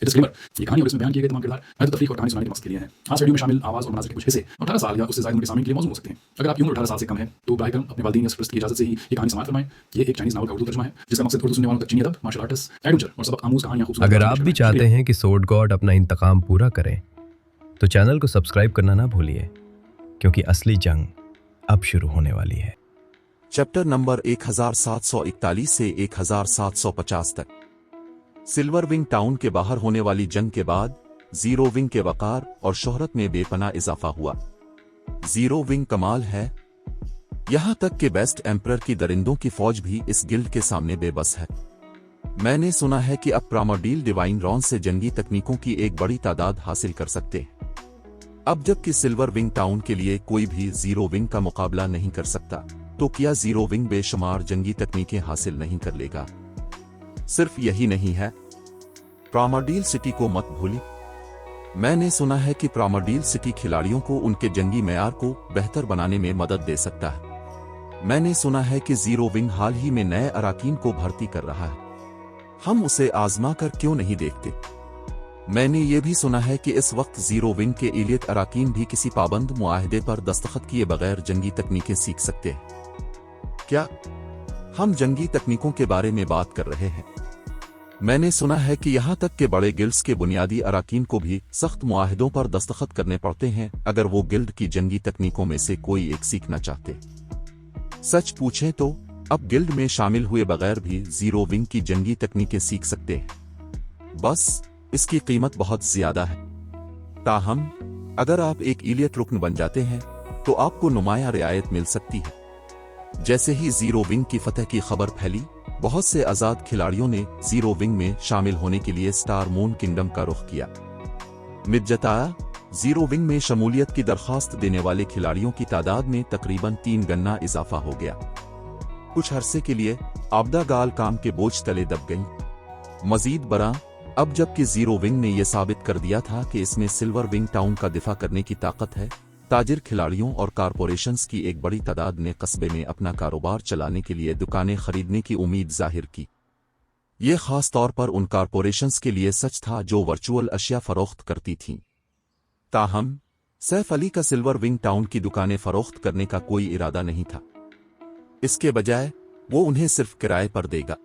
Disclaimer, ये कहानी और इसमें बयान किए गए तमाम किरदार महज तफरीक और कहानी सुनाने के मकसद के लिए हैं। आज वीडियो में शामिल आवाज़ और मनाज़िर के कुछ हिस्से 18 साल या उससे ज़्यादा उम्र के सामीन के लिए मौजूद हो सकते हैं। अगर आपकी उम्र 18 साल से कम है तो बराह करम अपने वालिदैन या सरपरस्त की इजाज़त से ही ये कहानी समाअत फरमाएं। ये एक चाइनीज़ नावल का उर्दू तर्जुमा है जिसका मकसद उर्दू सुनने वालों तक चीनी अदब, मार्शल आर्ट्स, एडवेंचर और सबक आमूज़ कहानियाँ खूबसूरत। अगर आप भी चाहते हैं कि सोर्ड गॉड अपना इंतकाम पूरा करें तो चैनल को सब्सक्राइब करना ना भूलिए, क्योंकि असली जंग अब शुरू होने वाली है। चैप्टर नंबर 1741 से 1750 तक। सिल्वर विंग टाउन के बाहर होने वाली जंग के बाद जीरो विंग के वकार और शोहरत में बेपनाह इजाफा हुआ। जीरो विंग कमाल है, यहां तक कि बेस्ट एम्परर की दरिंदों की फौज भी इस गिल्ड के सामने बेबस है। मैंने सुना है कि अब प्रामोडील डिवाइन रॉन से जंगी तकनीकों की एक बड़ी तादाद हासिल कर सकते हैं। अब जबकि सिल्वर विंग टाउन के लिए कोई भी जीरो विंग का मुकाबला नहीं कर सकता, तो क्या जीरो विंग बेशुमार जंगी तकनीकें हासिल नहीं कर लेगा? सिर्फ यही नहीं है, प्रामोडील सिटी को मत भूली। मैंने सुना है कि प्रामोडील सिटी खिलाड़ियों को उनके जंगी मेयार को बेहतर बनाने में मदद दे सकता है। मैंने सुना है कि जीरो विंग हाल ही में नए अराकीन को भर्ती कर रहा है, हम उसे आजमा कर क्यों नहीं देखते? मैंने ये भी सुना है कि इस वक्त जीरो विंग के एलियट अराकीन भी किसी पाबंद मुआहदे पर दस्तखत किए बगैर जंगी तकनीकें सीख सकते हैं। क्या हम जंगी तकनीकों के बारे में बात कर रहे हैं? मैंने सुना है कि यहां तक के बड़े गिल्ड्स के बुनियादी अराकीन को भी सख्त मुआहदों पर दस्तखत करने पड़ते हैं अगर वो गिल्ड की जंगी तकनीकों में से कोई एक सीखना चाहते। सच पूछें तो अब गिल्ड में शामिल हुए बगैर भी जीरो विंग की जंगी तकनीकें सीख सकते हैं, बस इसकी कीमत बहुत ज्यादा है। ताहम अगर आप एक एलियट रुकन बन जाते हैं तो आपको नुमाया रियायत मिल सकती है। जैसे ही जीरो विंग की फतह की खबर फैली, बहुत से आजाद खिलाड़ियों ने जीरो विंग में शामिल होने के लिए स्टार मून किंगडम का रुख किया। मिर्जताया जीरो विंग में शमूलियत की दरखास्त देने वाले खिलाड़ियों की तादाद में तकरीबन 3 गुना इजाफा हो गया। कुछ अरसे के लिए आबदा गाल काम के बोझ तले दब गई। मजीद बरा अब जबकि जीरो विंग ने यह साबित कर दिया था कि इसमें सिल्वर विंग टाउन का दिफा करने की ताकत है, ताजिर खिलाड़ियों और कारपोरेशंस की एक बड़ी तादाद ने कस्बे में अपना कारोबार चलाने के लिए दुकानें खरीदने की उम्मीद जाहिर की। ये खास तौर पर उन कारपोरेशंस के लिए सच था जो वर्चुअल अशिया फरोख्त करती थीं। ताहम सैफ अली का सिल्वर विंग टाउन की दुकानें फरोख्त करने का कोई इरादा नहीं था। इसके बजाय वो उन्हें सिर्फ किराए पर देगा।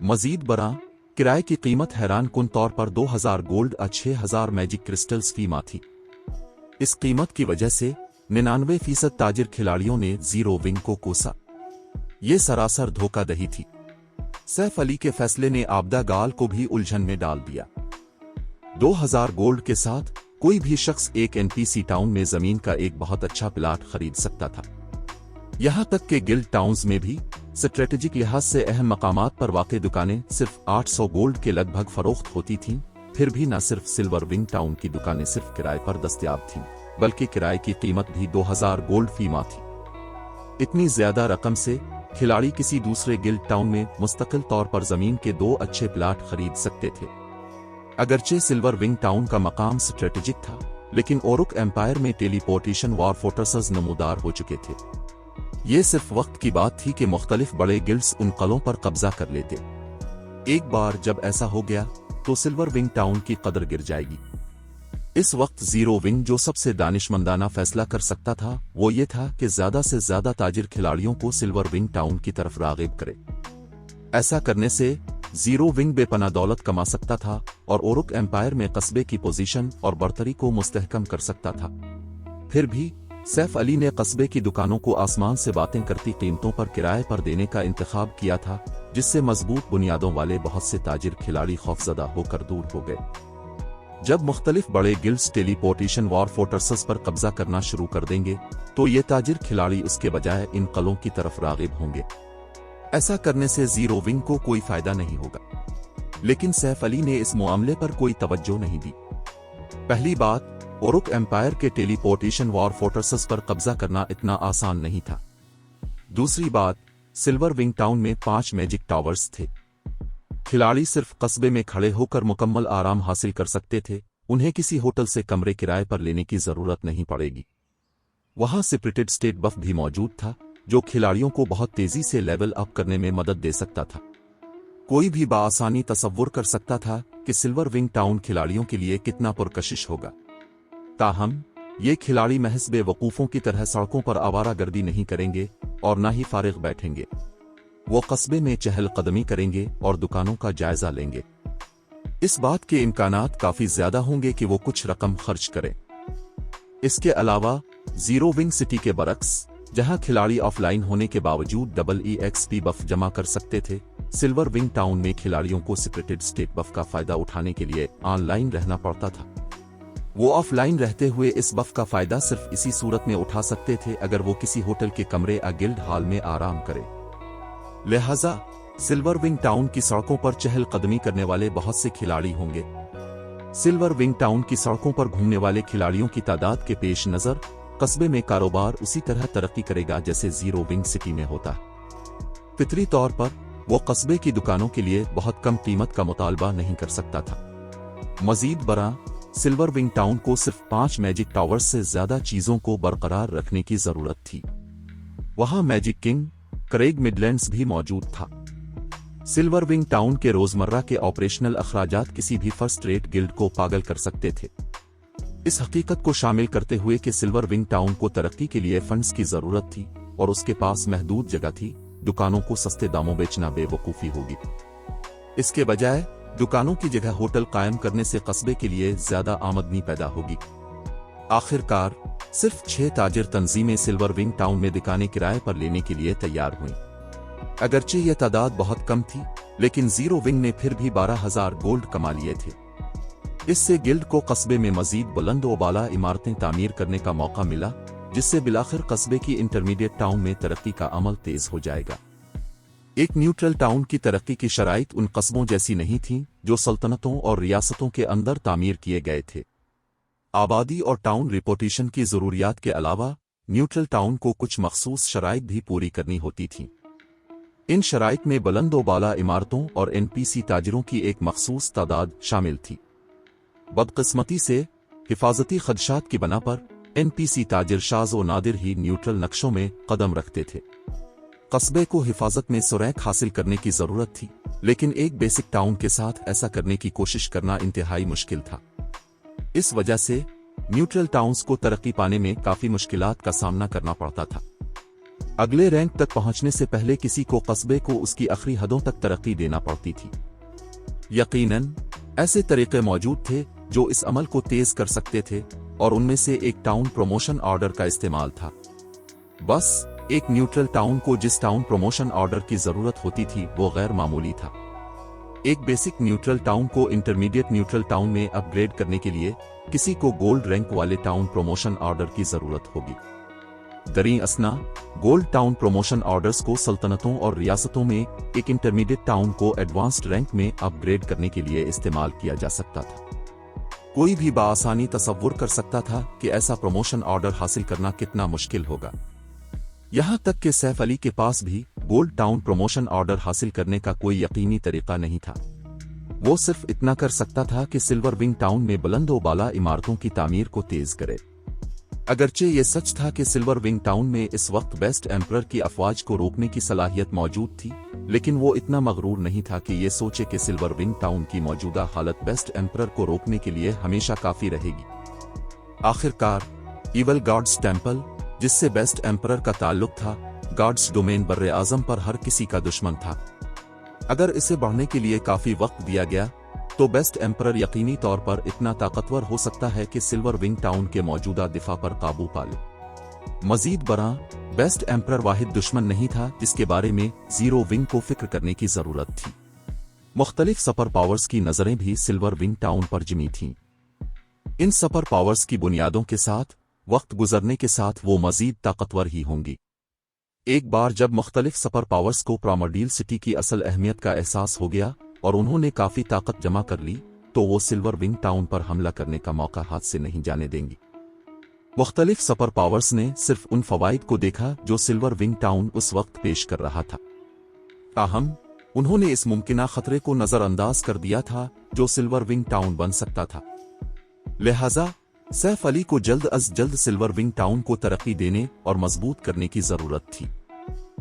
मजीद बरा किराए की कीमत हैरान कुन तौर पर 2000 गोल्ड और 6000 मैजिक क्रिस्टल्स फी माह थी। इस कीमत की वजह से 99% ताजिर खिलाड़ियों ने जीरो विंग को कोसा। ये सरासर धोखाधड़ी थी। सैफ अली के फैसले ने आबदा गाल को भी उलझन में डाल दिया। 2000 गोल्ड के साथ कोई भी शख्स एक एनपीसी टाउन में जमीन का एक बहुत अच्छा प्लाट खरीद सकता था। यहां तक कि गिल्ड टाउन्स में भी स्ट्रेटेजिक लिहाज से अहम मकामात पर वाक़ई दुकानें सिर्फ 800 गोल्ड के लगभग फरोख्त होती थीं। फिर भी न सिर्फ सिल्वर विंग टाउन की दुकानें सिर्फ किराए पर दस्तयाब थीं, बल्कि किराए की कीमत भी 2000 गोल्ड फी माह थी। इतनी ज्यादा रकम से खिलाड़ी किसी दूसरे गिल्ड टाउन में मुस्तकिल तौर पर जमीन के 2 अच्छे प्लाट खरीद सकते थे। अगरचे सिल्वर विंग टाउन का मकाम स्ट्रेटेजिक था, लेकिन ओरुक एम्पायर में टेलीपोर्टेशन वॉर फोर्ट्रेसेस नमूदार हो चुके थे। ये सिर्फ वक्त की बात थी कि मुख्तलिफ बड़े गिल्ड्स उन कलों पर कब्जा कर लेते। एक बार जब ऐसा हो गया तो सिल्वर विंग टाउन की कदर गिर जाएगी। इस वक्त जीरो विंग जो सबसे दानिशमंदाना फैसला कर सकता था वो ये था कि ज्यादा से ज्यादा ताजिर खिलाड़ियों को सिल्वर विंग टाउन की तरफ राग़िब करे। ऐसा करने से जीरो विंग बेपनाह दौलत कमा सकता था और ओरुक एम्पायर में कस्बे की पोजीशन और बरतरी को मुस्तहकम कर सकता था। फिर भी सैफ अली ने कस्बे की दुकानों को आसमान से बातें करती कीमतों पर किराए पर देने का इंतखाब किया था, जिससे मजबूत बुनियादों वाले बहुत से ताजिर खिलाड़ी खौफजदा होकर दूर हो गए। जब मुख्तलिफ बड़े गिल्ड्स टेलीपोर्टेशन वॉर फोर्ट्रेसेस पर कब्जा करना शुरू कर देंगे तो ये ताजिर खिलाड़ी उसके बजाय इन कलों की तरफ राग़िब होंगे। ऐसा करने से जीरो विंग को कोई फायदा नहीं होगा, लेकिन सैफ अली ने इस मामले पर कोई तवज्जो नहीं दी। पहली बात, ओरुक एम्पायर के टेलीपोर्टेशन वॉर फोर्ट्रेसेस पर कब्जा करना इतना आसान नहीं था। दूसरी बात, सिल्वर विंग टाउन में 5 मैजिक टावर्स थे। खिलाड़ी सिर्फ कस्बे में खड़े होकर मुकम्मल आराम हासिल कर सकते थे, उन्हें किसी होटल से कमरे किराए पर लेने की जरूरत नहीं पड़ेगी। वहां सेपरेटेड स्टेट बफ भी मौजूद था जो खिलाड़ियों को बहुत तेजी से लेवल अप करने में मदद दे सकता था। कोई भी बआसानी तसव्वुर कर सकता था कि सिल्वर विंग टाउन खिलाड़ियों के लिए कितना पुरकशिश होगा। ताहम ये खिलाड़ी महज बेवकूफ़ों की तरह सड़कों पर आवारागर्दी नहीं करेंगे और न ही फारिग बैठेंगे। वो कस्बे में चहलकदमी करेंगे और दुकानों का जायजा लेंगे। इस बात के इम्कानात काफी ज्यादा होंगे कि वो कुछ रकम खर्च करें। इसके अलावा जीरो विंग सिटी के बरक्स, जहां खिलाड़ी ऑफलाइन होने के बावजूद EXP बफ जमा कर सकते थे, सिल्वर विंग टाउन में खिलाड़ियों को सीक्रेटेड स्टेट बफ का फायदा उठाने के लिए ऑनलाइन रहना पड़ता था। वो ऑफलाइन रहते हुए इस बफ का फायदा सिर्फ इसी सूरत में उठा सकते थे अगर वो किसी होटल के कमरे या गिल्ड हॉल में आराम करें। लिहाजा सिल्वर विंग टाउन की सड़कों पर चहलकदमी करने वाले बहुत से खिलाड़ी होंगे। सिल्वर विंग टाउन की सड़कों पर घूमने वाले खिलाड़ियों की तादाद के पेश नजर कस्बे में कारोबार उसी तरह तरक्की करेगा जैसे जीरो विंग सिटी में होता है। फितरी तौर पर वो कस्बे की दुकानों के लिए बहुत कम कीमत का मुतालबा नहीं कर सकता था। मजीद बरा सिल्वर विंग टाउन को सिर्फ 5 मैजिक टावर्स से ज्यादा चीजों को बरकरार रखने की जरूरत थी। वहां मैजिक किंग क्रेग मिडलैंड्स भी मौजूद था। सिल्वर विंग टाउन के रोजमर्रा के ऑपरेशनल अखराजात किसी भी फर्स्ट रेट गिल्ड को पागल कर सकते थे। इस हकीकत को शामिल करते हुए कि सिल्वर विंग टाउन को तरक्की के लिए फंड्स की जरूरत थी और उसके पास महदूद जगह थी, दुकानों को सस्ते दामों बेचना बेवकूफी होगी। इसके बजाय दुकानों की जगह होटल कायम करने से कस्बे के लिए ज्यादा आमदनी पैदा होगी। आखिरकार सिर्फ 6 ताजिर तंजीमें सिल्वर विंग टाउन में दुकानें किराए पर लेने के लिए तैयार हुईं। अगरचे यह तादाद बहुत कम थी, लेकिन जीरो विंग ने फिर भी 12,000 गोल्ड कमा लिए थे। इससे गिल्ड को कस्बे में मजीद बुलंद व बाला इमारतें तामीर करने का मौका मिला, जिससे बिलाखिर कस्बे की इंटरमीडिएट टाउन में तरक्की का अमल तेज हो जाएगा। एक न्यूट्रल टाउन की तरक्की की शराइत उन कस्बों जैसी नहीं थी जो सल्तनतों और रियासतों के अंदर तामीर किए गए थे। आबादी और टाउन रिपोर्टेशन की जरूरियात के अलावा न्यूट्रल टाउन को कुछ मखसूस शराइत भी पूरी करनी होती थी। इन शराइत में बुलंद व बाला इमारतों और NPC ताजिरों की एक मखसूस तादाद शामिल थी। बदकिस्मती से हिफाजती खदशात की बना पर NPC ताजिर शाज़ व नादिर ही न्यूट्रल नक्शों में कदम रखते थे। कस्बे को हिफाजत में सुरैख हासिल करने की जरूरत थी, लेकिन एक बेसिक टाउन के साथ ऐसा करने की कोशिश करना इंतहाई मुश्किल था। इस वजह से न्यूट्रल टाउन्स को तरक्की पाने में काफी मुश्किलात का सामना करना पड़ता था। अगले रैंक तक पहुंचने से पहले किसी को कस्बे को उसकी आखिरी हदों तक तरक्की देना पड़ती थी। यकीनन ऐसे तरीके मौजूद थे जो इस अमल को तेज कर सकते थे, और उनमें से एक टाउन प्रमोशन ऑर्डर का इस्तेमाल था। बस एक न्यूट्रल टाउन को जिस टाउन प्रमोशन ऑर्डर की जरूरत होती थी वो गैर मामूली था। एक बेसिक न्यूट्रल टाउन को इंटरमीडिएट न्यूट्रल टाउन में अपग्रेड करने के लिए किसी को गोल्ड रैंक वाले टाउन प्रमोशन ऑर्डर की जरूरत होगी। दरी असना गोल्ड टाउन प्रमोशन ऑर्डर्स को सल्तनतों और रियासतों में एक इंटरमीडिएट टाउन को एडवांस्ड रैंक में अपग्रेड करने के लिए इस्तेमाल किया जा सकता था। कोई भी बआसानी तसव्वुर कर सकता था कि ऐसा प्रमोशन ऑर्डर हासिल करना कितना मुश्किल होगा। यहां तक कि सैफ अली के पास भी गोल्ड टाउन प्रमोशन ऑर्डर हासिल करने का कोई यकीनी तरीका नहीं था। वो सिर्फ इतना कर सकता था कि सिल्वर विंग टाउन में बुलंद व बाला इमारतों की तामीर को तेज करे। अगरचे ये सच था कि सिल्वर विंग टाउन में इस वक्त बेस्ट एम्परर की अफवाज को रोकने की सलाहियत मौजूद थी, लेकिन वो इतना मगरूर नहीं था कि ये सोचे कि सिल्वर विंग टाउन की मौजूदा हालत बेस्ट एम्परर को रोकने के लिए हमेशा काफी रहेगी। आखिरकार इवल गॉड्स टेम्पल, जिससे बेस्ट एम्परर का ताल्लुक था, गॉड्स डोमेन बर्रे आजम पर हर किसी का दुश्मन था। अगर इसे बढ़ने के लिए काफी वक्त दिया गया तो बेस्ट एम्परर यकीनी तौर पर इतना ताकतवर हो सकता है कि सिल्वर विंग टाउन के मौजूदा दिफा पर काबू पा ले। मजीद बरा बेस्ट एम्परर वाहिद दुश्मन नहीं था जिसके बारे में जीरो विंग को फिक्र करने की जरूरत थी। मुख्तलिफ सुपर पावर्स की नजरें भी सिल्वर विंग टाउन पर जमी थीं। इन सुपर पावर्स की बुनियादों के साथ वक्त गुजरने के साथ वो मजीद ताकतवर ही होंगी। एक बार जब मुख्तलिफ सुपर पावर्स को प्रामरडील सिटी की असल अहमियत का एहसास हो गया और उन्होंने काफी ताकत जमा कर ली, तो वो सिल्वर विंग टाउन पर हमला करने का मौका हाथ से नहीं जाने देंगी। मुख्तलिफ सुपर पावर्स ने सिर्फ उन फवाइद को देखा जो सिल्वर विंग टाउन उस वक्त पेश कर रहा था। ताहम उन्होंने इस मुमकिना खतरे को नजरअंदाज कर दिया था जो सिल्वर विंग टाउन बन सकता था। लिहाजा सैफ अली को जल्द अज जल्द सिल्वर विंग टाउन को तरक्की देने और मजबूत करने की जरूरत थी।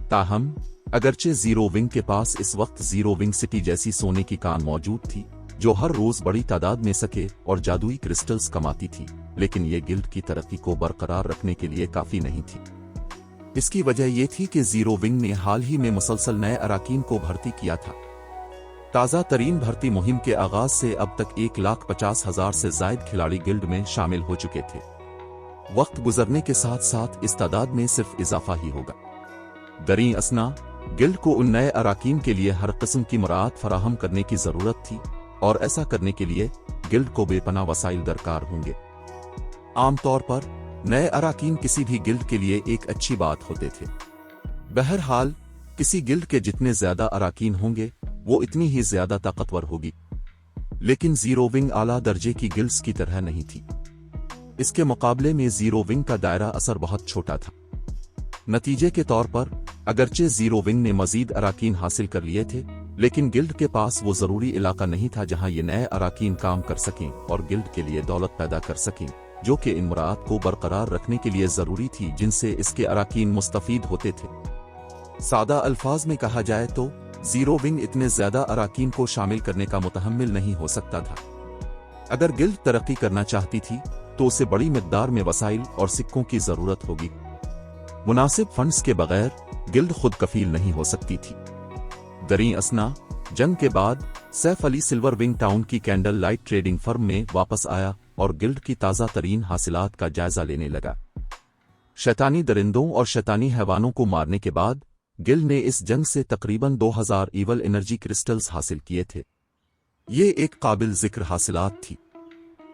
ताहम अगरचे जीरो विंग के पास इस वक्त जीरो विंग सिटी जैसी सोने की कान मौजूद थी जो हर रोज बड़ी तादाद में सके और जादुई क्रिस्टल्स कमाती थी, लेकिन ये गिल्ड की तरक्की को बरकरार रखने के लिए काफी नहीं थी। इसकी वजह यह थी कि जीरो विंग ने हाल ही में मुसलसल नए अराकीन को भर्ती किया था। ताज़ा तरीन भर्ती मुहिम के आगाज से अब तक 1,50,000 से जायद खिलाड़ी गिल्ड में शामिल हो चुके थे। वक्त गुजरने के साथ साथ इस तादाद में सिर्फ इजाफा ही होगा। दरीं असना गिल्ड को उन नए अराकीन के लिए हर किस्म की मुराद फराहम करने की जरूरत थी, और ऐसा करने के लिए गिल्ड को बेपनाह वसाइल दरकार होंगे। आमतौर पर नए अराकीन किसी भी गिल्ड के लिए एक अच्छी बात होते थे। बहरहाल किसी गिल्ड के जितने ज्यादा अराकीन होंगे वो इतनी ही ज्यादा ताकतवर होगी, लेकिन जीरो विंग आला दर्जे की गिल्ड्स की तरह नहीं थी। इसके मुकाबले में जीरो विंग का दायरा असर बहुत छोटा था। नतीजे के तौर पर अगरचे जीरो विंग ने मजीद अराकीन हासिल कर लिए थे, लेकिन गिल्ड के पास वो जरूरी इलाका नहीं था जहां ये नए अराकीन काम कर सकें और गिल्ड के लिए दौलत पैदा कर सकें, जो कि इन मुराद को बरकरार रखने के लिए जरूरी थी जिनसे इसके अराकीन मुस्तफीद होते थे। सादा अल्फाज में कहा जाए तो जीरो विंग इतने ज्यादा अराकीन को शामिल करने का मुतहम्मिल नहीं हो सकता था। अगर गिल्ड तरक्की करना चाहती थी तो उसे बड़ी मिकदार में वसाइल और सिक्कों की जरूरत होगी। मुनासिब फंड्स के बगैर गिल्ड खुद कफील नहीं हो सकती थी। दरीं असना जंग के बाद Saif Ali silver wing town की कैंडल लाइट ट्रेडिंग फर्म में वापस आया और गिल्ड की ताज़ा तरीन हासिलात का जायजा लेने लगा। शैतानी दरिंदों और शैतानी हैवानों को मारने के बाद गिल्ड ने इस जंग से तकरीबन 2000 ईवल एनर्जी क्रिस्टल्स हासिल किए थे। ये एक काबिल जिक्र हासिलात थी।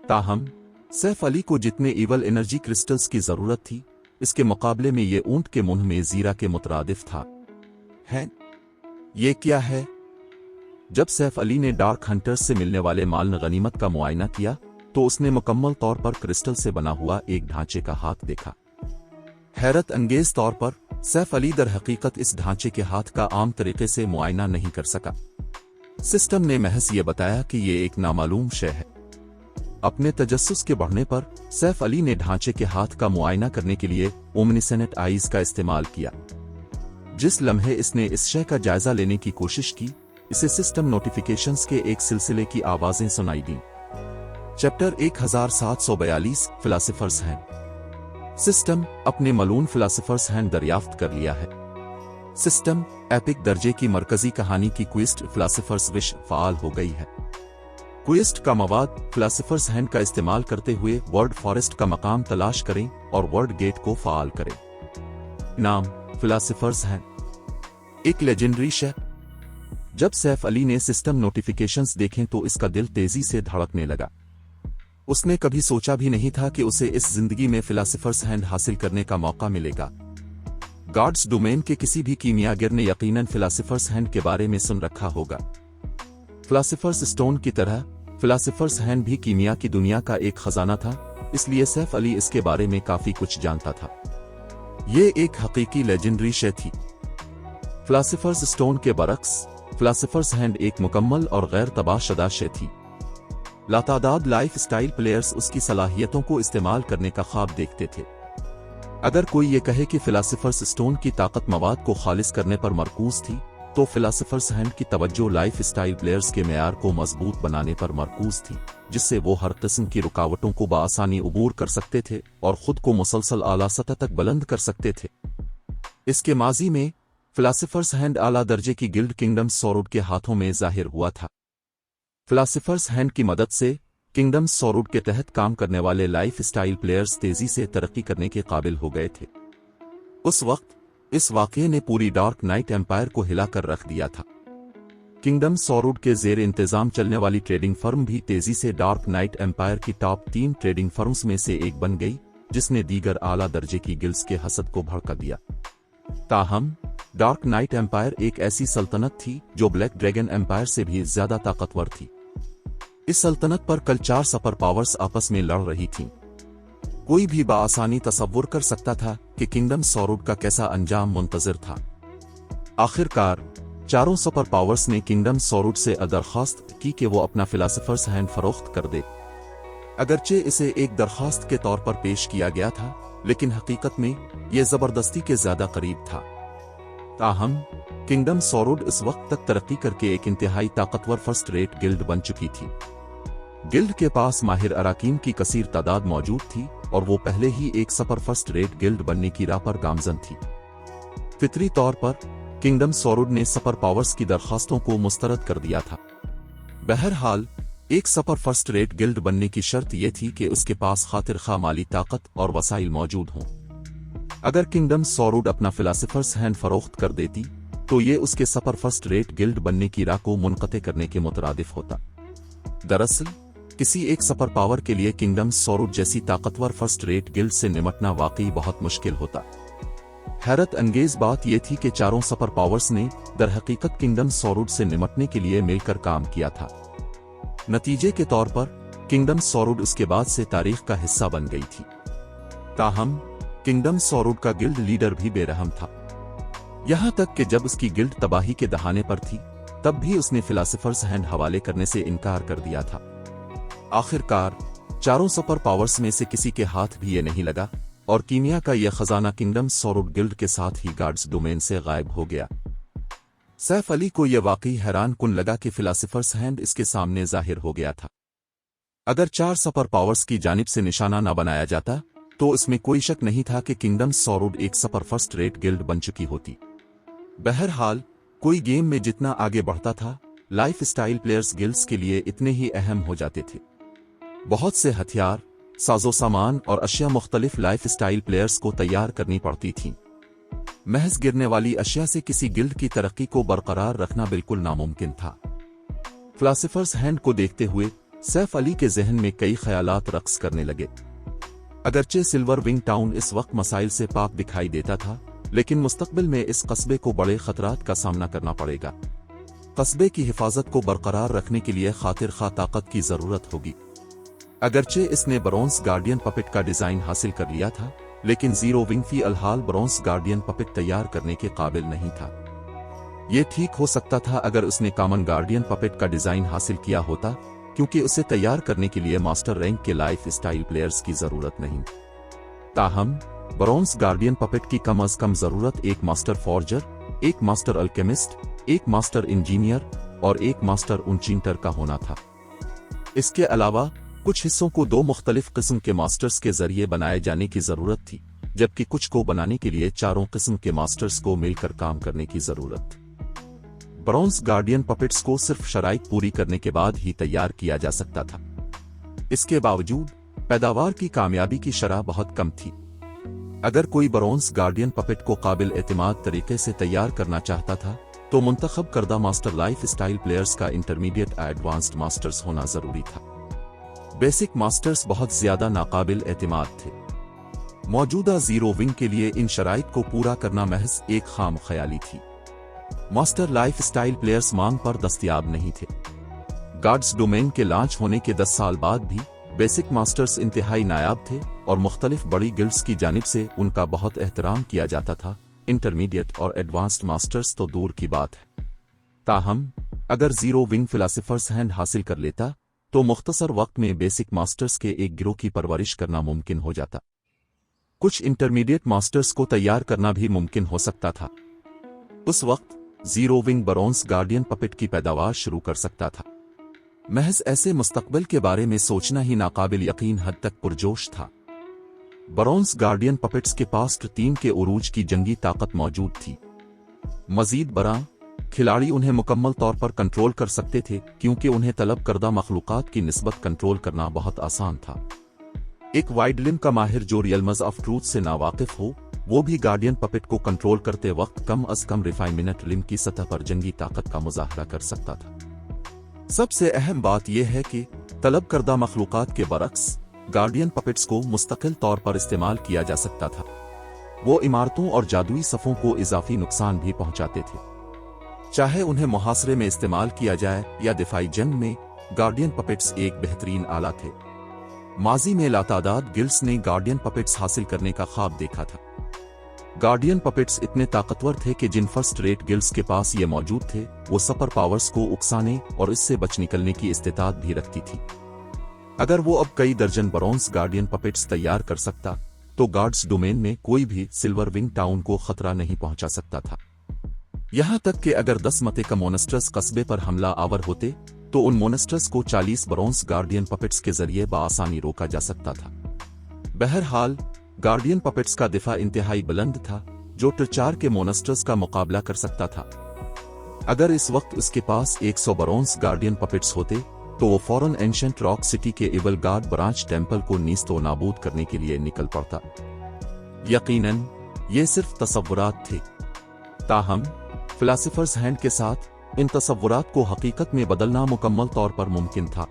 ताहम सैफ अली को जितने ईवल एनर्जी क्रिस्टल्स की जरूरत थी, इसके मुकाबले में ये ऊंट के मुंह में जीरा के मुतरादिफ था। है ये क्या है? जब सैफ अली ने डार्क हंटर्स से मिलने वाले माल गनीमत का मुआयना किया तो उसने मुकम्मल तौर पर क्रिस्टल से बना हुआ एक ढांचे का हाथ देखा। हैरत अंगेज तौर पर सैफ अली दर हकीकत इस ढांचे के हाथ का आम तरीके से मुआयना नहीं कर सका। सिस्टम ने महज ये बताया कि ये एक नामालूम शय है। अपने तजस्सुस के बढ़ने पर सैफ अली ने ढांचे के हाथ का मुआयना करने के लिए ओमनिसेनेट आईज का इस्तेमाल किया। जिस लम्हे इसने इस शय का जायजा लेने की कोशिश की, इसे सिस्टम नोटिफिकेशंस के एक सिलसिले की आवाजें सुनाई दी। Chapter 1742 philosophers hand. सिस्टम अपने मलून फिलासफर्स हैंड दरियाफ्त कर लिया है। सिस्टम एपिक दर्जे की मरकजी कहानी की क्विस्ट फिलासफर्स विश फाल हो गई है। क्विस्ट का मवाद फिलासफर्स हैंड का इस्तेमाल करते हुए वर्ड फॉरेस्ट का मकाम तलाश करें और वर्ड गेट को फाल करें। नाम फिलासफर्स हैंड एक लेजेंडरी शय। जब सैफ अली ने सिस्टम नोटिफिकेशंस देखें तो इसका दिल तेजी से धड़कने लगा। उसने कभी सोचा भी नहीं था कि उसे इस जिंदगी में फिलासफर्स हैंड हासिल करने का मौका मिलेगा। गॉड्स डोमेन के किसी भी कीमियागर ने यकीनन फिलासफर्स हैंड के बारे में सुन रखा होगा। फिलासफर्स स्टोन की तरह फिलासफर्स हैंड भी कीमिया की दुनिया का एक खजाना था, इसलिए सैफ अली इसके बारे में काफी कुछ जानता था। ये एक हकीकी लेजेंडरी शय थी। फिलासफर्स स्टोन के बरक्स फिलासफर्स हैंड एक मुकम्मल और गैर तबाहशुदा शय थी। लातादाद लाइफ स्टाइल प्लेयर्स उसकी सलाहियतों को इस्तेमाल करने का ख्वाब देखते थे। अगर कोई ये कहे कि फिलासफर्स स्टोन की ताकत मवाद को खालिस करने पर मरकूज थी, तो फिलासफर्स हैंड की तवज्जो लाइफ स्टाइल प्लेयर्स के मेयार को मजबूत बनाने पर मरकूज थी, जिससे वो हर किस्म की रुकावटों को बआसानी उबूर कर सकते थे और खुद को मुसलसल आला सतह तक बुलंद कर सकते थे। इसके माजी में फिलासफर्स हैंड आला दर्जे की गिल्ड किंगडम सौरुड के हाथों में जाहिर हुआ था। फिलासफर्स हैंड की मदद से किंगडम सौरुड के तहत काम करने वाले लाइफ स्टाइल प्लेयर्स तेजी से तरक्की करने के काबिल हो गए थे। उस वक्त इस वाक़ये ने पूरी डार्क नाइट एम्पायर को हिलाकर रख दिया था। किंगडम सौरुड के जेर इंतजाम चलने वाली ट्रेडिंग फर्म भी तेजी से डार्क नाइट एम्पायर की टॉप 3 ट्रेडिंग फर्म्स में से एक बन गई, जिसने दीगर आला दर्जे की गिल्ड्स के हसद को भड़का दिया। ताहम डार्क नाइट एम्पायर एक ऐसी सल्तनत थी जो ब्लैक ड्रैगन एम्पायर से भी ज्यादा ताकतवर थी। इस सल्तनत पर कल 4 सुपर पावर्स आपस में लड़ रही थीं। कोई भी बाआसानी तसव्वुर कर सकता था कि किंगडम सौरुड का कैसा अंजाम मुंतजर था। आखिरकार चारों सुपर पावर्स ने किंगडम सौरुड से दरख्वास्त की कि वो अपना फिलासफर्स हैंड फरोख्त कर दे। अगरचे इसे एक दरख्वास्त के तौर पर पेश किया गया था, लेकिन हकीकत में यह जबरदस्ती के ज्यादा करीब था। ताहम किंगडम सॉरोड इस वक्त तक तरक्की करके एक इंतहाई ताकतवर फर्स्ट रेट गिल्ड बन चुकी थी। गिल्ड के पास माहिर अराकीन की कसीर तादाद मौजूद थी और वो पहले ही एक सपर फर्स्ट रेट गिल्ड बनने की राह पर गामजन थी। फितरी तौर पर किंगडम सॉरोड ने सपर पावर्स की दरखास्तों को मुस्तरद कर दिया था। बहरहाल एक सपर फर्स्ट रेट गिल्ड बनने की शर्त यह थी कि उसके पास खातिर खा माली ताकत और वसाइल मौजूद हों। अगर किंगडम सॉरोड अपना फिलासफर्स हैंड फरोख्त कर देती तो ये उसके सपर फर्स्ट रेट गिल्ड बनने की राह को मुनक़ते करने के मुतरादिफ होता। दरअसल किसी एक सपर पावर के लिए किंगडम सॉरोड जैसी ताकतवर फर्स्ट रेट गिल्ड से निमटना वाकई बहुत मुश्किल होता। हैरत अंगेज बात यह थी कि चारों सपर पावर्स ने दरहकीकत किंगडम सॉरोड से निमटने के लिए मिलकर काम किया था। नतीजे के तौर पर किंगडम सॉरोड उसके बाद से तारीख का हिस्सा बन गई थी। ताहम किंगडम सॉरोड का गिल्ड लीडर भी बेरहम था, यहां तक कि जब उसकी गिल्ड तबाही के दहाने पर थी तब भी उसने फिलासफर्स हैंड हवाले करने से इनकार कर दिया था। आखिरकार चारों सुपर पावर्स में से किसी के हाथ भी ये नहीं लगा और कीमिया का यह खजाना किंगडम सॉरोड गिल्ड के साथ ही गार्ड्स डोमेन से गायब हो गया। सैफ अली को यह वाकई हैरान कुन लगा कि फिलासफर्स हैंड इसके सामने जाहिर हो गया था। अगर चार सुपर पावर्स की जानिब से निशाना न बनाया जाता तो इसमें कोई शक नहीं था कि किंगडम सॉरोड एक सुपर फर्स्ट रेट गिल्ड बन चुकी होती। बहरहाल कोई गेम में जितना आगे बढ़ता था लाइफ स्टाइल प्लेयर्स गिल्ड्स के लिए इतने ही अहम हो जाते थे। बहुत से हथियार, साजो सामान और अशिया मुख्तलिफ लाइफ स्टाइल प्लेयर्स को तैयार करनी पड़ती थीं। महज गिरने वाली अशिया से किसी गिल्ड की तरक्की को बरकरार रखना बिल्कुल नामुमकिन था। फिलासफर्स हैंड को देखते हुए सैफ अली के जहन में कई ख्यालात रक्स करने लगे। अगरचे सिल्वर विंग टाउन इस वक्त मसाइल से पाक दिखाई देता था, लेकिन मुस्तकबिल में इस कस्बे को बड़े खतरात का सामना करना पड़ेगा। कस्बे की हिफाजत को बरकरार रखने के लिए खातिर खा ताकत की जरूरत होगी। अगरचे इसने ब्रॉन्ज गार्डियन पपेट का डिजाइन हासिल कर लिया था, लेकिन जीरो विंग फी अलहाल ब्रॉन्ज गार्डियन पपेट तैयार करने के काबिल नहीं था। यह ठीक हो सकता था अगर उसने कॉमन गार्डियन पपेट का डिजाइन हासिल किया होता, क्योंकि उसे तैयार करने के लिए मास्टर रैंक के लाइफ स्टाइल प्लेयर्स की जरूरत नहीं। ताहम ब्रॉन्ज गार्डियन पपेट की कम अज कम जरूरत एक मास्टर फॉर्जर, एक मास्टर अल्केमिस्ट, एक मास्टर इंजीनियर और एक मास्टर उनचिंटर का होना था। इसके अलावा कुछ हिस्सों को दो मुख्तलिफ किस्म के मास्टर्स के जरिए बनाए जाने की जरूरत थी, जबकि कुछ को बनाने के लिए चारों किस्म के मास्टर्स को मिलकर काम करने की जरूरत। ब्रॉन्ज गार्डियन पपेट्स को सिर्फ शराइत पूरी करने के बाद ही तैयार किया जा सकता था। इसके बावजूद पैदावार की कामयाबी की शरह बहुत कम थी। अगर कोई ब्रॉन्ज गार्डियन पपेट को काबिल एतमाद तरीके से तैयार करना चाहता था तो मुंतखब करदा मास्टर लाइफ स्टाइल प्लेयर्स का इंटरमीडिएट एडवांस्ड मास्टर्स होना जरूरी था। बेसिक मास्टर्स बहुत ज्यादा नाकाबिल एतमाद थे। मौजूदा जीरो विंग के लिए इन शराइत को पूरा करना महज एक खाम ख्याली थी। मास्टर लाइफ स्टाइल प्लेयर्स मांग पर दस्तयाब नहीं थे। गार्ड्स डोमेन के लॉन्च होने के 10 साल बाद भी बेसिक मास्टर्स इंतहाई नायाब थे और मुख्तलिफ बड़ी गिल्ड्स की जानिब से उनका बहुत एहतराम किया जाता था। इंटरमीडिएट और एडवांस्ड मास्टर्स तो दूर की बात है। ताहम अगर जीरो विंग फिलासफर्स हैंड हासिल कर लेता तो मुख्तसर वक्त में बेसिक मास्टर्स के एक गिरोह की परवरिश करना मुमकिन हो जाता। कुछ इंटरमीडिएट मास्टर्स को तैयार करना भी मुमकिन हो सकता था। उस वक्त zero wing bronze guardian puppet की पैदावार शुरू कर सकता था। महज ऐसे मुस्तकबिल के बारे में सोचना ही नाकाबिल यकीन हद तक पुरजोश था। ब्रॉन्ज गार्डियन पपेट्स के पास टीम के उरूज की जंगी ताकत मौजूद थी। मजीद बरा खिलाड़ी उन्हें मुकम्मल तौर पर कंट्रोल कर सकते थे, क्योंकि उन्हें तलब करदा मखलूकात की निस्बत कंट्रोल करना बहुत आसान था। एक वाइड लिम का माहिर जो रियल्मज ऑफ ट्रूथ से नावाकिफ हो, वो भी गार्डियन पपेट को कंट्रोल करते वक्त कम अज कम रिफाइनमेंट लिम की सतह पर जंगी ताकत का मुजाहरा कर सकता था। सबसे अहम बात यह है कि तलब करदा मखलूकात के बरक्स गार्डियन पपेट्स को मुस्तकिल तौर पर इस्तेमाल किया जा सकता था। वो इमारतों और जादुई सफ़ों को इजाफी नुकसान भी पहुंचाते थे। चाहे उन्हें मुहासरे में इस्तेमाल किया जाए या दिफाई जंग में, गार्डियन पपेट्स एक बेहतरीन आला थे। माजी में लातादाद गिल्ड्स ने गार्डियन पपेट्स हासिल करने का ख्वाब देखा था। गार्डियन पपेट्स इतने ताकतवर थे कि जिन फर्स्ट रेट गिल्ड्स के पास ये मौजूद थे वो सुपर पावर्स को उकसाने और इससे बच निकलने की इस्तेताद भी रखती थी। अगर वो अब कई दर्जन ब्रॉन्ज गार्डियन पपेट्स तैयार कर सकता तो गार्ड्स डोमेन में कोई भी सिल्वर विंग टाउन को खतरा नहीं पहुंचा सकता था। यहाँ तक कि अगर 10 मते का मोनेस्टर्स कस्बे पर हमला आवर होते तो उन मोनेस्टर्स को 40 ब्रोंज गार्डियन पपेट्स के जरिए बआसानी रोका जा सकता था। बहरहाल गार्डियन पपेट्स का दिफा इंतहाई बुलंद था, जो टिर 4 के मोनेस्टर्स का मुकाबला कर सकता था। अगर इस वक्त उसके पास 100 ब्रोंज गार्डियन पपेट्स होते तो वो फौरन एंशंट रॉक सिटी के इवल गार्ड ब्रांच टेम्पल को नीस्तो नाबूद करने के लिए निकल पड़ता। यकीनन ये सिर्फ तसव्वुरात थे, ताहम फिलासफर्स हैंड के साथ इन तसव्वुरात को हकीकत में बदलना मुकम्मल तौर पर मुमकिन था।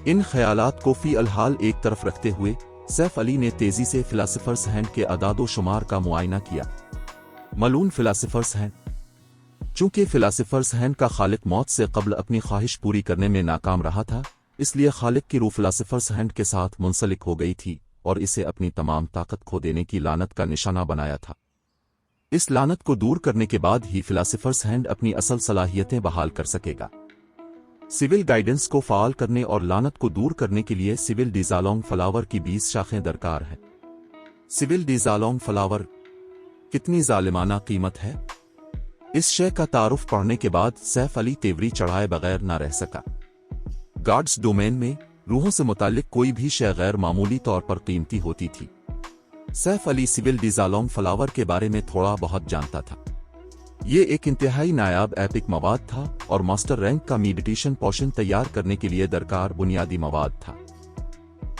इन ख्यालात को फी अलहाल एक तरफ रखते हुए सैफ अली ने तेजी से फिलासफर्स हैंड के अदादो शुमार का मुआयना किया। मलून फिलासफर्स हैंड। चूंकि फिलासफर्स हैंड का खालिक मौत से कब्ल अपनी ख्वाहिश पूरी करने में नाकाम रहा था, इसलिए खालिक की रूह फिलासफर्स हैंड के साथ मुंसलिक हो गई थी और इसे अपनी तमाम ताकत खो देने की लानत का निशाना बनाया था। इस लानत को दूर करने के बाद ही फिलासफर्स हैंड अपनी असल सलाहियतें बहाल कर सकेगा। सिविल गाइडेंस को फाल करने और लानत को दूर करने के लिए सिविल डिजालोंग फ्लावर की 20 शाखें दरकार हैं। सिविल डिजालोंग फ्लावर कितनी जालिमाना कीमत है। इस शय का तारुफ पढ़ने के बाद सैफ अली तेवरी चढ़ाए बगैर न रह सका। गॉड्स डोमेन में रूहों से मुतालिक कोई भी शय गैर मामूली तौर पर कीमती होती थी। सैफ अली सिविल डिजालोंग फ्लावर के बारे में थोड़ा बहुत जानता था। ये एक इंतहाई नायाब एपिक मवाद था और मास्टर रैंक का मेडिटेशन पोशन तैयार करने के लिए दरकार बुनियादी मवाद था।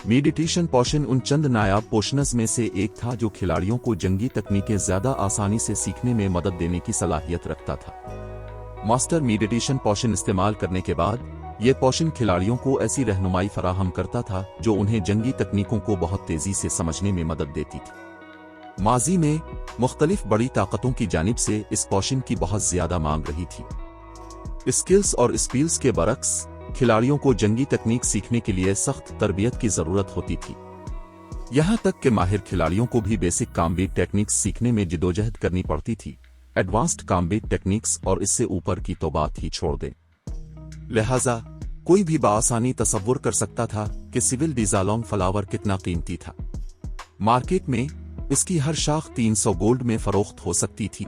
मेडिटेशन पोशन उन चंद नायाब पोशनस में से एक था जो खिलाड़ियों को जंगी तकनीकें ज्यादा आसानी से सीखने में मदद देने की सलाहियत रखता था। मास्टर मेडिटेशन पोशन इस्तेमाल करने के बाद ये पोशन खिलाड़ियों को ऐसी रहनुमाई फराहम करता था जो उन्हें जंगी तकनीकों को बहुत तेजी से समझने में मदद देती थी। माजी में मुख्तलिफ बड़ी ताकतों की जानिब से इस पोशन की बहुत ज्यादा मांग रही थी। स्किल्स और स्पील्स के बरक्स खिलाड़ियों को जंगी तकनीक सीखने के लिए सख्त तरबियत की जरूरत होती थी। यहां तक कि माहिर खिलाड़ियों को भी बेसिक कॉम्बैट टेक्निक्स सीखने में जिदोजहद करनी पड़ती थी। एडवांस्ड कॉम्बैट टेक्निक्स और इससे ऊपर की तो बात ही छोड़ दें। लिहाजा कोई भी बआसानी तसव्वुर कर सकता था कि सिविल डिजालोंग फ्लावर कितना कीमती था। मार्केट में इसकी हर शाख 300 गोल्ड में फरोख्त हो सकती थी।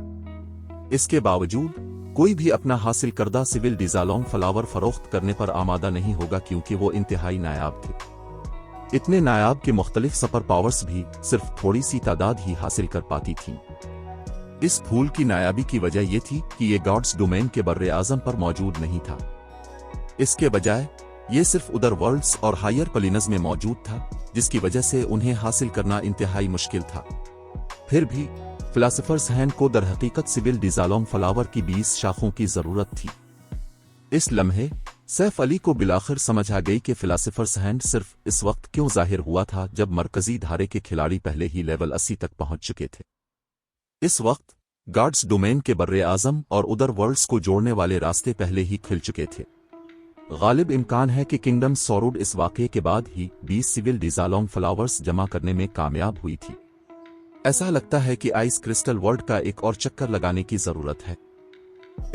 इसके बावजूद कोई भी अपना हासिल करदा सिविल डिजालोंग फ्लावर फरोख्त करने पर आमादा नहीं होगा, क्योंकि वो इंतहाई नायाब थे। इतने नायाब के मुख्तलिफ सुपर पावर्स भी सिर्फ थोड़ी सी तादाद ही हासिल कर पाती थीं। इस फूल की नायाबी की वजह यह थी कि ये गॉड्स डोमेन के बर्रे आजम पर मौजूद नहीं था। इसके बजाय ये सिर्फ उदर वर्ल्ड्स और हायर प्लेन्स में मौजूद था, जिसकी वजह से उन्हें हासिल करना इंतहाई मुश्किल था। फिर भी फिलासफर्स हैंड को दरहकीकत सिविल डिजालोंग फ्लावर की 20 शाखों की जरूरत थी। इस लम्हे सैफ अली को बिलाखिर समझ आ गई कि फिलासफर्स हैंड सिर्फ इस वक्त क्यों जाहिर हुआ था जब मरकजी धारे के खिलाड़ी पहले ही लेवल 80 तक पहुंच चुके थे। इस वक्त गॉड्स डोमेन के बर्रे आजम और उदर वर्ल्ड्स को जोड़ने वाले रास्ते पहले ही खिल चुके थे। गालिब इम्कान है कि किंगडम सोरूड इस वाक़े के बाद ही 20 सिविल डिजालोंग फ्लावर्स जमा करने में कामयाब हुई थी। ऐसा लगता है कि आइस क्रिस्टल वर्ल्ड का एक और चक्कर लगाने की जरूरत है।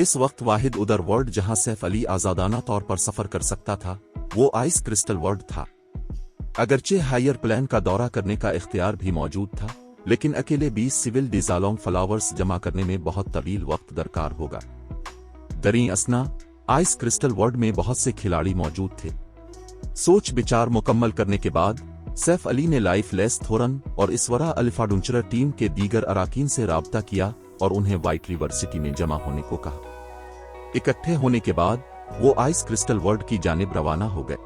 इस वक्त वाहिद उदर वर्ल्ड जहां सैफ अली आजादाना तौर पर सफर कर सकता था, वो आइस क्रिस्टल वर्ल्ड था। अगरचे हायर प्लान का दौरा करने का इख्तियार भी मौजूद था, लेकिन अकेले 20 सिविल डिजालोंग फ्लावर्स जमा करने में बहुत तवील वक्त दरकार होगा। दरी असना आइस क्रिस्टल वर्ल्ड में बहुत से खिलाड़ी मौजूद थे। सोच विचार मुकम्मल करने के बाद सैफ अली ने लाइफ लेस थोरन और इसवरा अल्फाडुंचरर टीम के दीगर अराकीन से राब्ता किया और उन्हें व्हाइट रिवर सिटी में जमा होने को कहा। इकट्ठे होने के बाद वो आइस क्रिस्टल वर्ल्ड की जानिब रवाना हो गए।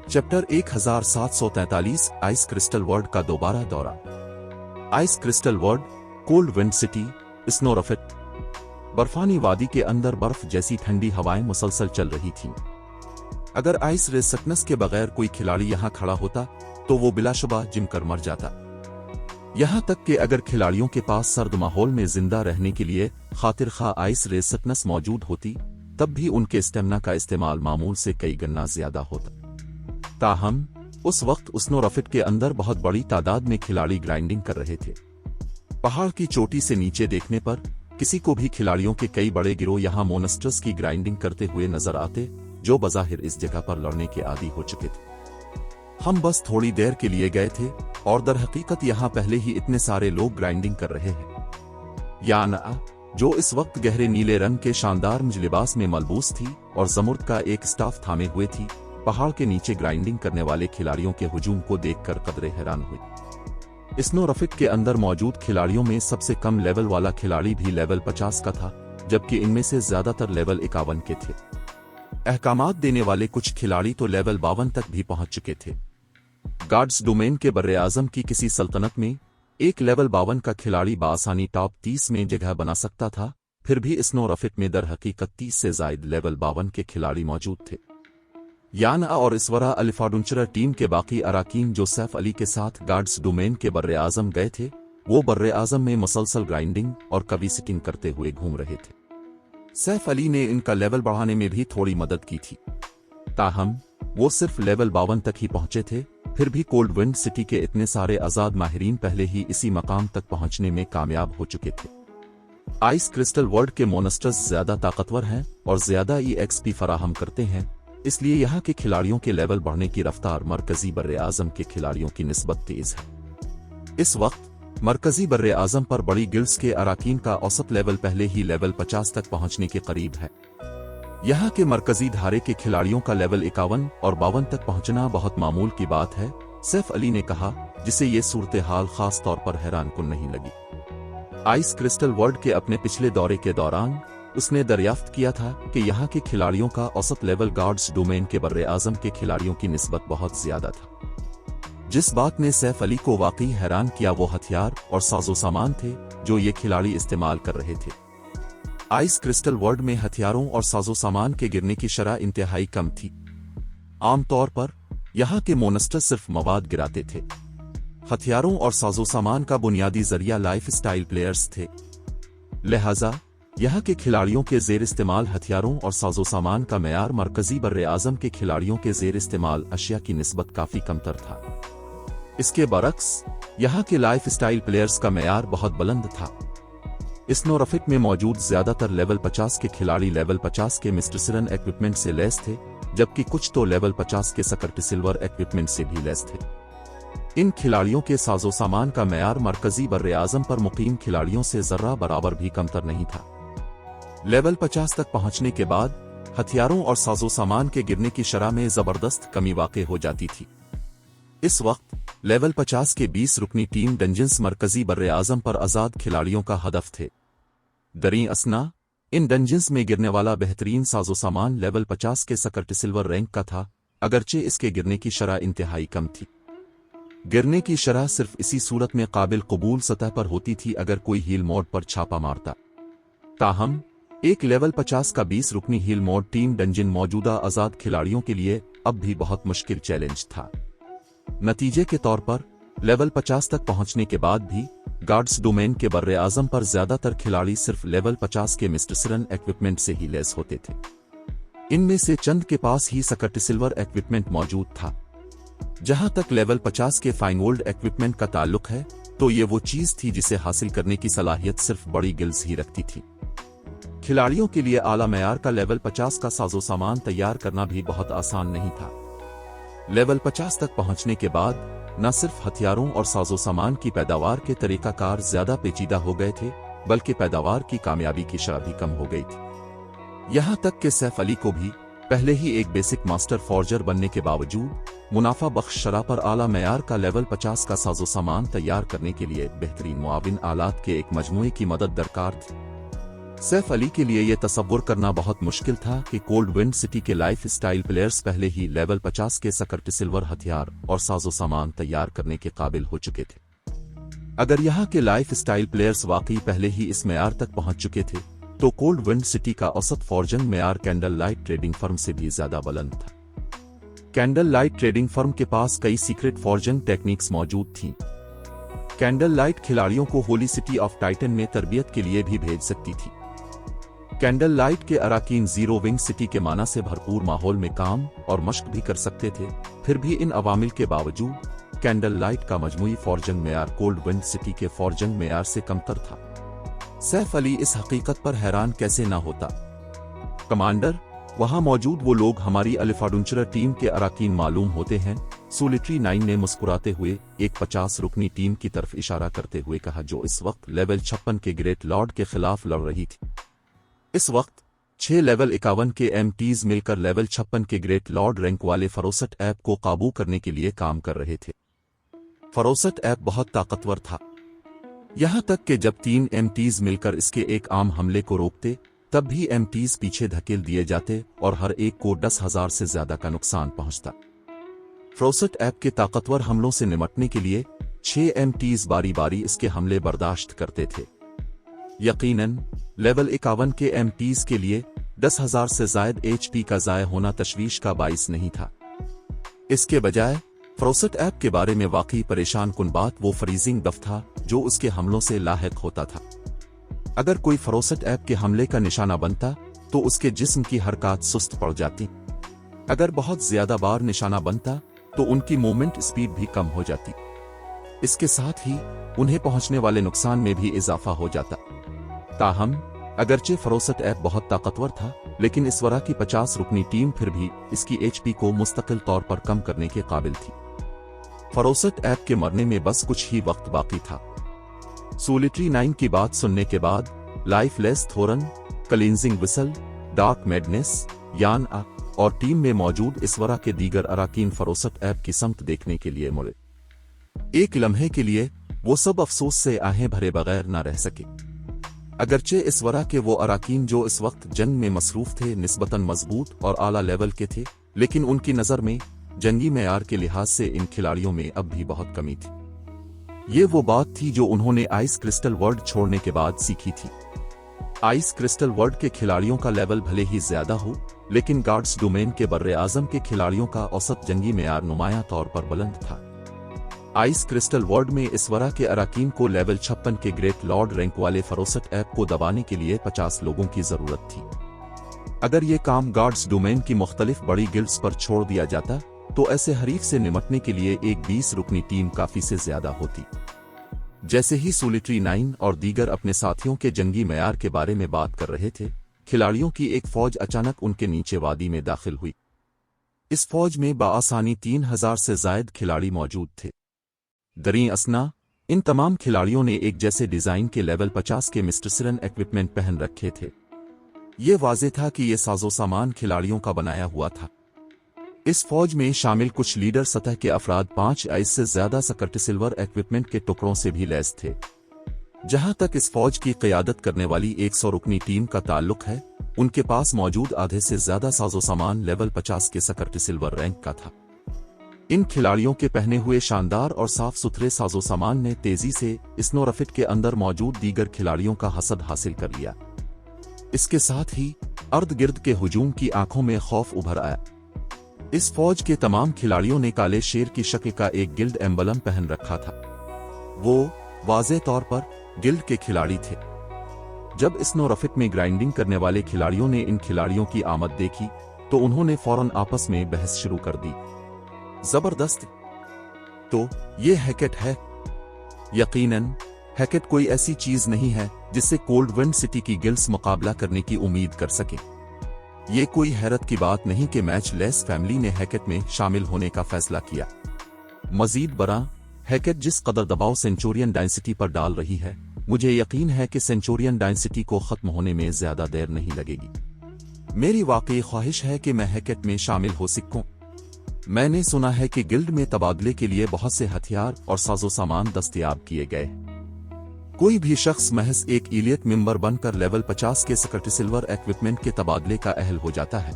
चैप्टर 1743 आइस क्रिस्टल वर्ल्ड का दोबारा दौरा। Ice crystal world, cold wind city, स्नोरफिट। बर्फानी वादी के अंदर बर्फ जैसी ठंडी हवाएं मुसलसल चल रही थीं। अगर आइस रेसकनेस के बगैर कोई खिलाड़ी यहां खड़ा होता तो वो बिलाशुबा जिम कर मर जाता। यहां तक कि अगर खिलाड़ियों के पास सर्द माहौल में जिंदा रहने के लिए खातिर खा आइस रेसकनेस मौजूद होती, तब भी उनके स्टेमिना का इस्तेमाल मामूल से कई गुना ज्यादा होता। ताहम उस वक्त स्नोरफिट के अंदर बहुत बड़ी तादाद में खिलाड़ी ग्राइंडिंग कर रहे थे। पहाड़ की चोटी से नीचे देखने पर किसी को भी खिलाड़ियों के कई बड़े गिरोह यहां मोनेस्टर्स की ग्राइंडिंग करते हुए नजर आते, जो बज़ाहिर इस जगह पर लड़ने के आदी हो चुके थे। हम बस थोड़ी देर के लिए गए थे और दर हकीकत यहां पहले ही इतने सारे लोग ग्राइंडिंग कर रहे हैं। या ना जो इस वक्त गहरे नीले रंग के शानदार लिबास में मलबूस थी और जमुर्द का एक स्टाफ थामे हुए थी, पहाड़ के नीचे ग्राइंडिंग करने वाले खिलाड़ियों के हुजूम को देखकर कदरे हैरान हुई। स्नो रफिक के अंदर मौजूद खिलाड़ियों में सबसे कम लेवल वाला खिलाड़ी भी लेवल 50 का था, जबकि इनमें से ज्यादातर लेवल 51 के थे। अहकामात देने वाले कुछ खिलाड़ी तो लेवल 52 तक भी पहुंच चुके थे। गार्ड्स डोमेन के बर्रे आजम की किसी सल्तनत में एक लेवल 52 का खिलाड़ी बआसानी टॉप 30 में जगह बना सकता था, फिर भी स्नो रफिक में दर हकीकत 30 से जायद लेवल 52 के खिलाड़ी मौजूद थे। याना और इसवरा अलिफाडुंचरा टीम के बाकी अराकीन जो सैफ अली के साथ गार्ड्स डोमेन के बर्रे आजम गए थे, वो बर्रे आजम में मुसलसल ग्राइंडिंग और कभी सिटिंग करते हुए घूम रहे थे। सैफ अली ने इनका लेवल बढ़ाने में भी थोड़ी मदद की थी, ताहम वो सिर्फ लेवल 52 तक ही पहुंचे थे। फिर भी कोल्ड विंड सिटी के इतने सारे आजाद माहिरीन पहले ही इसी मकाम तक पहुंचने में कामयाब हो चुके थे। आइस क्रिस्टल वर्ल्ड के मोनस्टर्स ज्यादा ताकतवर हैं और ज्यादा EXP फराहम करते हैं, इसलिए यहाँ के खिलाड़ियों के लेवल बढ़ने की रफ्तार मरकजी बर्रे आजम के खिलाड़ियों की निस्बत तेज है। इस वक्त मरकजी बर्रे आजम पर बड़ी गिल्ड्स के अराकीन का औसत लेवल पहले ही लेवल 50 तक पहुंचने के करीब है। यहाँ के मरकजी धारे के खिलाड़ियों का लेवल 51 और 52 तक पहुंचना बहुत मामूल की बात है, सैफ अली ने कहा, जिसे ये सूरत हाल खास तौर पर हैरानकुन नहीं लगी। आइस क्रिस्टल वर्ल्ड के अपने पिछले दौरे के दौरान उसने दरियाफ्त किया था कि यहाँ के खिलाड़ियों का औसत लेवल गार्ड्स डोमेन के बर्रे आजम के खिलाड़ियों की निस्बत बहुत ज्यादा था। जिस बात ने सैफ अली को वाकई हैरान किया वो हथियार और साजो सामान थे जो ये खिलाड़ी इस्तेमाल कर रहे थे। आइस क्रिस्टल वर्ल्ड में हथियारों और साजो सामान के गिरने की शरह इंतहाई कम थी। आमतौर पर यहाँ के मोनस्टर सिर्फ मवाद गिराते थे। हथियारों और साजो सामान का बुनियादी जरिया लाइफ स्टाइल प्लेयर्स थे, लिहाजा यहाँ के खिलाड़ियों के जेर इस्तेमाल हथियारों और साजो सामान का मेयार मरकजी बर्रे आजम के खिलाड़ियों के जेर इस्तेमाल अशिया की निस्बत काफी कमतर था। इसके बरक्स यहाँ के लाइफ स्टाइल प्लेयर्स का मेयार बहुत बुलंद था। स्नो रफिक में मौजूद ज्यादातर लेवल 50 के खिलाड़ी लेवल 50 के मिस्टर सिरन इक्विपमेंट से लैस थे, जबकि कुछ तो लेवल 50 के सकर्ट सिल्वर इक्विपमेंट से भी लैस थे। इन खिलाड़ियों के साजो सामान का मेयार मरकजी बर्रे आजम पर मुकीम खिलाड़ियों से जर्रा बराबर भी कमतर नहीं था। लेवल 50 तक पहुंचने के बाद हथियारों और साजो सामान के गिरने की शरह में जबरदस्त कमी वाक़ हो जाती थी। इस वक्त लेवल 50 के 20 रुकनी टीम डंजन्स मरकजी बर्रे आजम पर आजाद खिलाड़ियों का हदफ थे। दरी असना, इन डंजन्स में गिरने वाला बेहतरीन साजो सामान लेवल 50 के सकर्ट सिल्वर रैंक का था, अगरचे इसके गिरने की शरह इंतहाई कम थी। गिरने की शरह सिर्फ इसी सूरत में काबिल कबूल सतह पर होती थी अगर कोई हील मोड पर छापा मारता। ताहम एक लेवल 50 का 20 रुकनी हील मोड टीम डंजन मौजूदा आजाद खिलाड़ियों के लिए अब भी बहुत मुश्किल चैलेंज था। नतीजे के तौर पर लेवल 50 तक पहुंचने के बाद भी गार्ड्स डोमेन के बर्रे आजम पर ज्यादातर खिलाड़ी सिर्फ लेवल 50 के मिस्टर सिरन इक्विपमेंट से ही लैस होते थे। इनमें से चंद के पास ही सकर्ट सिल्वर इक्विपमेंट मौजूद था। जहां तक लेवल 50 के फाइन गोल्ड इक्विपमेंट का ताल्लुक है तो ये वो चीज थी जिसे हासिल करने की सलाहियत सिर्फ बड़ी गिल्ड्स ही रखती थी। खिलाड़ियों के लिए आला मेयार का लेवल 50 का साजो सामान तैयार करना भी बहुत आसान नहीं था। लेवल 50 तक पहुंचने के बाद न सिर्फ हथियारों और साजो सामान की पैदावार के तरीकाकार ज्यादा पेचीदा हो गए थे, बल्कि पैदावार की कामयाबी की शरह भी कम हो गई थी। यहां तक कि सैफ अली को भी पहले ही एक बेसिक मास्टर फॉर्जर बनने के बावजूद मुनाफा बख्श शरह पर आला मेयार का लेवल 50 का साजो सामान तैयार करने के लिए बेहतरीन मुआविन आलात के एक मजमूए की मदद दरकार थी। सैफ अली के लिए यह तसव्वुर करना बहुत मुश्किल था कि कोल्ड विंड सिटी के लाइफ स्टाइल प्लेयर्स पहले ही लेवल 50 के सकर्ट सिल्वर हथियार और साजो सामान तैयार करने के काबिल हो चुके थे। अगर यहाँ के लाइफ स्टाइल प्लेयर्स वाकई पहले ही इस मेयार तक पहुंच चुके थे तो कोल्ड विंड सिटी का औसत फॉर्जन मेयार कैंडल लाइट ट्रेडिंग फर्म से भी ज्यादा बुलंद था। कैंडल लाइट ट्रेडिंग फर्म के पास कई सीक्रेट फॉर्जन टेक्निक्स मौजूद थीं। कैंडल लाइट खिलाड़ियों को होली सिटी ऑफ टाइटन में तरबियत के लिए भी भेज सकती थी। कैंडल लाइट के अराकीन जीरो विंग सिटी के माना से भरपूर माहौल में काम और मश्क भी कर सकते थे। फिर भी इन अवामिल के बावजूद कैंडल लाइट का मजमूई फॉर्जन मेयार कोल्ड विंड सिटी के फॉर्जन मेयार से कमतर था। सैफ अली इस हकीकत पर हैरान कैसे ना होता। कमांडर, वहां मौजूद वो लोग हमारी अलिफाडुंचरा टीम के अराकीन मालूम होते हैं, सोलिटरी 9 ने मुस्कुराते हुए एक 50 रुकनी टीम की तरफ इशारा करते हुए कहा जो इस वक्त लेवल 56 के ग्रेट लॉर्ड के खिलाफ लड़ रही थी। इस वक्त 6 लेवल 51 के एमटीज मिलकर लेवल 56 के ग्रेट लॉर्ड रैंक वाले फरोसट ऐप को काबू करने के लिए काम कर रहे थे। फरोसट ऐप बहुत ताकतवर था, यहां तक कि जब 3 एमटीज मिलकर इसके एक आम हमले को रोकते तब भी एमटीज पीछे धकेल दिए जाते और हर एक को 10,000 से ज्यादा का नुकसान पहुंचता। फरोसट ऐप के ताकतवर हमलों से निपटने के लिए 6 एमटीज बारी बारी इसके हमले बर्दाश्त करते थे। यकीनन लेवल 51 के एमटीज के लिए 10,000 से ज्यादा एचपी का ज़ाया होना तशवीश का बाइस नहीं था। इसके बजाय फरोसट ऐप के बारे में वाकई परेशान कुन बात वो फ्रीजिंग दफ था जो उसके हमलों से लाहिक होता था। अगर कोई फरोसट ऐप के हमले का निशाना बनता तो उसके जिस्म की हरकत सुस्त पड़ जाती। अगर बहुत ज्यादा बार निशाना बनता तो उनकी मूवमेंट स्पीड भी कम हो जाती। इसके साथ ही उन्हें पहुंचने वाले नुकसान में भी इजाफा हो जाता। ताहम अगरचे फरोसट ऐप बहुत ताकतवर था, लेकिन इस वरा की 50 रुकनी टीम फिर भी इसकी एचपी को मुस्तकिल तौर पर कम करने के काबिल थी। फरोसट ऐप के मरने में बस कुछ ही वक्त बाकी था। सोलिटरी 9 की बात सुनने के बाद lifeless थोरन, cleansing whistle, dark madness, यान आ और टीम में मौजूद इस वरा के दीगर अराकीन फरोसट ऐप की समत देखने के लिए मुड़े। एक लम्हे के लिए वो सब अफसोस से आहें भरे बगैर न रह सके। अगरचे इस वरा के वो अराकीन जो इस वक्त जंग में मसरूफ थे निस्बतन मजबूत और आला लेवल के थे, लेकिन उनकी नज़र में जंगी मेयार के लिहाज से इन खिलाड़ियों में अब भी बहुत कमी थी। ये वो बात थी जो उन्होंने आइस क्रिस्टल वर्ल्ड छोड़ने के बाद सीखी थी। आइस क्रिस्टल वर्ल्ड के खिलाड़ियों का लेवल भले ही ज्यादा हो, लेकिन गार्ड्स डोमेन के बर्रे आजम के खिलाड़ियों का औसत जंगी मेयार नुमायां तौर पर बुलंद था। आइस क्रिस्टल वर्ल्ड में इस वरा के अराकीन को लेवल 56 के ग्रेट लॉर्ड रैंक वाले फरोसट ऐप को दबाने के लिए 50 लोगों की जरूरत थी। अगर ये काम गार्ड्स डोमेन की मुख्तलिफ बड़ी गिल्ड्स पर छोड़ दिया जाता तो ऐसे हरीफ से निपटने के लिए एक 20 रुकनी टीम काफी से ज्यादा होती। जैसे ही सोलिटरी 9 और दीगर अपने साथियों के जंगी मेयार के बारे में बात कर रहे थे, खिलाड़ियों की एक फौज अचानक उनके नीचे वादी में दाखिल हुई। इस फौज में बाआसानी 3,000 से जायद खिलाड़ी मौजूद थे। दरीं असना इन तमाम खिलाड़ियों ने एक जैसे डिजाइन के लेवल 50 के मिस्टर सिरन इक्विपमेंट पहन रखे थे। ये वाज़ेह था कि ये साजो सामान खिलाड़ियों का बनाया हुआ था। इस फौज में शामिल कुछ लीडर सतह के अफराद 5 आइस से ज्यादा सकर्ट सिल्वर इक्विपमेंट के टुकड़ों से भी लैस थे। जहां तक इस फौज की क़यादत करने वाली 100 रुकनी टीम का ताल्लुक है, उनके पास मौजूद आधे से ज्यादा साजो सामान लेवल 50 के सकर्ट सिल्वर रैंक का था। इन खिलाड़ियों के पहने हुए शानदार और साफ सुथरे साजो सामान ने तेजी से स्नोरफिट के अंदर मौजूद दीगर खिलाड़ियों का हसद हासिल कर लिया। इसके साथ ही अर्द गिर्द के हुजूम की आंखों में खौफ उभर आया। इस फौज के तमाम खिलाड़ियों ने काले शेर की शक्ल का एक गिल्ड एम्बलम पहन रखा था। वो वाज़ेह तौर पर गिल्ड के खिलाड़ी थे। जब स्नोरफिट में ग्राइंडिंग करने वाले खिलाड़ियों ने इन खिलाड़ियों की आमद देखी तो उन्होंने फौरन आपस में बहस शुरू कर दी। जबरदस्त, तो ये हैकेट है। यकीनन हैकेट कोई ऐसी चीज नहीं है जिससे कोल्ड विंड सिटी की गिल्ड्स मुकाबला करने की उम्मीद कर सके। ये कोई हैरत की बात नहीं कि मैच लेस फैमिली ने हैकेट में शामिल होने का फैसला किया। मजीद बरा, हैकेट जिस कदर दबाव सेंचुरियन डायनेसिटी पर डाल रही है, मुझे यकीन है कि सेंचुरियन डायनेसिटी को खत्म होने में ज्यादा देर नहीं लगेगी। मेरी वाकई ख्वाहिश है कि मैं हैकेट में शामिल हो सकूं। मैंने सुना है कि गिल्ड में तबादले के लिए बहुत से हथियार और साजो सामान दस्तयाब किए गए। कोई भी शख्स महज एक इलियट मेंबर बनकर लेवल 50 के सकर्ट सिल्वर इक्विपमेंट के तबादले का अहल हो जाता है।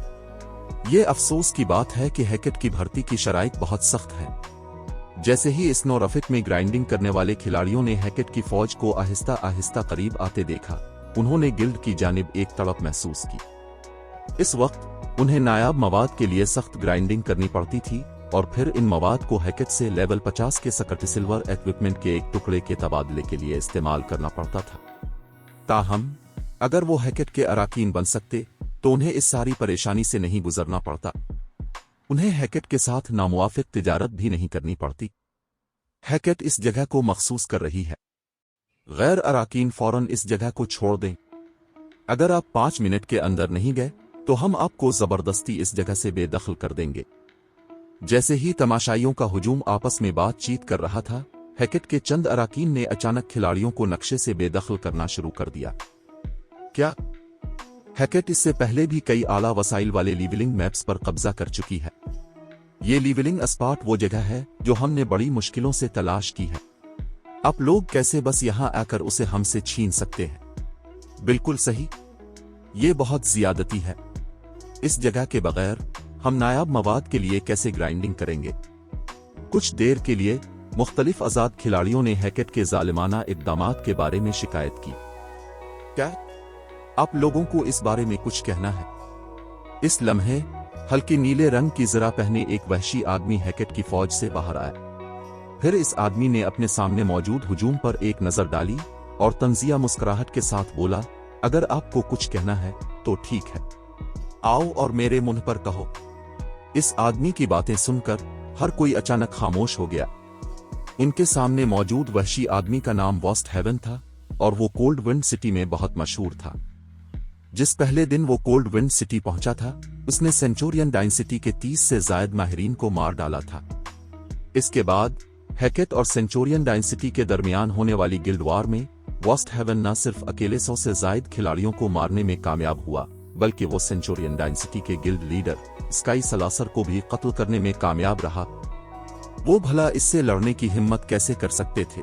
ये अफसोस की बात है कि हैकेट की भर्ती की शराइत बहुत सख्त है। जैसे ही स्नोरफिट में ग्राइंडिंग करने वाले खिलाड़ियों ने हैकेट की फौज को आहिस्ता आहिस्ता करीब आते देखा, उन्होंने गिल्ड की जानिब एक तड़प महसूस की। इस वक्त उन्हें नायाब मवाद के लिए सख्त ग्राइंडिंग करनी पड़ती थी और फिर इन मवाद को हैकेट से लेवल 50 के सकर्ट सिल्वर इक्विपमेंट के एक टुकड़े के तबादले के लिए इस्तेमाल करना पड़ता था। ताहम अगर वो हैकेट के अराकीन बन सकते तो उन्हें इस सारी परेशानी से नहीं गुजरना पड़ता। उन्हें हैकेट के साथ नामुवाफिक तिजारत भी नहीं करनी पड़ती। हैकेट इस जगह को मखसूस कर रही है। गैर अराकीन फौरन इस जगह को छोड़ दें। अगर आप 5 मिनट के अंदर नहीं गए तो हम आपको जबरदस्ती इस जगह से बेदखल कर देंगे। जैसे ही तमाशाइयों का हुजूम आपस में बातचीत कर रहा था, हैकेट के चंद अराकीन ने अचानक खिलाड़ियों को नक्शे से बेदखल करना शुरू कर दिया। क्या? हैकेट इससे पहले भी कई आला वसाइल वाले लीवलिंग मैप्स पर कब्जा कर चुकी है। ये लीवलिंग स्पॉट वो जगह है जो हमने बड़ी मुश्किलों से तलाश की है। आप लोग कैसे बस यहां आकर उसे हमसे छीन सकते हैं? बिल्कुल सही, ये बहुत ज्यादती है। इस जगह के बगैर हम नायाब मवाद के लिए कैसे ग्राइंडिंग करेंगे? कुछ देर के लिए मुख्तलिफ आजाद खिलाड़ियों ने हैकेट के जालिमाना इक़दामात के बारे में शिकायत की। क्या आप लोगों को इस बारे में कुछ कहना है? इस लम्हे हल्के नीले रंग की ज़रा पहने एक वहशी आदमी हैकेट की फौज से बाहर आया। फिर इस आदमी ने अपने सामने मौजूद हुजूम पर एक नजर डाली और तंजिया मुस्कुराहट के साथ बोला, अगर आपको कुछ कहना है तो ठीक है, आओ और मेरे मुंह पर कहो। इस आदमी की बातें सुनकर हर कोई अचानक खामोश हो गया। इनके सामने मौजूद वहशी आदमी का नाम वॉस्ट हेवन था और वो कोल्ड विंड सिटी में बहुत मशहूर था। जिस पहले दिन वो कोल्ड विंड सिटी पहुंचा था, उसने सेंचुरियन डायनेसिटी के 30 से ज्यादा माहिरीन को मार डाला था। इसके बाद हैकेट और सेंचुरियन डायनेसिटी के दरमियान होने वाली गिल्ड वार में वॉस्ट हेवन न सिर्फ अकेले 100 से ज्यादा खिलाड़ियों को मारने में कामयाब हुआ, बल्कि वो सेंचुरियन डायनेसिटी के गिल्ड लीडर स्काई सलासर को भी कत्ल करने में कामयाब रहा। वो भला इससे लड़ने की हिम्मत कैसे कर सकते थे?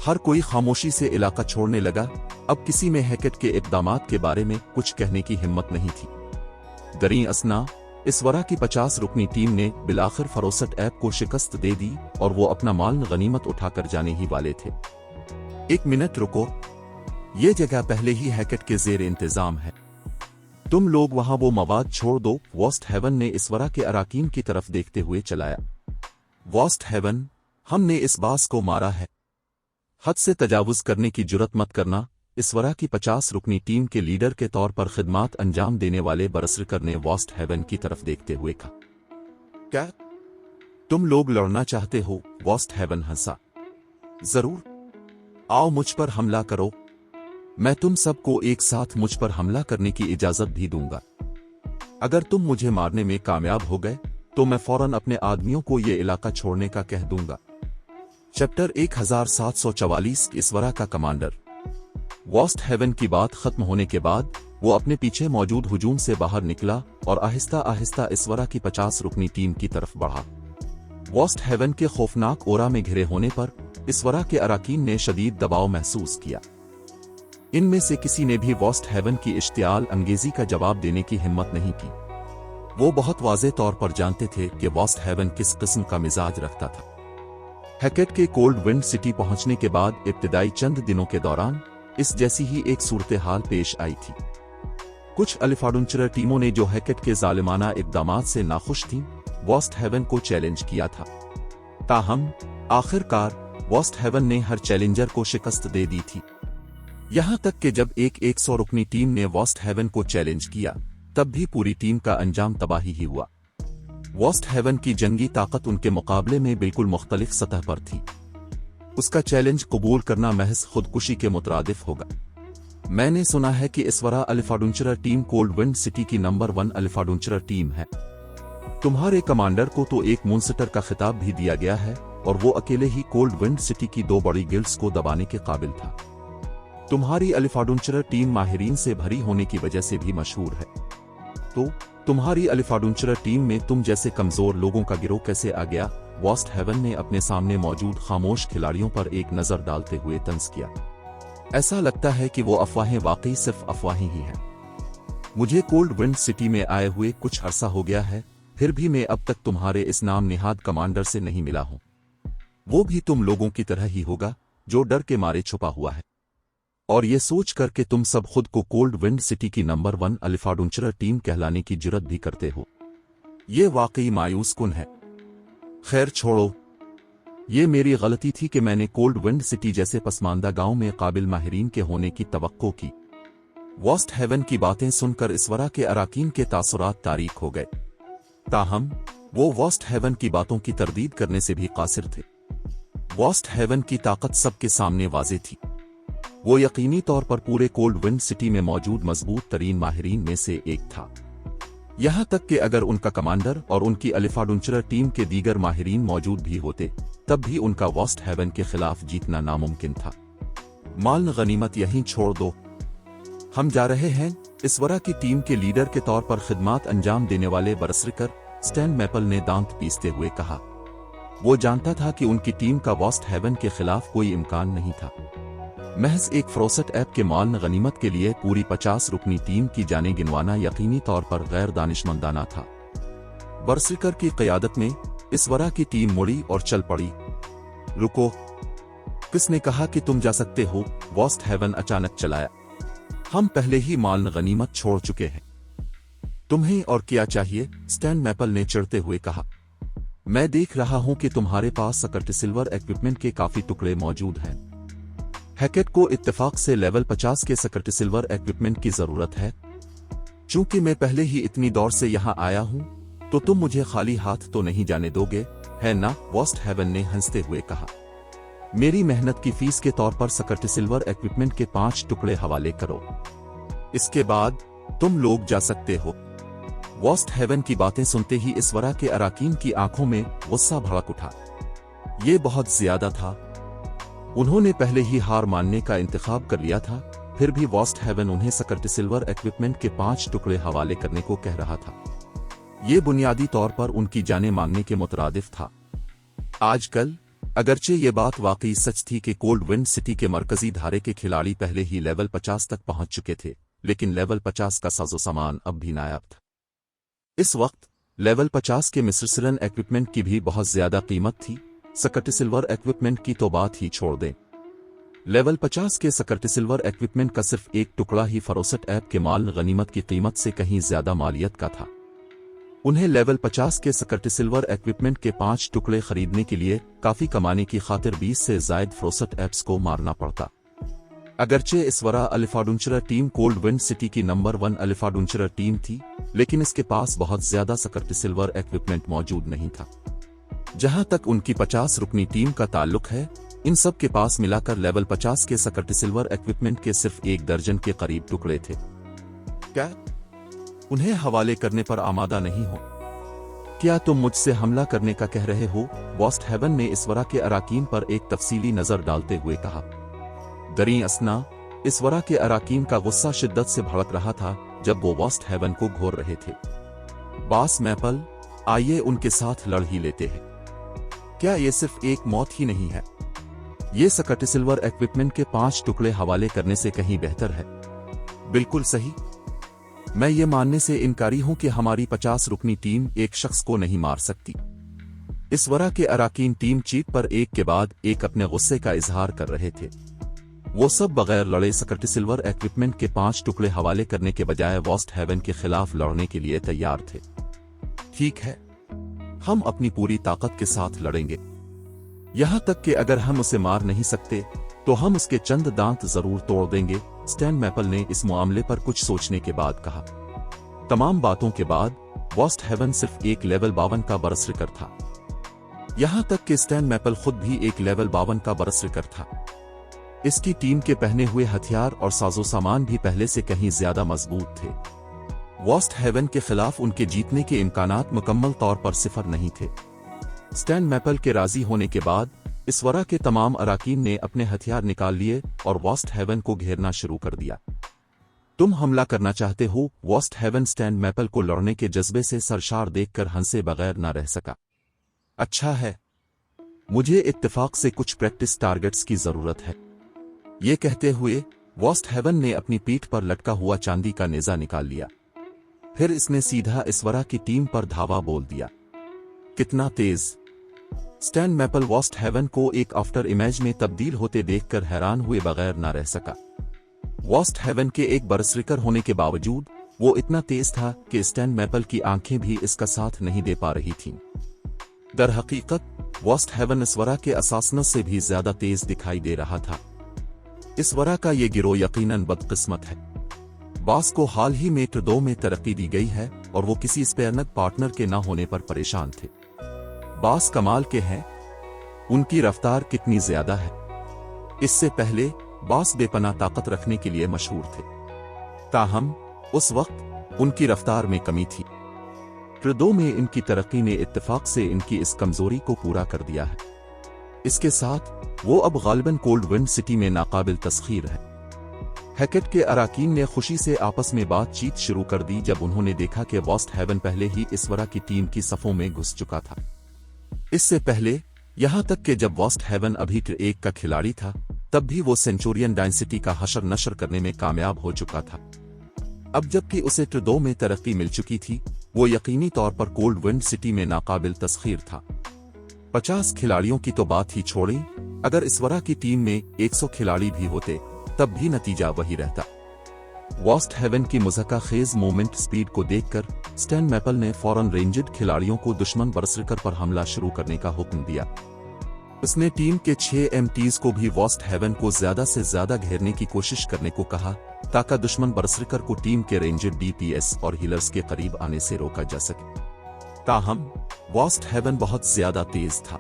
हर कोई खामोशी से इलाका छोड़ने लगा। अब किसी में हैकेट के इक़दामात के बारे में कुछ कहने की हिम्मत नहीं थी। दरीं असना इसवरा की 50 रुकनी टीम ने बिलाखिर फरोसट ऐप को शिकस्त दे दी और वो अपना माल गनीमत उठाकर जाने ही वाले थे। एक मिनट रुको, ये जगह पहले ही हैकेट के जेर इंतजाम है। तुम लोग वहां वो मवाद छोड़ दो, वॉस्ट हेवन ने इसवरा के अराकीन की तरफ देखते हुए चलाया। वॉस्ट हेवन, हमने इस बास को मारा है। हद से तजावुज करने की जुर्रत मत करना। इसवरा की 50 रुकनी टीम के लीडर के तौर पर खिदमात अंजाम देने वाले बरसरकर ने वॉस्ट हेवन की तरफ देखते हुए कहा। क्या तुम लोग लड़ना चाहते हो? वॉस्ट हेवन हंसा। जरूर, आओ मुझ पर हमला करो। मैं तुम सबको एक साथ मुझ पर हमला करने की इजाजत भी दूंगा। अगर तुम मुझे मारने में कामयाब हो गए तो मैं फौरन अपने आदमियों को ये इलाका छोड़ने का कह दूंगा। चैप्टर 1744 इसवरा का कमांडर। वॉस्ट हेवन की बात खत्म होने के बाद वो अपने पीछे मौजूद हुजूम से बाहर निकला और आहिस्ता आहिस्ता इसवरा की 50 रुकनी टीम की तरफ बढ़ा। वॉस्ट हेवन के खौफनाक ओरा में घिरे होने पर इसवरा के अराकीन ने शदीद दबाव महसूस किया। इनमें से किसी ने भी वॉस्ट हेवन की इश्तियाल अंगेजी का जवाब देने की हिम्मत नहीं की। वो बहुत वाज़े तौर पर जानते थे कि वॉस्ट हेवन किस किस्म का मिजाज रखता था। हैकेट के कोल्ड विंड सिटी पहुंचने के बाद इब्तिदाई चंद दिनों के दौरान इस जैसी ही एक सूरत हाल पेश आई थी। कुछ अलिफाडुंचर टीमों ने जो हैकेट के जालिमाना इक़दामात से नाखुश थीं, वॉस्ट हेवन को चैलेंज किया था। ताहम आखिरकार वॉस्ट हेवन ने हर चैलेंजर को शिकस्त दे दी थी। यहां तक कि जब एक 100 रुकनी टीम ने वॉस्ट हेवन को चैलेंज किया, तब भी पूरी टीम का अंजाम तबाही ही हुआ। वॉस्ट हेवन की जंगी ताकत उनके मुकाबले में बिल्कुल मुख्तलिफ सतह पर थी। उसका चैलेंज कबूल करना महज खुदकुशी के मुतरादिफ होगा। मैंने सुना है कि इसवरा अलिफाडुंचर टीम कोल्ड विंड सिटी की नंबर 1 अलिफाडुंचर टीम है। तुम्हारे कमांडर को तो एक मुंसटर का खिताब भी दिया गया है और वो अकेले ही कोल्ड विंड सिटी की 2 बड़ी गिल्ड्स को दबाने के काबिल था। तुम्हारी अलिफाडुंचर टीम माहिरीन से भरी होने की वजह से भी मशहूर है। तो तुम्हारी अलिफाडुंचर टीम में तुम जैसे कमजोर लोगों का गिरोह कैसे आ गया? वॉस्ट हेवन ने अपने सामने मौजूद खामोश खिलाड़ियों पर एक नजर डालते हुए तंज किया। ऐसा लगता है कि वो अफवाहें वाकई सिर्फ अफवाहें ही हैं। मुझे कोल्ड विंड सिटी में आए हुए कुछ अरसा हो गया है, फिर भी मैं अब तक तुम्हारे इस नाम निहाद कमांडर से नहीं मिला हूं। वो भी तुम लोगों की तरह ही होगा जो डर के मारे छुपा हुआ है, और ये सोच कर कि तुम सब खुद को कोल्ड विंड सिटी की नंबर 1 अलिफाडुंचर टीम कहलाने की जुर्रत भी करते हो। ये वाकई मायूस कुन है। खैर छोड़ो, ये मेरी गलती थी कि मैंने कोल्ड विंड सिटी जैसे पसमानदा गांव में काबिल माहिरीन के होने की तवक्को की। वॉस्ट हेवन की बातें सुनकर इसवरा के अराकीन के तासुरात तारीक हो गए। ताहम वो वॉस्ट हेवन की बातों की तरदीद करने से भी कासिर थे। वॉस्ट हेवन की ताकत सबके सामने वाज़े थी। वो यकीनी तौर पर पूरे कोल्ड विंड सिटी में मौजूद मजबूत तरीन माहिरीन में से एक था। यहाँ तक कि अगर उनका कमांडर और उनकी अलिफाडुंचरर टीम के दीगर माहिरीन मौजूद भी होते तब भी उनका वॉस्ट हेवन के खिलाफ जीतना नामुमकिन था। माल गनीमत यहीं छोड़ दो, हम जा रहे हैं, इसवरा की टीम के लीडर के तौर पर खिदमात अंजाम देने वाले बरसरिकर स्टैन मैपल ने दांत पीसते हुए कहा। वो जानता था कि उनकी टीम का वॉस्ट हेवन के खिलाफ कोई इम्कान नहीं था। महज एक फ्रोसेट ऐप के माल गनीमत के लिए पूरी 50 रुकनी टीम की जाने गिनवाना यकीनी तौर पर गैर दानिशमंदाना था। बरसरिकर की क़यादत में इसवरा की टीम मुड़ी और चल पड़ी। रुको, किसने कहा कि तुम जा सकते हो? वॉस्ट हेवन अचानक चलाया। हम पहले ही माल गनीमत छोड़ चुके हैं। तुम्हें और क्या चाहिए? स्टैन मैपल ने चिढ़ते हुए कहा। मैं देख रहा हूं कि तुम्हारे पास सकर्ट सिल्वर इक्विपमेंट के काफी टुकड़े मौजूद हैं। हैकेट को इत्तेफाक से लेवल 50 के सकर्ट सिल्वर इक्विपमेंट की जरूरत है। चूंकि मैं पहले ही इतनी दौर से यहां आया हूं, तो तुम मुझे खाली हाथ तो नहीं जाने दोगे, है ना? वॉस्ट हेवन ने हंसते हुए कहा। मेरी मेहनत की फीस के तौर पर सकर्ट सिल्वर इक्विपमेंट के 5 टुकड़े हवाले करो। इसके बाद तुम लोग जा सकते हो। वॉस्ट हेवन की बातें सुनते ही इसवरा के अराकीन की आंखों में गुस्सा भड़क उठा। ये बहुत ज्यादा था। उन्होंने पहले ही हार मानने का इंतखाब कर लिया था, फिर भी वॉस्ट हेवन उन्हें सकर्ट सिल्वर इक्विपमेंट के 5 टुकड़े हवाले करने को कह रहा था। ये बुनियादी तौर पर उनकी जाने मांगने के मुतरादिफ था। आजकल अगरचे ये बात वाकई सच थी कि कोल्ड विंड सिटी के मरकजी धारे के खिलाड़ी पहले ही लेवल 50 तक पहुंच चुके थे, लेकिन लेवल 50 का साजो सामान अब भी नायाब था। इस वक्त लेवल 50 के मिस्रसिलन इक्विपमेंट की भी बहुत ज्यादा कीमत थी। सकर्ट सिल्वर इक्विपमेंट की तो बात ही छोड़ दें। लेवल 50 के सकर्ट सिल्वर इक्विपमेंट का सिर्फ एक टुकड़ा ही फरोसेट ऐप के माल गनीमत की कीमत से कहीं ज्यादा मालियत का था। उन्हें लेवल 50 के सकर्ट सिल्वर इक्विपमेंट के 5 टुकड़े खरीदने के लिए काफी कमाने की खातिर 20 से जायद फ्रोसेट ऐप्स को मारना पड़ता। अगरचे इसवरा अलिफाडुंचरर टीम कोल्ड विंड सिटी की नंबर 1 अलिफाडुंचरर टीम थी, लेकिन इसके पास बहुत ज्यादा सकर्ट सिल्वर इक्विपमेंट मौजूद नहीं था। जहां तक उनकी 50 रुकनी टीम का ताल्लुक है, इन सब के पास मिलाकर लेवल 50 के सकर्ट सिल्वर इक्विपमेंट के सिर्फ 1 दर्जन के करीब टुकड़े थे। क्या उन्हें हवाले करने पर आमादा नहीं हो? क्या तुम मुझसे हमला करने का कह रहे हो? वॉस्ट हेवन ने इसवरा के अराकीन पर एक तफसीली नजर डालते हुए कहा। दरी असना इसवरा के अराकीन का गुस्सा शिद्दत से भड़क रहा था जब वो वॉस्ट हेवन को घोर रहे थे। बॉस मैपल, आइए उनके साथ लड़ ही लेते हैं। क्या ये सिर्फ एक मौत ही नहीं है? ये सकर्ट सिल्वर इक्विपमेंट के 5 टुकड़े हवाले करने से कहीं बेहतर है। बिल्कुल सही। मैं ये मानने से इनकारी हूं कि हमारी 50 रुकनी टीम एक शख्स को नहीं मार सकती। इसवरा के अराकीन टीम चीफ पर एक के बाद एक अपने गुस्से का इजहार कर रहे थे। वो सब बगैर लड़े सकर्ट सिल्वर इक्विपमेंट के 5 टुकड़े हवाले करने के बजाय वॉस्ट हेवन के खिलाफ लड़ने के लिए तैयार थे। ठीक है, हम अपनी पूरी ताकत के साथ लड़ेंगे। यहां तक कि अगर हम उसे मार नहीं सकते तो हम उसके चंद दांत जरूर तोड़ देंगे। स्टैन मैपल ने इस मामले पर कुछ सोचने के बाद कहा। तमाम बातों के बाद वॉस्ट हेवन सिर्फ एक लेवल 52 का बरसरिकर था। यहां तक कि स्टैन मैपल खुद भी एक लेवल 52 का बरसरिकर था। इसकी टीम के पहने हुए हथियार और साजो सामान भी पहले से कहीं ज्यादा मजबूत थे। वॉस्ट हेवन के खिलाफ उनके जीतने के इम्कानात मुकम्मल तौर पर सिफर नहीं थे। स्टैन मैपल के राजी होने के बाद इसवरा के तमाम अराकीन ने अपने हथियार निकाल लिए और वॉस्ट हेवन को घेरना शुरू कर दिया। तुम हमला करना चाहते हो? वॉस्ट हेवन स्टैन मैपल को लड़ने के जज्बे से सरशार देखकर हंसे बगैर न रह सका। अच्छा है, मुझे इत्तेफाक से कुछ प्रैक्टिस टारगेट्स की जरूरत है। ये कहते हुए वॉस्ट हेवन ने अपनी पीठ पर लटका हुआ चांदी का नेजा निकाल लिया। फिर इसने सीधा इसवरा की टीम पर धावा बोल दिया। कितना तेज! स्टैन मैपल वॉस्ट हेवन को एक आफ्टर इमेज में तब्दील होते देखकर हैरान हुए बगैर न रह सका। वॉस्ट हेवन के एक बरसरिकर होने के बावजूद वो इतना तेज था कि स्टैन मैपल की आंखें भी इसका साथ नहीं दे पा रही थीं। दर हकीकत वॉस्ट हेवन इसवरा के असासनों से भी ज्यादा तेज दिखाई दे रहा था। इसवरा का ये गिरोह यकीनन बदकिस्मत है। बॉस को हाल ही में ट्र 2 में तरक्की दी गई है और वो किसी स्पेयरनक पार्टनर के न होने पर परेशान थे। बॉस कमाल के हैं, उनकी रफ्तार कितनी ज्यादा है। इससे पहले बॉस बेपनाह ताकत रखने के लिए मशहूर थे, ताहम उस वक्त उनकी रफ्तार में कमी थी। ट्रुडो में इनकी तरक्की ने इत्तेफाक से इनकी इस कमजोरी को पूरा कर दिया है। इसके साथ वो अब गालिबन कोल्ड विंड सिटी में नाकाबिल तस्खीर है। हैकेट के अराकीन ने खुशी से आपस में बातचीत शुरू कर दी जब उन्होंने देखा कि वेस्ट हेवन पहले ही इसवरा की टीम की सफों में घुस चुका था। इससे पहले यहां तक कि जब वेस्ट हेवन अभी टिर 1 का खिलाड़ी था, तब भी वो सेंचुरियन डायनेस्टी का हशर नशर करने में कामयाब हो चुका था। अब जबकि उसे टिर 2 में तरक्की मिल चुकी थी, वो यकीनी तौर पर कोल्ड विंड सिटी में नाकाबिल तस्खीर था। 50 खिलाड़ियों की तो बात ही छोड़ी, अगर इसवरा की टीम में 100 खिलाड़ी भी होते तब भी नतीजा वही रहता। वेस्ट हेवन की मुज़क्का खेज मूवमेंट स्पीड को देखकर स्टैन मैपल ने फौरन रेंजर्ड खिलाड़ियों को दुश्मन बरसरिकर पर हमला शुरू करने का हुक्म दिया। उसने टीम के 6 एमटीज को भी वेस्ट हेवन को ज्यादा से ज्यादा घेरने की कोशिश करने को कहा, ताकि दुश्मन बरसरिकर को टीम के रेंजर डीपीएस और हीलर्स के करीब आने से रोका जा सके। ताहम वेस्ट हेवन बहुत ज्यादा तेज था।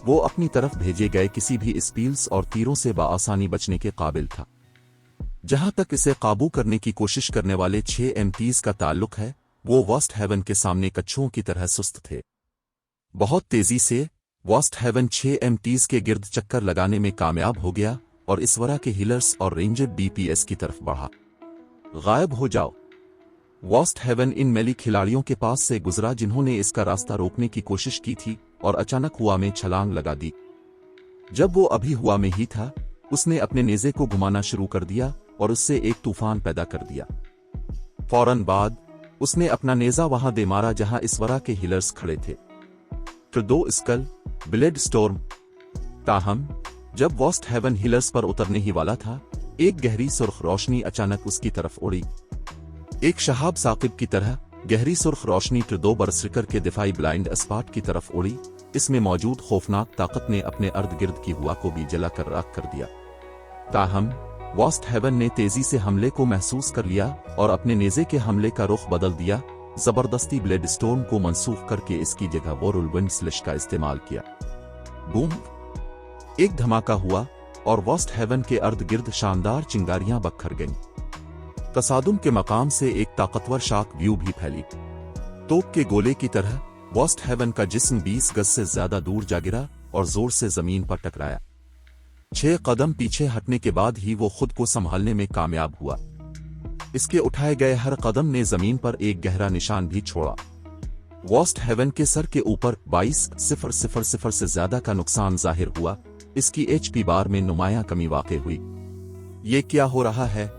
वो अपनी तरफ भेजे गए किसी भी स्पील्स और तीरों से बआसानी बचने के काबिल था। जहां तक इसे काबू करने की कोशिश करने वाले 6 एमटीज का ताल्लुक है, वो वेस्ट हेवन के सामने कच्छुओं की तरह सुस्त थे। बहुत तेजी से वेस्ट हेवन 6 एमटीज के गिर्द चक्कर लगाने में कामयाब हो गया और इसवरा के हीलर्स और रेंजर डीपीएस की तरफ बढ़ा। गायब हो जाओ। वेस्ट हेवन इन मेली खिलाड़ियों के पास से गुजरा जिन्होंने इसका रास्ता रोकने की कोशिश की थी और अचानक हुआ में छलांग लगा दी। जब वो अभी हुआ में ही था, उसने अपने नेज़े को घुमाना शुरू कर दिया और उससे एक तूफान पैदा कर दिया। फौरन बाद उसने अपना नेज़ा वहां दे मारा जहां इसवरा के हीलर्स खड़े थे। फिर 2 स्कल ब्लेड स्टॉर्म। ताहम जब वेस्ट हेवन हीलर्स पर उतरने ही वाला था, एक गहरी सुर्ख रोशनी अचानक उसकी तरफ उड़ी। एक शहाब साकिब की तरह गहरी सुर्ख रोशनी फिर 2 बरसरिकर के दिफाई ब्लाइंड स्पॉट की तरफ उड़ी। इसमें मौजूद खौफनाक ताकत ने अपने अर्द गिर्द की हुआ को भी जला कर राख कर दिया। ताहम वेस्ट हेवन ने तेजी से हमले को महसूस कर लिया और अपने नेज़े के हमले का रुख बदल दिया। जबरदस्ती ब्लेड स्टोन को मनसूख करके इसकी जगह व्हर्लविंड स्लैश का इस्तेमाल किया। बूम! एक धमाका हुआ और वेस्ट हेवन के अर्द गिर्द शानदार चिंगारियां बखर गईं। तसादुम के मकाम से एक ताकतवर शाक व्यू भी फैली। तोप के गोले की तरह वेस्ट हेवन का जिस्म 20 गज से ज्यादा दूर जा गिरा और जोर से जमीन पर टकराया। 6 कदम पीछे हटने के बाद ही वो खुद को संभालने में कामयाब हुआ। इसके उठाए गए हर कदम ने जमीन पर एक गहरा निशान भी छोड़ा। वेस्ट हेवन के सर के ऊपर 22,000 से ज्यादा का नुकसान जाहिर हुआ। इसकी एचपी बार में नुमायां कमी वाक़ई हुई। ये क्या हो रहा है?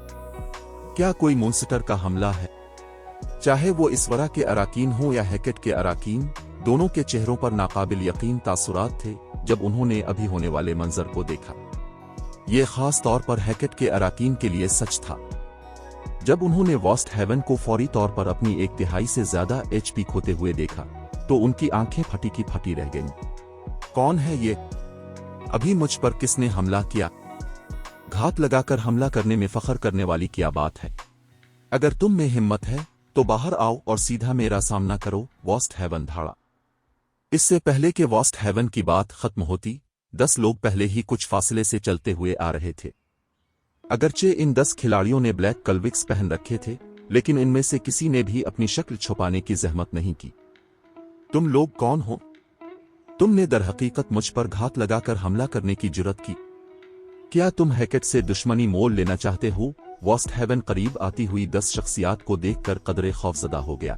क्या कोई मॉन्स्टर का हमला है? चाहे वो इसवरा के अराकीन हो या हैकेट के अराकीन, दोनों के चेहरों पर नाकाबिल यकीन तासुरात थे जब उन्होंने अभी होने वाले मंजर को देखा। ये खास तौर पर हैकेट के अराकीन के लिए सच था। जब उन्होंने वेस्ट हेवन को फौरी तौर पर अपनी 1/3 से ज्यादा एचपी खोते हुए देखा, तो उनकी आंखें फटी की फटी रह गईं। कौन है ये? अभी मुझ पर किसने हमला किया? घात लगाकर हमला करने में फख्र करने वाली क्या बात है? अगर तुम में हिम्मत है तो बाहर आओ और सीधा मेरा सामना करो। वेस्ट हेवन धाड़ा। इससे पहले कि वेस्ट हेवन की बात खत्म होती, 10 लोग पहले ही कुछ फासले से चलते हुए आ रहे थे। अगरचे इन 10 खिलाड़ियों ने ब्लैक कल्विक्स पहन रखे थे, लेकिन इनमें से किसी ने भी अपनी शक्ल छुपाने की जहमत नहीं की। तुम लोग कौन हो? तुमने दरहकीकत मुझ पर घात लगाकर हमला करने की जुर्रत की। क्या तुम हैकेट से दुश्मनी मोल लेना चाहते हो? वेस्ट हेवन करीब आती हुई 10 शख्सियात को देखकर कदरे खौफजदा हो गया।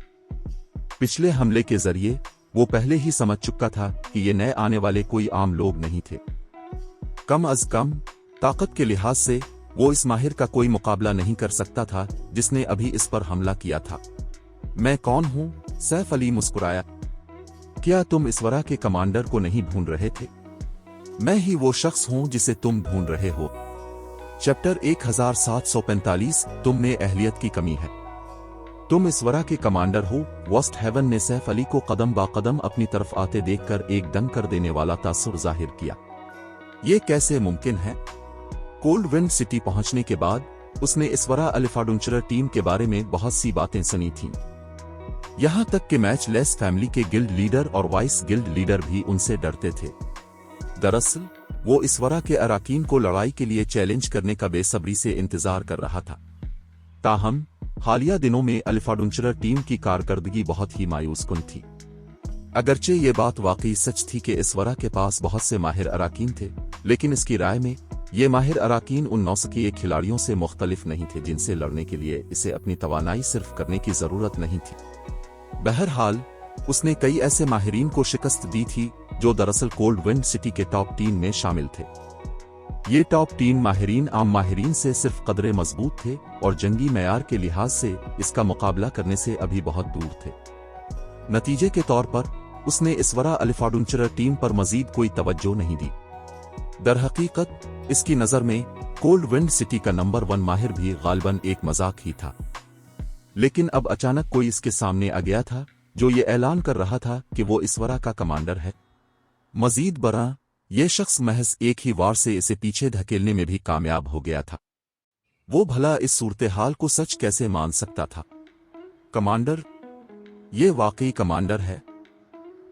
पिछले हमले के जरिए वो पहले ही समझ चुका था कि ये नए आने वाले कोई आम लोग नहीं थे। कम अज कम ताकत के लिहाज से वो इस माहिर का कोई मुकाबला नहीं कर सकता था जिसने अभी इस पर हमला किया था। मैं कौन हूं? सैफ अली मुस्कुराया। क्या तुम इसवरा के कमांडर को नहीं ढूंढ रहे थे? मैं ही वो शख्स हूं जिसे तुम ढूंढ रहे हो। चैप्टर 1745। तुम में अहलियत की कमी है। तुम इसवरा के कमांडर हो। वेस्ट हेवन ने सैफ अली को कदम बा कदम अपनी तरफ आते देखकर एक दंग कर देने वाला तासुर जाहिर किया। ये कैसे मुमकिन है? कोल्ड विंड सिटी पहुंचने के बाद उसने इसवरा अलिफाडुंचरर टीम के बारे में बहुत सी बातें सुनी थीं। यहां तक कि मैच लेस फैमिली के गिल्ड लीडर और वाइस गिल्ड लीडर भी उनसे डरते थे। दरअसल वो इसवरा के अराकीन को लड़ाई के लिए चैलेंज करने का बेसब्री से इंतजार कर रहा था। ताहम हालिया दिनों में अल्फा एडवेंचरर टीम की कारकर्दगी बहुत ही मायूस कुन थी। अगरचे ये बात वाकई सच थी कि इसवरा के पास बहुत से माहिर अराकीन थे, लेकिन इसकी राय में ये माहिर अराकीन उन नौसिखिए खिलाड़ियों से मुख्तलिफ नहीं थे जिनसे लड़ने के लिए इसे अपनी तवानाई सिर्फ करने की जरूरत नहीं थी। बहरहाल उसने कई ऐसे माहिरीन को शिकस्त दी थी जो दरअसल कोल्ड विंड सिटी के टॉप टीम में शामिल थे। ये टॉप टीम माहिरीन आम माहिरीन से सिर्फ कदरे मजबूत थे और जंगी मैयार के लिहाज से इसका मुकाबला करने से अभी बहुत दूर थे। नतीजे के तौर पर उसने इसवरा अल्फा एडवेंचरर टीम पर मजीद कोई तवज्जो नहीं दी। दरहकीकत इसकी नजर में कोल्ड विंड सिटी का नंबर 1 माहिर भी गालिबन एक मजाक ही था। लेकिन अब अचानक कोई इसके सामने आ गया था जो ये ऐलान कर रहा था कि वो इसवरा का कमांडर है। मजीद बरा, ये शख्स महज एक ही वार से इसे पीछे धकेलने में भी कामयाब हो गया था। वो भला इस सूरत-ए-हाल को सच कैसे मान सकता था? कमांडर? ये वाकई कमांडर है।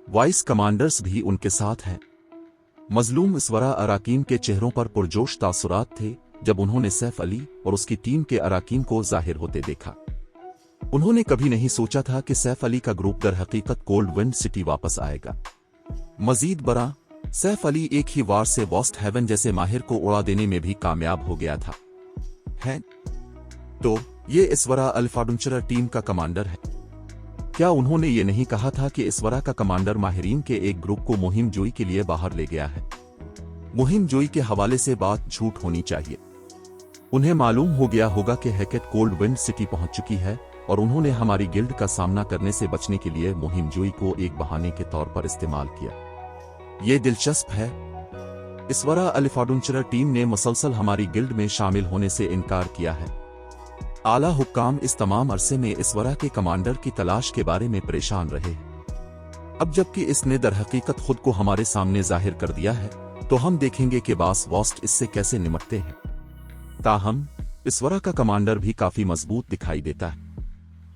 वाइस कमांडर्स भी उनके साथ हैं। मजलूम इसवरा अराकीन के चेहरों पर पुरजोश तासुरात थे जब उन्होंने सैफ अली और उसकी टीम के अराकीन को जाहिर होते देखा। उन्होंने कभी नहीं सोचा था कि सैफ अली का ग्रुप दर हकीकत कोल्ड विंड सिटी वापस आएगा। मजीद बरा, सैफ अली एक ही वार से वॉस्ट हेवन जैसे माहिर को उड़ा देने में भी कामयाब हो गया था। है तो ये इसवरा अल्फा एडवेंचरर टीम का कमांडर है। क्या उन्होंने ये नहीं कहा था कि इसवरा का कमांडर माहिरीन के एक ग्रुप को मुहिम जोई के लिए बाहर ले गया है? मुहिम जोई के हवाले से बात झूठ होनी चाहिए। उन्हें मालूम हो गया होगा कि हैकेट कोल्ड विंड सिटी पहुंच चुकी है और उन्होंने हमारी गिल्ड का सामना करने से बचने के लिए मुहिम जोई को एक बहाने के तौर पर इस्तेमाल किया। ये दिलचस्प है। इसवरा अल्फा एडवेंचरर टीम ने मुसलसल हमारी गिल्ड में शामिल होने से इनकार किया है। आला हुक्काम इस तमाम अरसे में इसवरा के कमांडर की तलाश के बारे में परेशान रहे। अब जबकि इसने दरहकीकत खुद को हमारे सामने जाहिर कर दिया है तो हम देखेंगे कि बास वॉस्ट इससे कैसे निपटते हैं। ताहम इसवरा का कमांडर भी काफी मजबूत दिखाई देता है।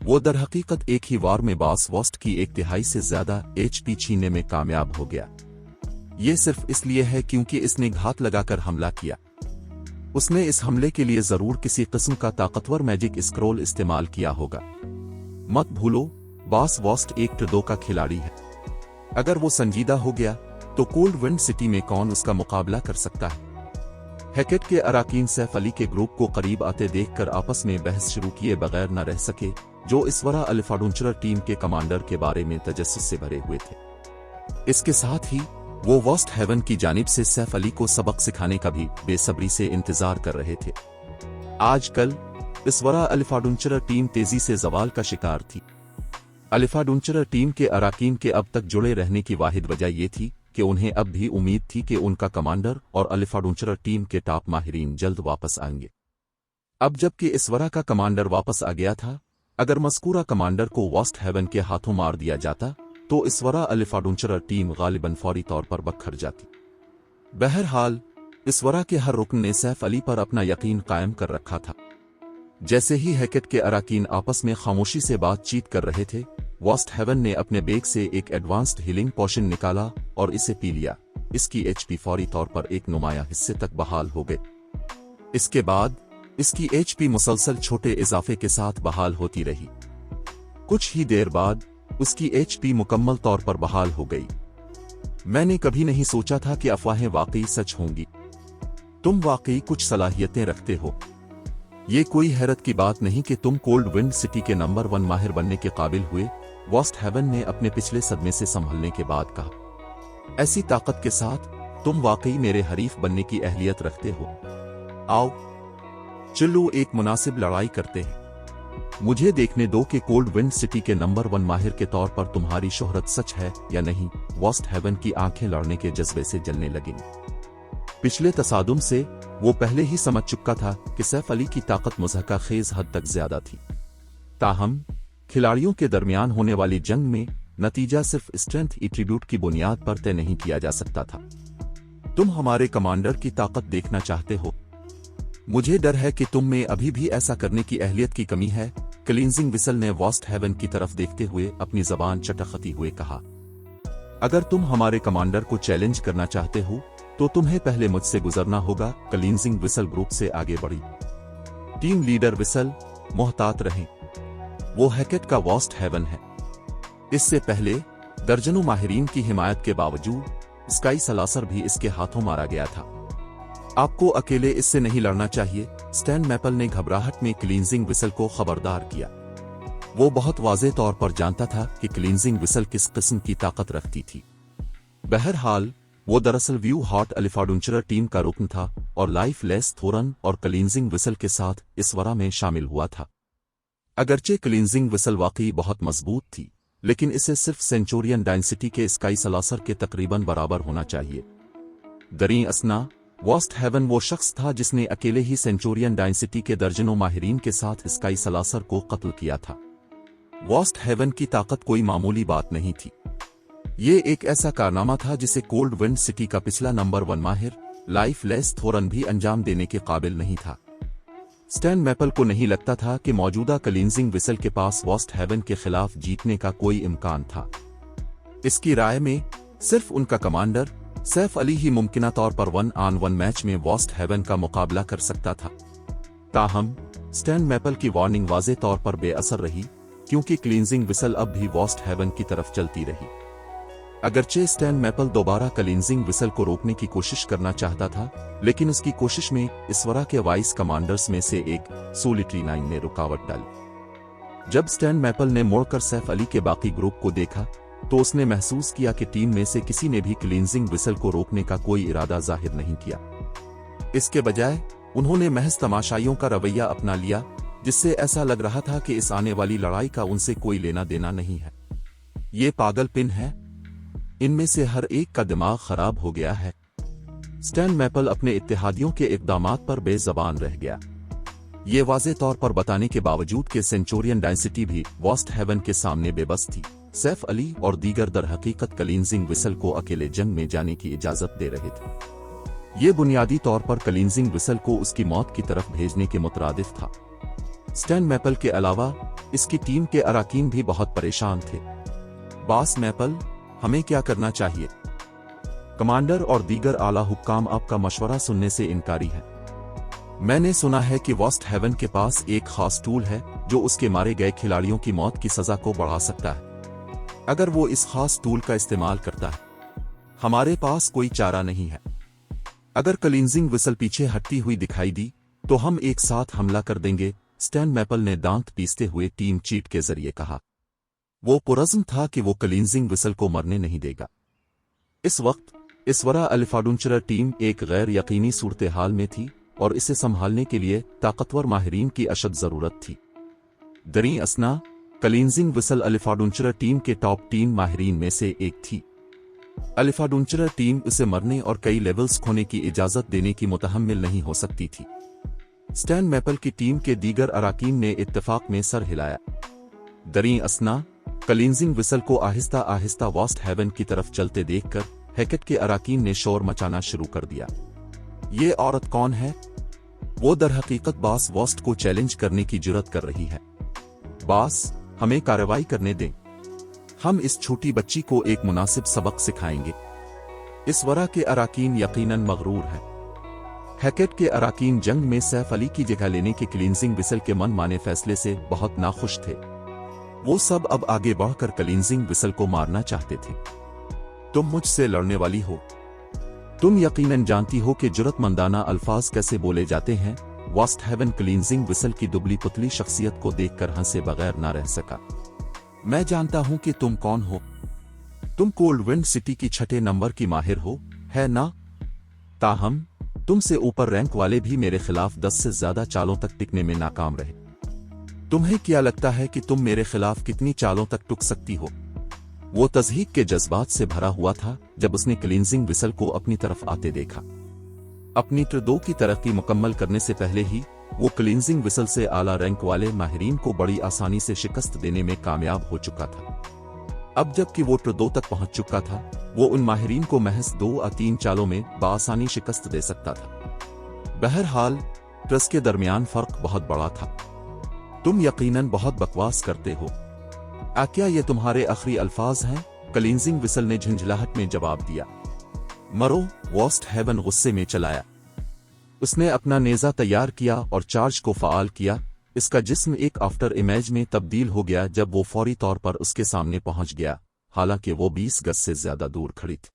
वो दरहकीकत एक ही वार में बास वॉस्ट की 1/3 से ज्यादा HP छीनने में कामयाब हो गया। ये सिर्फ इसलिए है क्योंकि इसने घात लगाकर हमला किया। उसने इस हमले के लिए जरूर किसी किस्म का ताकतवर मैजिक स्क्रोल इस्तेमाल किया होगा। मत भूलो, बास वॉस्ट 1-2 का खिलाड़ी है। अगर वो संजीदा हो गया तो कोल्ड विंड सिटी में कौन उसका मुकाबला कर सकता है? हैकेट के अराकीन सैफ अली के ग्रुप को करीब आते देखकर आपस में बहस शुरू किए बगैर न रह सके, जो इसवरा अल्फा एडवेंचरर टीम के कमांडर के बारे में तजस्सुस से भरे हुए थे। इसके साथ ही वो वॉस्ट हेवन की जानिब से सैफ अली को सबक सिखाने का भी बेसब्री से इंतजार कर रहे थे। आजकल इसवरा अल्फा एडवेंचरर टीम तेजी से जवाल का शिकार थी। अल्फा एडवेंचरर टीम के अराकीन के अब तक जुड़े रहने की वाहिद वजह यह थी कि उन्हें अब भी उम्मीद थी कि उनका कमांडर और अल्फा एडवेंचरर टीम के टॉप माहिरीन जल्द वापस आएंगे। अब जबकि इसवरा का कमांडर वापस आ गया था, अगर मज़कूरा कमांडर को वॉस्ट हेवन के हाथों मार दिया जाता तो इसवरा अल्फा एडवेंचरर टीम गालिबन फौरी तौर पर बखर जाती। बहरहाल इसवरा के हर रुकन ने सैफ अली पर अपना यकीन कायम कर रखा था। जैसे ही हैकेट के अराकीन आपस में खामोशी से बातचीत कर रहे थे, वॉस्ट हेवन ने अपने बैग से एक एडवांस्ड हीलिंग पोशन निकाला और इसे पी लिया। इसकी HP फौरी तौर पर एक नुमाया हिस्से तक बहाल हो गए। इसके बाद इसकी HP मुसलसल छोटे इजाफे के साथ बहाल होती रही। कुछ ही देर बाद उसकी HP मुकम्मल तौर पर बहाल हो गई। मैंने कभी नहीं सोचा था कि अफवाहें वाकई सच होंगी। तुम वाकई कुछ सलाहियतें रखते हो। ये कोई हैरत की बात नहीं कि तुम कोल्ड विंड सिटी के नंबर 1 माहिर बनने के काबिल हुए, वॉस्ट हेवन ने अपने पिछले सदमे से संभलने के बाद कहा। ऐसी ताकत के साथ तुम वाकई मेरे हरीफ बनने की अहलियत रखते हो। आओ चलो एक मुनासिब लड़ाई करते हैं। मुझे देखने दो कि कोल्ड विंड सिटी के नंबर 1 माहिर के तौर पर तुम्हारी शोहरत सच है या नहीं। वॉस्ट हेवन की आंखें लड़ने के जज्बे से जलने लगीं। पिछले तसादुम से वो पहले ही समझ चुका था कि सैफ अली की ताकत मुज़हका खेज हद तक ज्यादा थी। ताहम खिलाड़ियों के दरमियान होने वाली जंग में नतीजा सिर्फ स्ट्रेंथ एट्रीब्यूट की बुनियाद पर तय नहीं किया जा सकता था। तुम हमारे कमांडर की ताकत देखना चाहते हो। मुझे डर है कि तुम में अभी भी ऐसा करने की अहलियत की कमी है। क्लींजिंग विसल ने वॉस्ट हेवन की तरफ देखते हुए अपनी जबान चटखती हुए कहा। अगर तुम हमारे कमांडर को चैलेंज करना चाहते हो तो तुम्हें पहले मुझसे गुजरना होगा। क्लींजिंग विसल ग्रुप से आगे बढ़ी। टीम लीडर विसल, मोहतात रहें। वो हैकेट का वॉस्ट हेवन है। इससे पहले दर्जनों माहिरीन की हिमायत के बावजूद स्काई सलासर भी इसके हाथों मारा गया था। आपको अकेले इससे नहीं लड़ना चाहिए, स्टैन मैपल ने घबराहट में क्लींजिंग विसल को खबरदार किया। वो बहुत वाज़ेह तौर पर जानता था कि क्लींजिंग विसल किस किस्म की ताकत रखती थी। बहरहाल वो दरअसल व्यू हॉट एलिफाडुंचरर टीम का रुकन था और लाइफ लेस थोरन और क्लींजिंग विसल के साथ इस वरा में शामिल हुआ था। अगरचे क्लींजिंग विसल वाकई बहुत मजबूत थी, लेकिन इसे सिर्फ सेंचुरियन डायनेसिटी के स्काई सलासर के तकरीबन बराबर होना चाहिए। दरीं असना वॉस्ट हेवन वो शख्स था जिसने अकेले ही सेंचुरियन डायनेसिटी के दर्जनों माहिरीन के साथ स्काई सलासर को कत्ल किया था। वॉस्ट हेवन की ताकत कोई मामूली बात नहीं थी। ये एक ऐसा कारनामा था जिसे कोल्ड विंड सिटी का पिछला नंबर 1 माहिर लाइफ लेस थोरन भी अंजाम देने के काबिल नहीं था। स्टैन मैपल को नहीं लगता था कि मौजूदा क्लींजिंग विसल के पास वॉस्ट हेवन के खिलाफ जीतने का कोई इम्कान था। इसकी राय में सिर्फ उनका कमांडर सैफ अली ही मुमकिना तौर पर 1-on-1 मैच में वॉस्ट हेवन का मुकाबला कर सकता था। ताहम स्टैन मैपल की वार्निंग वाज़ेह तौर पर बेअसर रही, क्योंकि क्लींजिंग विसल अब भी वॉस्ट हेवन की तरफ चलती रही। अगरचे स्टैन मैपल दोबारा क्लींजिंग विसल को रोकने की कोशिश करना चाहता था, लेकिन उसकी कोशिश में इसवरा के वाइस कमांडर्स में से एक सोलिटरी 9 ने रुकावट डाली। जब स्टैन मैपल ने मुड़कर सैफ अली के बाकी ग्रुप को देखा तो उसने महसूस किया कि टीम में से किसी ने भी क्लींजिंग विसल को रोकने का कोई इरादा जाहिर नहीं किया। इसके बजाय उन्होंने महज तमाशाइयों का रवैया अपना लिया, जिससे ऐसा लग रहा था कि इस आने वाली लड़ाई का उनसे कोई लेना देना नहीं है। ये पागलपिन है, इनमें से हर एक का दिमाग खराब हो गया है। स्टैन मैपल अपने इत्तेहादियों के इक़दामात पर बेज़बान रह गया। ये वाज़ेह तौर पर बताने के बावजूद कि सेंचुरियन डायनेसिटी भी वॉस्ट हेवन के सामने बेबस थी, सैफ अली और दीगर दर हकीकत क्लींजिंग विसल को अकेले जंग में जाने की इजाजत दे रहे थे। ये बुनियादी तौर पर क्लींजिंग विसल को उसकी मौत की तरफ भेजने के मुतरादिफ था। स्टैन मैपल के अलावा इसकी टीम के अराकीन भी बहुत परेशान थे। बॉस मैपल, हमें क्या करना चाहिए? कमांडर और दीगर आला हुक्काम आपका मशवरा सुनने से इनकारी है। मैंने सुना है कि वॉस्ट हेवन के पास एक खास टूल है जो उसके मारे गए खिलाड़ियों की मौत की सजा को बढ़ा सकता है। अगर वो इस खास टूल का इस्तेमाल करता है, हमारे पास कोई चारा नहीं है। अगर क्लींजिंग विसल पीछे हटती हुई दिखाई दी तो हम एक साथ हमला कर देंगे, स्टैन मैपल ने दांत पीसते हुए टीम चीफ के जरिए कहा। वो पुरज़्म था कि वो क्लींजिंग विसल को मरने नहीं देगा। इस वक्त इसवरा एलिफाडुंचरर टीम एक गैर यकीनी सूरत हाल में थी और इसे संभालने के लिए ताकतवर माहिरीन की अशद जरूरत थी। दरीं असना क्लींजिंग विसल एलिफाडुंचरर टीम के टॉप 3 माहिरीन में से एक थी। एलिफाडुंचरर टीम उसे मरने और कई लेवल्स खोने की इजाजत देने की मुतहम्मिल नहीं हो सकती थी। स्टैन मैपल की टीम के दीगर अराकीन ने इत्तेफाक में सर हिलाया। दरीं असना क्लींजिंग विसल को आहिस्ता आहिस्ता वॉस्ट हेवन की तरफ चलते देखकर हैकेट के अराकीन ने शोर मचाना शुरू कर दिया। ये औरत कौन है? वो दर हकीकत बॉस वॉस्ट को चैलेंज करने की जुर्रत कर रही है। बॉस, हमें कार्रवाई करने दें। हम इस छोटी बच्ची को एक मुनासिब सबक सिखाएंगे। इस वरा के अराकीन यकीनन मगरूर है। हैकेट के अराकीन जंग में सैफ अली की जगह लेने के क्लींजिंग विसल के मन माने फैसले से बहुत नाखुश थे। वो सब अब आगे बढ़कर क्लींजिंग विसल को मारना चाहते थे। तुम मुझसे लड़ने वाली हो। तुम यकीनन जानती हो कि जुर्रतमंदाना अल्फाज कैसे बोले जाते हैं। वॉस्ट हेवन क्लींजिंग विसल की दुबली पुतली शख्सियत को देखकर हंसे बगैर ना रह सका। मैं जानता हूं कि तुम कौन हो। तुम कोल्ड विंड सिटी की 6 नंबर की माहिर हो, है ना? ताहम तुमसे ऊपर रैंक वाले भी मेरे खिलाफ 10 से ज्यादा चालों तक टिकने में नाकाम रहे। तुम्हें क्या लगता है कि तुम मेरे खिलाफ कितनी चालों तक टुक सकती हो? वो तज़हीक के जज्बात से भरा हुआ था जब उसने क्लींजिंग विसल को अपनी तरफ आते देखा। अपनी ट्र2 की तरक्की मुकम्मल करने से पहले ही वो क्लींजिंग विसल से आला रैंक वाले माहिरीन को बड़ी आसानी से शिकस्त देने में कामयाब हो चुका था। अब जबकि वो ट्र2 तक पहुंच चुका था, वो उन माहिरीन को महज 2 या 3 चालों में बासानी शिकस्त दे सकता था। बहरहाल ट्रस के दरमियान फर्क बहुत बड़ा था। तुम यकीनन बहुत बकवास करते हो। क्या ये तुम्हारे आखिरी अल्फाज हैं? क्लींजिंग विसल ने झंझलाहट में जवाब दिया। मरो, वॉस्ट हेवन गुस्से में चलाया। उसने अपना नेजा तैयार किया और चार्ज को फ़ाल किया, इसका जिस्म एक आफ्टर इमेज में तब्दील हो गया जब वो फौरी तौर पर उसके सामने पहुंच गया, हालांकि वो 20 गज से ज्यादा दूर खड़ी थी।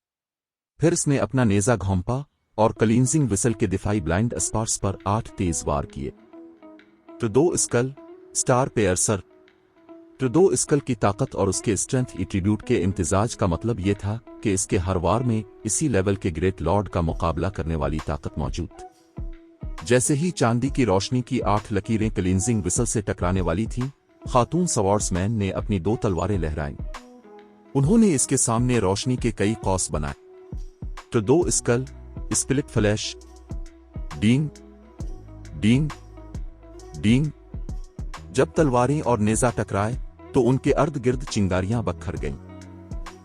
फिर इसने अपना नेजा घोंपा और क्लींजिंग विसल के दिफाई ब्लाइंड स्पार्स पर 8 तेज वार किए। ट्रूडो स्कल स्टार पेयर्सर। ट्रूडो स्कल की ताकत और उसके स्ट्रेंथ एट्रीब्यूट के इम्तिजाज का मतलब यह था कि इसके हर वार में इसी लेवल के ग्रेट लॉर्ड का मुकाबला करने वाली ताकत मौजूद थी। जैसे ही चांदी की रोशनी की 8 लकीरें क्लींजिंग विसल से टकराने वाली थीं, खातून सवार्ड्समैन ने अपनी 2 तलवारें लहराईं। उन्होंने इसके सामने रोशनी के कई कौस बनाए। ट्रूडो स्कल स्प्लिट फ्लैश। डींग डींग डींग। जब तलवारें और नेजा टकराए तो उनके अर्ध गिर्द चिंगारियां बखर गईं।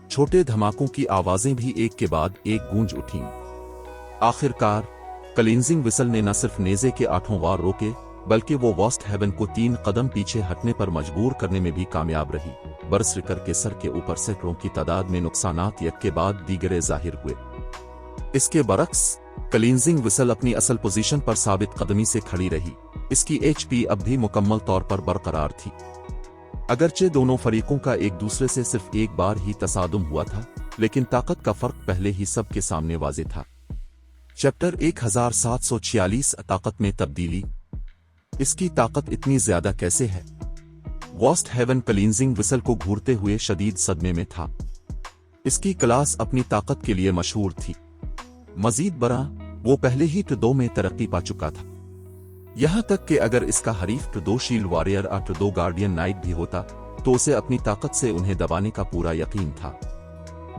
छोटे धमाकों की आवाजें भी एक के बाद एक गूंज उठीं। आखिरकार क्लींजिंग विसल ने न सिर्फ नेजे के 8 वार रोके, बल्कि वो वॉस्ट हेवन को 3 कदम पीछे हटने पर मजबूर करने में भी कामयाब रही। बरसरिकर के सर के ऊपर सैकड़ों की तादाद में नुकसानात एक के बाद दीगरे जाहिर हुए। इसके बरक्स क्लींजिंग विसल अपनी असल पोजीशन पर साबित कदमी से खड़ी रही। इसकी HP अब भी मुकम्मल तौर पर बरकरार थी। अगरचे दोनों फरीकों का एक दूसरे से सिर्फ एक बार ही तसादुम हुआ था, लेकिन ताकत का फर्क पहले ही सबके सामने वाज़ेह था। चैप्टर 1746 ताकत में तब्दीली। इसकी ताकत इतनी ज्यादा कैसे है? वॉस्ट हेवन क्लींजिंग विसल को घूरते हुए शदीद सदमे में था। इसकी क्लास अपनी ताकत के लिए मशहूर थी। मजीद बरा, वो पहले ही ट्रूडो में तरक्की पा चुका था। यहां तक कि अगर इसका हरीफ ट्रूडो शील्ड वॉरियर और ट्रूडो गार्डियन नाइट भी होता तो उसे अपनी ताकत से उन्हें दबाने का पूरा यकीन था।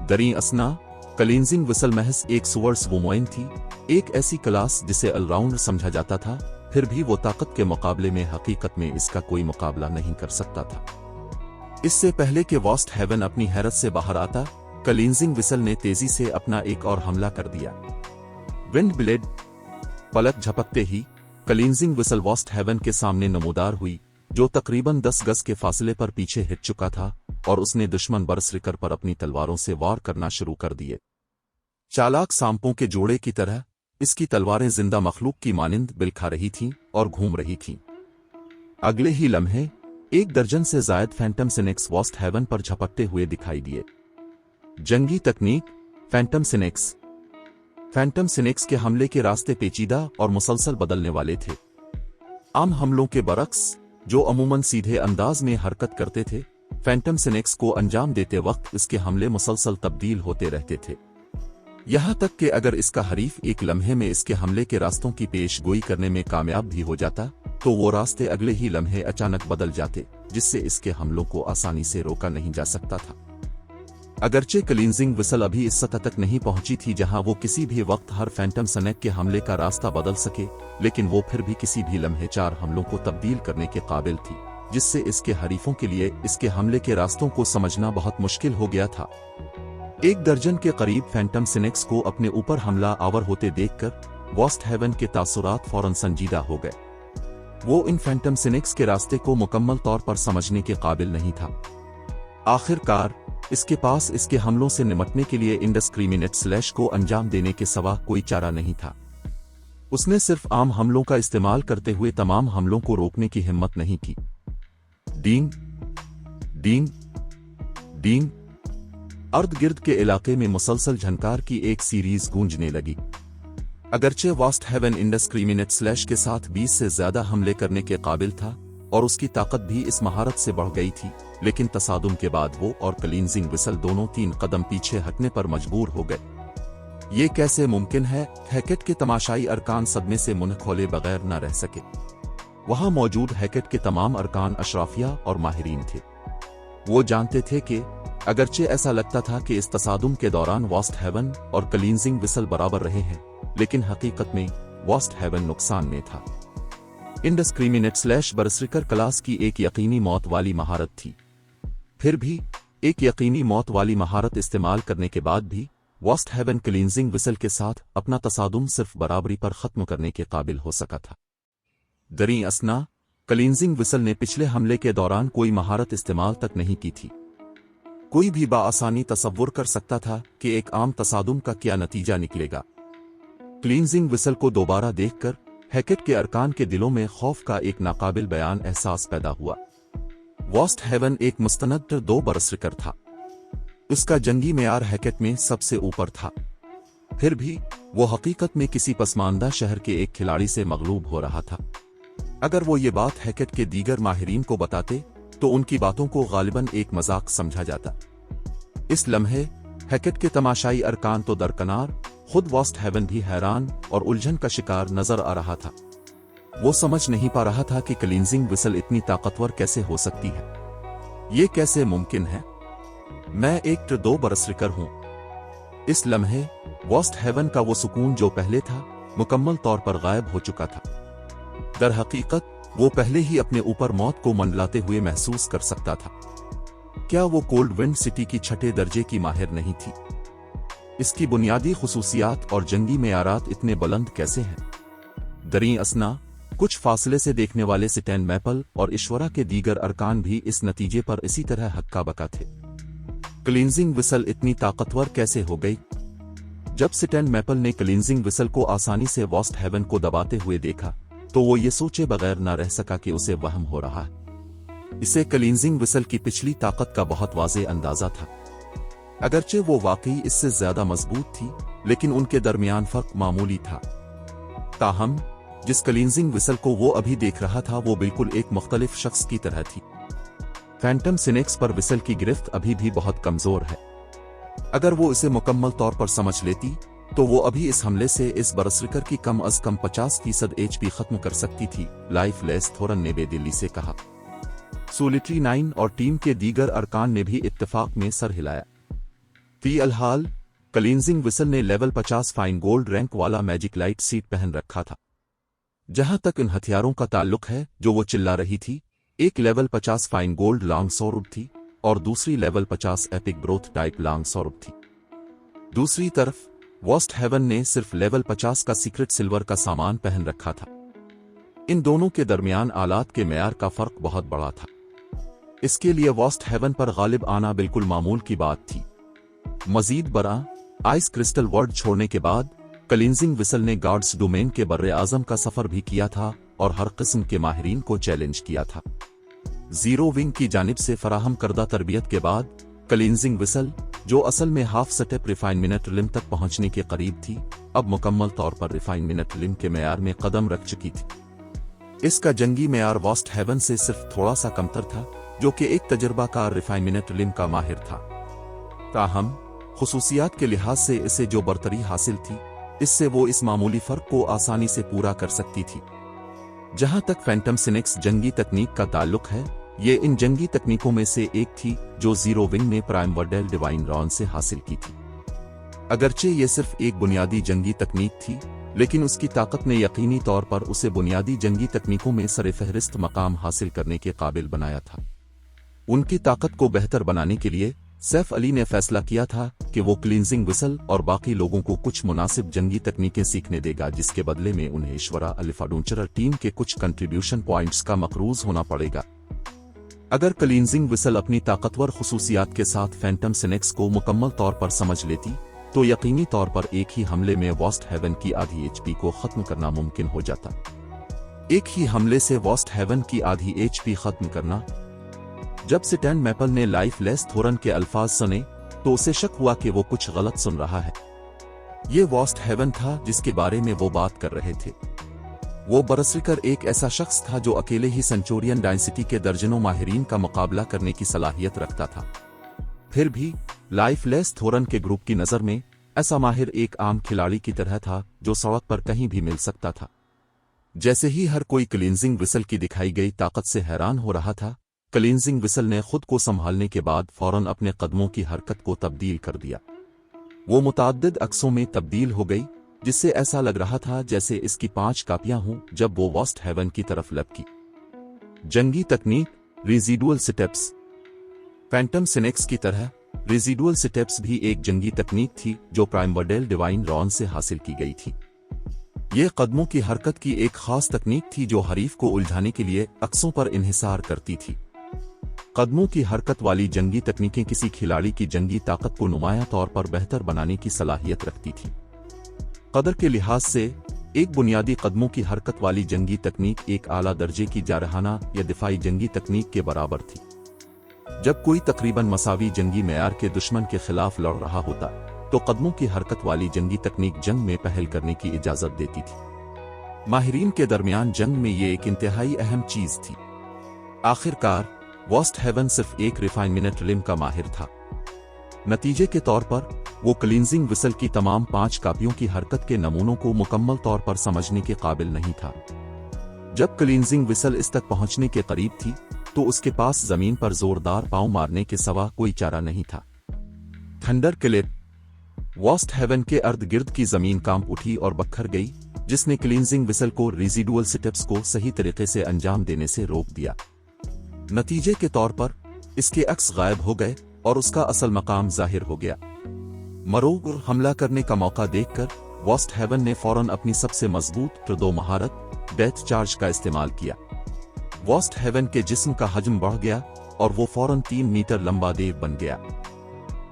दरी असना क्लींजिंग विसल महज एक सुवर्स वुमेन थी, एक ऐसी क्लास जिसे ऑलराउंडर समझा जाता था, फिर भी वो ताकत के मुकाबले में हकीकत में इसका कोई मुकाबला नहीं कर सकता था। इससे पहले कि वॉस्ट हेवन अपनी हैरत से बाहर आता, क्लींजिंग विसल ने तेजी से अपना एक और हमला कर दिया। Wind blade. पलक झपकते ही क्लींजिंग विसल वॉस्ट हेवन के सामने नमूदार हुई, जो तकरीबन 10 गज के फासले पर पीछे हिट चुका था, और उसने दुश्मन बरसरिकर पर अपनी तलवारों से वार करना शुरू कर दिए। चालाक सांपों के जोड़े की तरह इसकी तलवारें जिंदा मखलूक की मानिंद बिलखा रही थीं और घूम रही थीं। अगले ही लम्हे 1 दर्जन से जायद फैंटम सिनेक्स वॉस्ट हेवन पर झपटते हुए दिखाई दिए। जंगी तकनीक फैंटम सिनेक्स। फैंटम सिनेक्स के हमले के रास्ते पेचीदा और मुसलसल बदलने वाले थे। आम हमलों के बरक्स, जो अमूमन सीधे अंदाज में हरकत करते थे, फैंटम सिनेक्स को अंजाम देते वक्त इसके हमले मुसलसल तब्दील होते रहते थे। यहां तक कि अगर इसका हरीफ एक लम्हे में इसके हमले के रास्तों की पेशगोई करने में कामयाब भी हो जाता, तो वो रास्ते अगले ही लम्हे अचानक बदल जाते, जिससे इसके हमलों को आसानी से रोका नहीं जा सकता था। अगरचे क्लींजिंग विसल अभी इस सतह तक नहीं पहुंची थी जहां वो किसी भी वक्त हर फैंटम सिनेक के हमले का रास्ता बदल सके, लेकिन वो फिर भी किसी भी लम्हे 4 हमलों को तब्दील करने के काबिल थी, जिससे इसके हरीफों के लिए इसके हमले के रास्तों को समझना बहुत मुश्किल हो गया था। 1 दर्जन के करीब फैंटम सिनेक्स को अपने ऊपर हमला आवर होते देखकर वॉस्ट हेवन के तासुरात फौरन संजीदा हो गए। वो इन फैंटम सिनेक्स के रास्ते को मुकम्मल तौर पर समझने के काबिल नहीं था। आखिरकार इसके पास इसके हमलों से निमटने के लिए इंडिस्क्रिमिनेट स्लैश को अंजाम देने के सिवा कोई चारा नहीं था। उसने सिर्फ आम हमलों का इस्तेमाल करते हुए तमाम हमलों को रोकने की हिम्मत नहीं की। डींग डींग डींग। अर्ध गिर्द के इलाके में मुसलसल झनकार की एक सीरीज गूंजने लगी। अगरचे वॉस्ट हेवन इंडिस्क्रिमिनेट स्लैश के साथ 20 से ज्यादा हमले करने के काबिल था और उसकी ताकत भी इस महारत से बढ़ गई थी, लेकिन तसादुम के बाद वो और क्लींजिंग विसल दोनों 3 कदम पीछे हटने पर मजबूर हो गए। ये कैसे मुमकिन है? हैकेट के तमाशाई अरकान सदमे से मुंह खोले बगैर न रह सके। वहां मौजूद हैकेट के तमाम अरकान अशराफिया और माहिरीन थे। वो जानते थे कि अगरचे ऐसा लगता था कि इस तसादुम के दौरान वॉस्ट हेवन और क्लींजिंग विसल बराबर रहे हैं, लेकिन हकीकत में वॉस्ट हेवन नुकसान में था। इंडिस्क्रिमिनेट स्लैश बरसरिकर क्लास की एक यकीनी मौत वाली महारत थी। फिर भी एक यकीनी मौत वाली महारत इस्तेमाल करने के बाद भी वॉस्ट हेवन क्लींजिंग विसल के साथ अपना तसादुम सिर्फ बराबरी पर खत्म करने के काबिल हो सका था। दरी असना क्लींजिंग विसल ने पिछले हमले के दौरान कोई महारत इस्तेमाल तक नहीं की थी। कोई भी बाआसानी तसव्वुर कर सकता था कि एक आम तसादुम का क्या नतीजा निकलेगा। क्लींजिंग विसल को दोबारा देखकर हैकेट के अरकान के दिलों में खौफ का एक नाकाबिल बयान एहसास पैदा हुआ। वॉस्ट हेवन एक मुस्तनद 2 बरसरिकर था। उसका जंगी मेयार हैकेट में सबसे ऊपर था। फिर भी वो हकीकत में किसी पसमानदा शहर के एक खिलाड़ी से मगलूब हो रहा था। अगर वो ये बात हैकेट के दीगर माहिरीन को बताते तो उनकी बातों को गालिबन एक मजाक समझा जाता। इस लम्हे हैकेट के तमाशाई अरकान तो दरकनार, खुद वॉस्ट हेवन भी हैरान और उलझन का शिकार नजर आ रहा था। वो समझ नहीं पा रहा था कि क्लींजिंग विसल इतनी ताकतवर कैसे हो सकती है। ये कैसे मुमकिन है? मैं एक 2 बरसरिकर हूं। इस लम्हे वॉस्ट हेवन का वो सुकून जो पहले था मुकम्मल तौर पर गायब हो चुका था। दर हकीकत वो पहले ही अपने ऊपर मौत को मंडलाते हुए महसूस कर सकता था। क्या वो कोल्ड विंड सिटी की 6 दर्जे की माहिर नहीं थी? इसकी बुनियादी खुसूसियात और जंगी मेयारात इतने बुलंद कैसे हैं? दरीं असना कुछ फासले से देखने वाले सिटेन मैपल और ईश्वरा के दीगर अरकान भी इस नतीजे पर इसी तरह हक्का बका थे। क्लींजिंग विसल इतनी ताकतवर कैसे हो गई? जब सिटेन मैपल ने क्लींजिंग विसल को आसानी से वॉस्ट हेवन को दबाते हुए देखा तो वो ये सोचे बगैर न रह सका कि उसे वहम हो रहा है। इसे क्लींजिंग विसल की पिछली ताकत का बहुत वाज़ेह अंदाजा था। अगरचे वो वाकई इससे ज्यादा मजबूत थी, लेकिन उनके दरमियान फर्क मामूली था। ताहम जिस क्लींजिंग विसल को वो अभी देख रहा था वो बिल्कुल एक मुख्तलिफ शख्स की तरह थी। फैंटम सिनेक्स पर विसल की गिरफ्त अभी भी बहुत कमजोर है। अगर वो इसे मुकम्मल तौर पर समझ लेती तो वो अभी इस हमले से इस बरसरिकर की कम अज कम 50% HP खत्म कर सकती थी, लाइफ लेस थोरन ने बेदिली से कहा। सोलिटरी 9 और टीम के दीगर अरकान ने भी इत्तेफाक में सर हिलाया। फिलहाल क्लींजिंग विसल ने लेवल 50 फाइन गोल्ड रैंक वाला मैजिक लाइट सीट पहन रखा था। जहां तक इन हथियारों का ताल्लुक है जो वो चिल्ला रही थी, एक level 50 fine gold long sword थी और दूसरी level 50 epic broth type long sword थी। दूसरी तरफ वॉस्ट हेवन ने सिर्फ लेवल 50 का सीक्रेट सिल्वर का सामान पहन रखा था। इन दोनों के दरमियान आलात के मेयार का फर्क बहुत बड़ा था। इसके लिए वॉस्ट हेवन पर गालिब आना बिल्कुल मामूल की बात थी। मजीद बरा आइस क्रिस्टल वर्ल्ड छोड़ने के बाद क्लींजिंग विसल ने गार्ड्स डोमेन के बर्रे आजम का सफर भी किया था और हर किस्म के माहिरीन को चैलेंज किया था। जीरो विंग की जानिब से फराहम करदा तरबियत के बाद क्लींजिंग विसल, जो असल में हाफ स्टेप रिफाइनमेंट लिम तक पहुंचने के करीब थी, अब मुकम्मल तौर पर रिफाइनमेंट लिम के मेयार में कदम रख चुकी थी। इसका जंगी मेयार वॉस्ट हेवन से सिर्फ थोड़ा सा कमतर था, जो कि एक तजर्बाकार रिफाइनमेंट लिम का माहिर था। ताहम खुसूसियात के लिहाज से इसे जो बरतरी हासिल थी, इससे वो इस मामूली फर्क को आसानी से पूरा कर सकती थी। जहां तक फैंटम सिनेक्स जंगी तकनीक का ताल्लुक है, ये इन जंगी तकनीकों में से एक थी जो जीरो विंग ने प्राइम वर्डेल डिवाइन रॉन से हासिल की थी। अगरचे ये सिर्फ एक बुनियादी जंगी तकनीक थी, लेकिन उसकी ताकत ने यकीनी तौर पर उसे बुनियादी जंगी तकनीकों में सर-ए-फहरिस्त मकाम हासिल करने के काबिल बनाया था। उनकी ताकत को बेहतर बनाने के लिए सैफ अली ने फैसला किया था कि वो क्लींजिंग विसल और बाकी लोगों को कुछ मुनासिब जंगी तकनीकें सीखने देगा, जिसके बदले में उन्हें ईश्वरा अलिफाडूंचरर टीम के कुछ कंट्रीब्यूशन पॉइंट्स का मकरूज होना पड़ेगा। अगर क्लींजिंग विसल अपनी ताकतवर खुसूसियात के साथ फैंटम सिनेक्स को मुकम्मल तौर पर समझ लेती तो यकीनी तौर पर एक ही हमले में वॉस्ट हेवन की आधी HP को खत्म करना मुमकिन हो जाता। एक ही हमले से वॉस्ट हेवन की आधी HP खत्म करना। जब सिटेन मैपल ने लाइफ लेस थोरन के अल्फाज सुने तो उसे शक हुआ कि वो कुछ गलत सुन रहा है। ये वॉस्ट हेवन था जिसके बारे में वो बात कर रहे थे। वो बरसरिकर एक ऐसा शख्स था जो अकेले ही सेंचुरियन डायनेसिटी के दर्जनों माहिरीन का मुकाबला करने की सलाहियत रखता था। फिर भी लाइफ लेस थोरन के ग्रुप की नजर में ऐसा माहिर एक आम खिलाड़ी की तरह था जो सड़क पर कहीं भी मिल सकता था। जैसे ही हर कोई क्लींजिंग विसल की दिखाई गई ताकत से हैरान हो रहा था, क्लींजिंग विसल ने खुद को संभालने के बाद फौरन अपने कदमों की हरकत को तब्दील कर दिया। वो मुताद्दिद अक्सों में तब्दील हो गई, जिससे ऐसा लग रहा था जैसे इसकी 5 कापियां हों जब वो वॉस्ट हेवन की तरफ लपकी। जंगी तकनीक रेजिडुअल स्टेप्स। फैंटम सिनेक्स की तरह रेजिडुअल स्टेप्स भी एक जंगी तकनीक थी जो प्राइमवर्डेल डिवाइन रॉन से हासिल की गई थी। ये कदमों की हरकत की एक खास तकनीक थी जो हरीफ को उलझाने के लिए अक्सों पर इन्हिसार करती थी। कदमों की हरकत वाली जंगी तकनीकें किसी खिलाड़ी की जंगी ताकत को नुमाया तौर पर बेहतर बनाने की सलाहियत रखती थी। कदर के लिहाज से एक बुनियादी कदमों की हरकत वाली जंगी तकनीक एक आला दर्जे की जारहाना या दिफाई जंगी तकनीक के बराबर थी। जब कोई तकरीबन मसावी जंगी मेयार के दुश्मन के खिलाफ लड़ रहा होता तो कदमों की हरकत वाली जंगी तकनीक जंग में पहल करने की इजाजत देती थी। माहिरीन के दरमियान जंग में ये एक इंतहाई अहम चीज थी। आखिरकार वॉस्ट हेवन सिर्फ एक रिफाइनमेंट इल्म का माहिर था। नतीजे के तौर पर वो क्लींजिंग विसल की तमाम 5 कापियों की हरकत के नमूनों को मुकम्मल तौर पर समझने के काबिल नहीं था। जब क्लींजिंग विसल इस तक पहुंचने के करीब थी तो उसके पास जमीन पर जोरदार पांव मारने के सिवा कोई चारा नहीं था। Thunder clip. वॉस्ट हेवन के अर्द गिर्द की जमीन कांप उठी और बखर गई, जिसने क्लींजिंग विसल को रेजिडुअल स्टेप्स को सही तरीके से अंजाम देने से रोक दिया। नतीजे के तौर पर इसके अक्स गायब हो गए और उसका असल मकाम जाहिर हो गया। मरोग और हमला करने का मौका देखकर वॉस्ट हेवन ने फौरन अपनी सबसे मजबूत ट्रदो महारत डेथ चार्ज का इस्तेमाल किया। वॉस्ट हेवन के जिस्म का हजम बढ़ गया और वो फौरन 3 मीटर लंबा देव बन गया।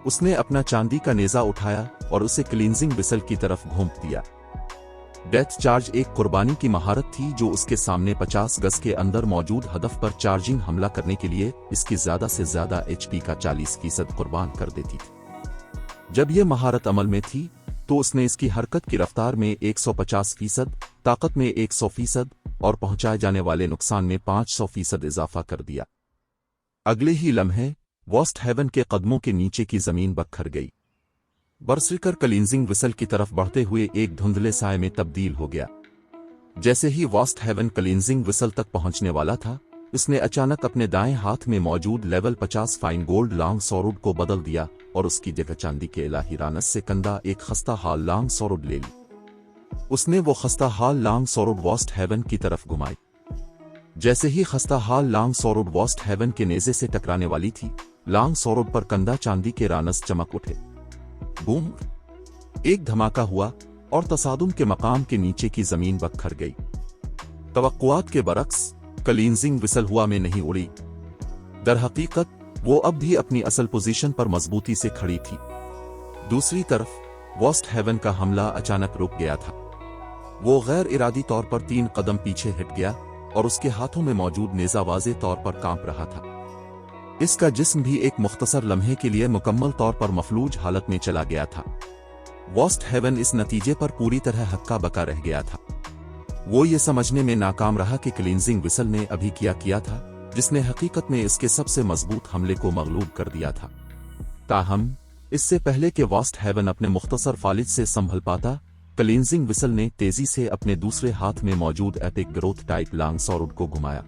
उसने अपना चांदी का नेजा उठाया और उसे क्लींजिंग विसल की तरफ घोंप दिया। डेथ चार्ज एक कुर्बानी की महारत थी जो उसके सामने 50 गज के अंदर मौजूद हदफ पर चार्जिंग हमला करने के लिए इसकी ज्यादा से ज्यादा एचपी का 40% कुर्बान कर देती थी। जब यह महारत अमल में थी तो उसने इसकी हरकत की रफ्तार में 150%, ताकत में 100% और पहुंचाए जाने वाले नुकसान में 500% इजाफा कर दिया। अगले ही लम्हे वॉस्ट हेवन के कदमों के नीचे की जमीन बखर गई। बरसरिकर क्लींजिंग विसल की तरफ बढ़ते हुए एक धुंधले साए में तब्दील हो गया। जैसे ही वॉस्ट हेवन क्लींजिंग विसल तक पहुंचने वाला था, इसने अचानक अपने दाएं हाथ में मौजूद लेवल 50 फाइन गोल्ड लॉन्ग सॉरुड को बदल दिया और उसकी जगह चांदी के इलाही रानस से कंदा एक खस्ता हाल लॉन्ग सॉरुड ले ली। उसने वो खस्ता हाल लॉन्ग सॉरुड वॉस्ट हेवन की तरफ घुमाई। जैसे ही खस्ता हाल लॉन्ग सॉरुड वॉस्ट हेवन के नेजे से टकराने वाली थी, लॉन्ग सॉरुड पर कंदा चांदी के रानस चमक उठे। बूम! एक धमाका हुआ और तसादुम के मकाम के नीचे की जमीन बखर गई। तवक्कुआत के बरक्स क्लींजिंग विसल हुआ में नहीं उड़ी। दरहकीकत वो अब भी अपनी असल पोजीशन पर मजबूती से खड़ी थी। दूसरी तरफ वॉस्ट हेवन का हमला अचानक रुक गया था। वो गैर इरादी तौर पर 3 कदम पीछे हट गया और उसके हाथों में मौजूद नेजा वाज़े तौर पर कांप रहा था। इसका जिस्म भी एक मुख्तसर लम्हे के लिए मुकम्मल तौर पर मफलूज हालत में चला गया था। वॉस्ट हेवन इस नतीजे पर पूरी तरह हक्का बका रह गया था। वो ये समझने में नाकाम रहा कि क्लींजिंग विसल ने अभी किया था जिसने हकीकत में इसके सबसे मजबूत हमले को मगलूब कर दिया था। ताहम इससे पहले कि वॉस्ट हेवन अपने मुख्तसर फालिज से संभल पाता, क्लींजिंग विसल ने तेजी से अपने दूसरे हाथ में मौजूद एपिक ग्रोथ टाइप लॉन्ग सॉरुड को घुमाया।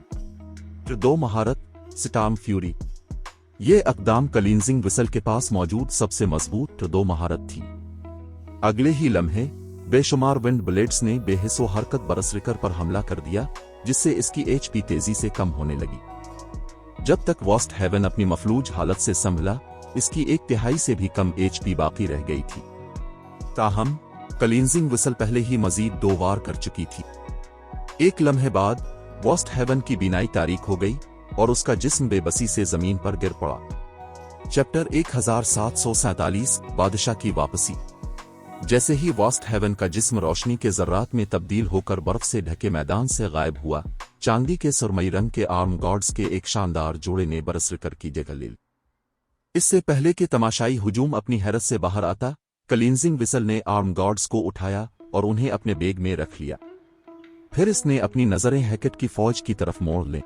ट्रदो महारत स्टॉर्म फ्यूरी। ये अकदाम क्लींजिंग विसल के पास मौजूद सबसे मजबूत ट्रदो महारत थी। अगले ही लम्हे बेशुमार विंड ब्लेड्स ने बेहिस्सो हरकत बरसरिकर पर हमला कर दिया, जिससे इसकी एचपी तेजी से कम होने लगी। जब तक वॉस्ट हेवन अपनी मफलूज हालत से संभला, इसकी 1/3 से भी कम एचपी बाकी रह गई थी। ताहम क्लींजिंग विसल पहले ही मजीद 2 वार कर चुकी थी। एक लम्हे बाद वॉस्ट हेवन की बीनाई तारीक हो गई और उसका जिस्म बेबसी से जमीन पर गिर पड़ा। चैप्टर 1747 बादशाह की वापसी। जैसे ही वॉस्ट हेवन का जिस्म रोशनी के जर्रात में तब्दील होकर बर्फ से ढके मैदान से गायब हुआ, चांदी के सुरमई रंग के आर्म गार्ड्स के एक शानदार जोड़े ने बरसरिकर की जगह ले ली। इससे पहले कि तमाशाई हुजूम अपनी हैरत से बाहर आता, क्लींजिंग विसल ने आर्म गार्ड्स को उठाया और उन्हें अपने बैग में रख लिया। फिर इसने अपनी नजरें हैकेट की फौज की तरफ मोड़ ली।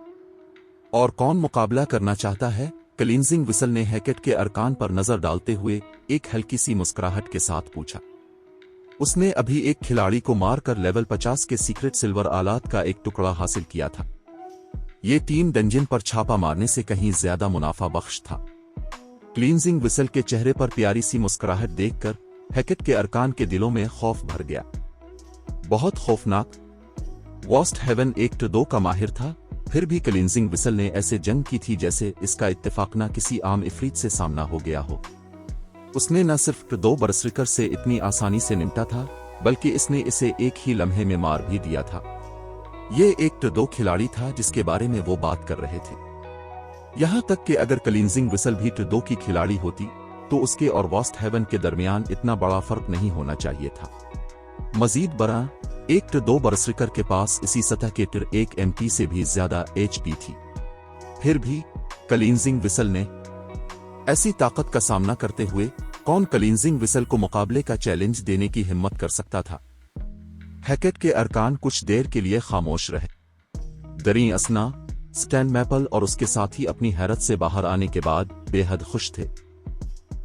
और कौन मुकाबला करना चाहता है? क्लींजिंग विसल ने हैकेट के अरकान पर नजर डालते हुए एक हल्की सी मुस्कुराहट के साथ पूछा। उसने अभी एक खिलाड़ी को मारकर लेवल 50 के सीक्रेट सिल्वर आलात का एक टुकड़ा हासिल किया था। ये टीम डंजन पर छापा मारने से कहीं ज्यादा मुनाफा बख्श था। क्लींजिंग विसल के चेहरे पर प्यारी सी मुस्कुराहट देखकर हैकेट के अरकान के दिलों में खौफ भर गया। बहुत खौफनाक। वॉस्ट हेवन एक ट्रदो का माहिर था, फिर भी क्लींजिंग विसल ने ऐसे जंग की थी जैसे इसका इत्तेफाकना किसी आम इफरीत से सामना हो गया हो। उसने न सिर्फ ट्रदो बरसरिकर से इतनी आसानी से निपटा था, बल्कि इसने इसे एक ही लम्हे में मार भी दिया था। ये एक ट्रदो खिलाड़ी था जिसके बारे में वो बात कर रहे थे। यहां तक कि अगर क्लींजिंग विसल भी ट्रदो की खिलाड़ी होती तो उसके और वॉस्ट हेवन के दरमियान इतना बड़ा फर्क नहीं होना चाहिए था। मजीद बड़ा, एक टिर 2 बरसरिकर के पास इसी सतह के टिर 1 MP से भी ज्यादा HP थी। फिर भी क्लींजिंग विसल ने ऐसी ताकत का सामना करते हुए कौन क्लींजिंग विसल को मुकाबले का चैलेंज देने की हिम्मत कर सकता था। हैकेट के अरकान कुछ देर के लिए खामोश रहे। दरीं असना, स्टैन मैपल और उसके साथी अपनी हैरत से बाहर आने के बाद बेहद खुश थे।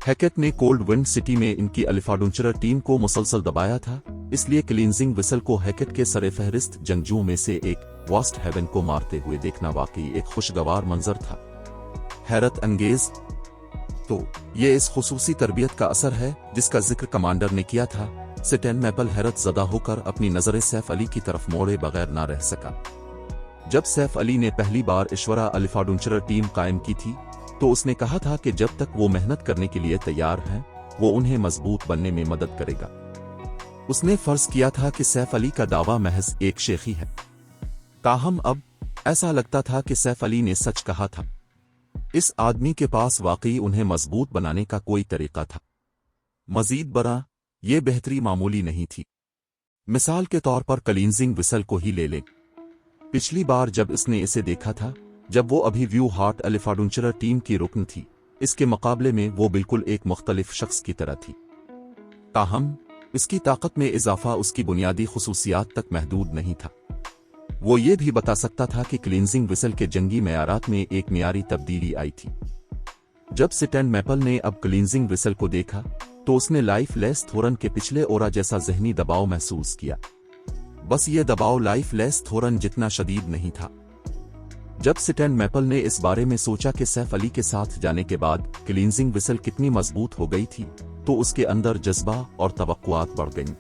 हैकेट ने कोल्ड विंड सिटी में इनकी अलिफाडुंचरर टीम को मुसलसल दबाया था, इसलिए क्लींजिंग विसल को हैकेट के सरे फहरिस्त जंगजुओं में से एक वॉस्ट हेवन को मारते हुए देखना वाकई एक खुशगवार मंजर था। हैरत अंगेज तो ये इस खुसूसी तरबियत का असर है जिसका जिक्र कमांडर ने किया था। स्टैन मैपल हैरत ज़दा होकर अपनी नजरें सैफ अली की तरफ मोड़े बगैर ना रह सका। जब सैफ अली ने पहली बार इश्वरा अलिफाडुंचरर टीम कायम की थी तो उसने कहा था कि जब तक वो मेहनत करने के लिए तैयार हैं, वो उन्हें मजबूत बनने में मदद करेगा। उसने फर्ज किया था कि सैफ अली का दावा महज एक शेखी है। ताहम अब ऐसा लगता था कि सैफ अली ने सच कहा था। इस आदमी के पास वाकई उन्हें मजबूत बनाने का कोई तरीका था। मजीद बरा, ये बेहतरी मामूली नहीं थी। मिसाल के तौर पर क्लींजिंग विसल को ही ले लें। पिछली बार जब इसने इसे देखा था, जब वो अभी व्यू हार्ट अलिफाडुंचरर टीम की रुकन थी, इसके मुकाबले में वो बिल्कुल एक मुख्तलिफ शख्स की तरह थी। ताहम इसकी ताकत में इजाफा उसकी बुनियादी खुसूसियात तक महदूद नहीं था। वो ये भी बता सकता था कि क्लींजिंग विसल के जंगी मयारात में एक मियारी तब्दीली आई थी। जब स्टैन मैपल ने अब क्लींजिंग विसल को देखा तो उसने लाइफ लेस थोरन के पिछले ओरा जैसा जहनी दबाव महसूस किया। बस ये दबाव लाइफ लेस थोरन जितना शदीद नहीं था। जब स्टैन मैपल ने इस बारे में सोचा कि सैफ अली के साथ जाने के बाद क्लींजिंग विसल कितनी मजबूत हो गई थी, तो उसके अंदर जज्बा और तवक्कुआत बढ़ गईं।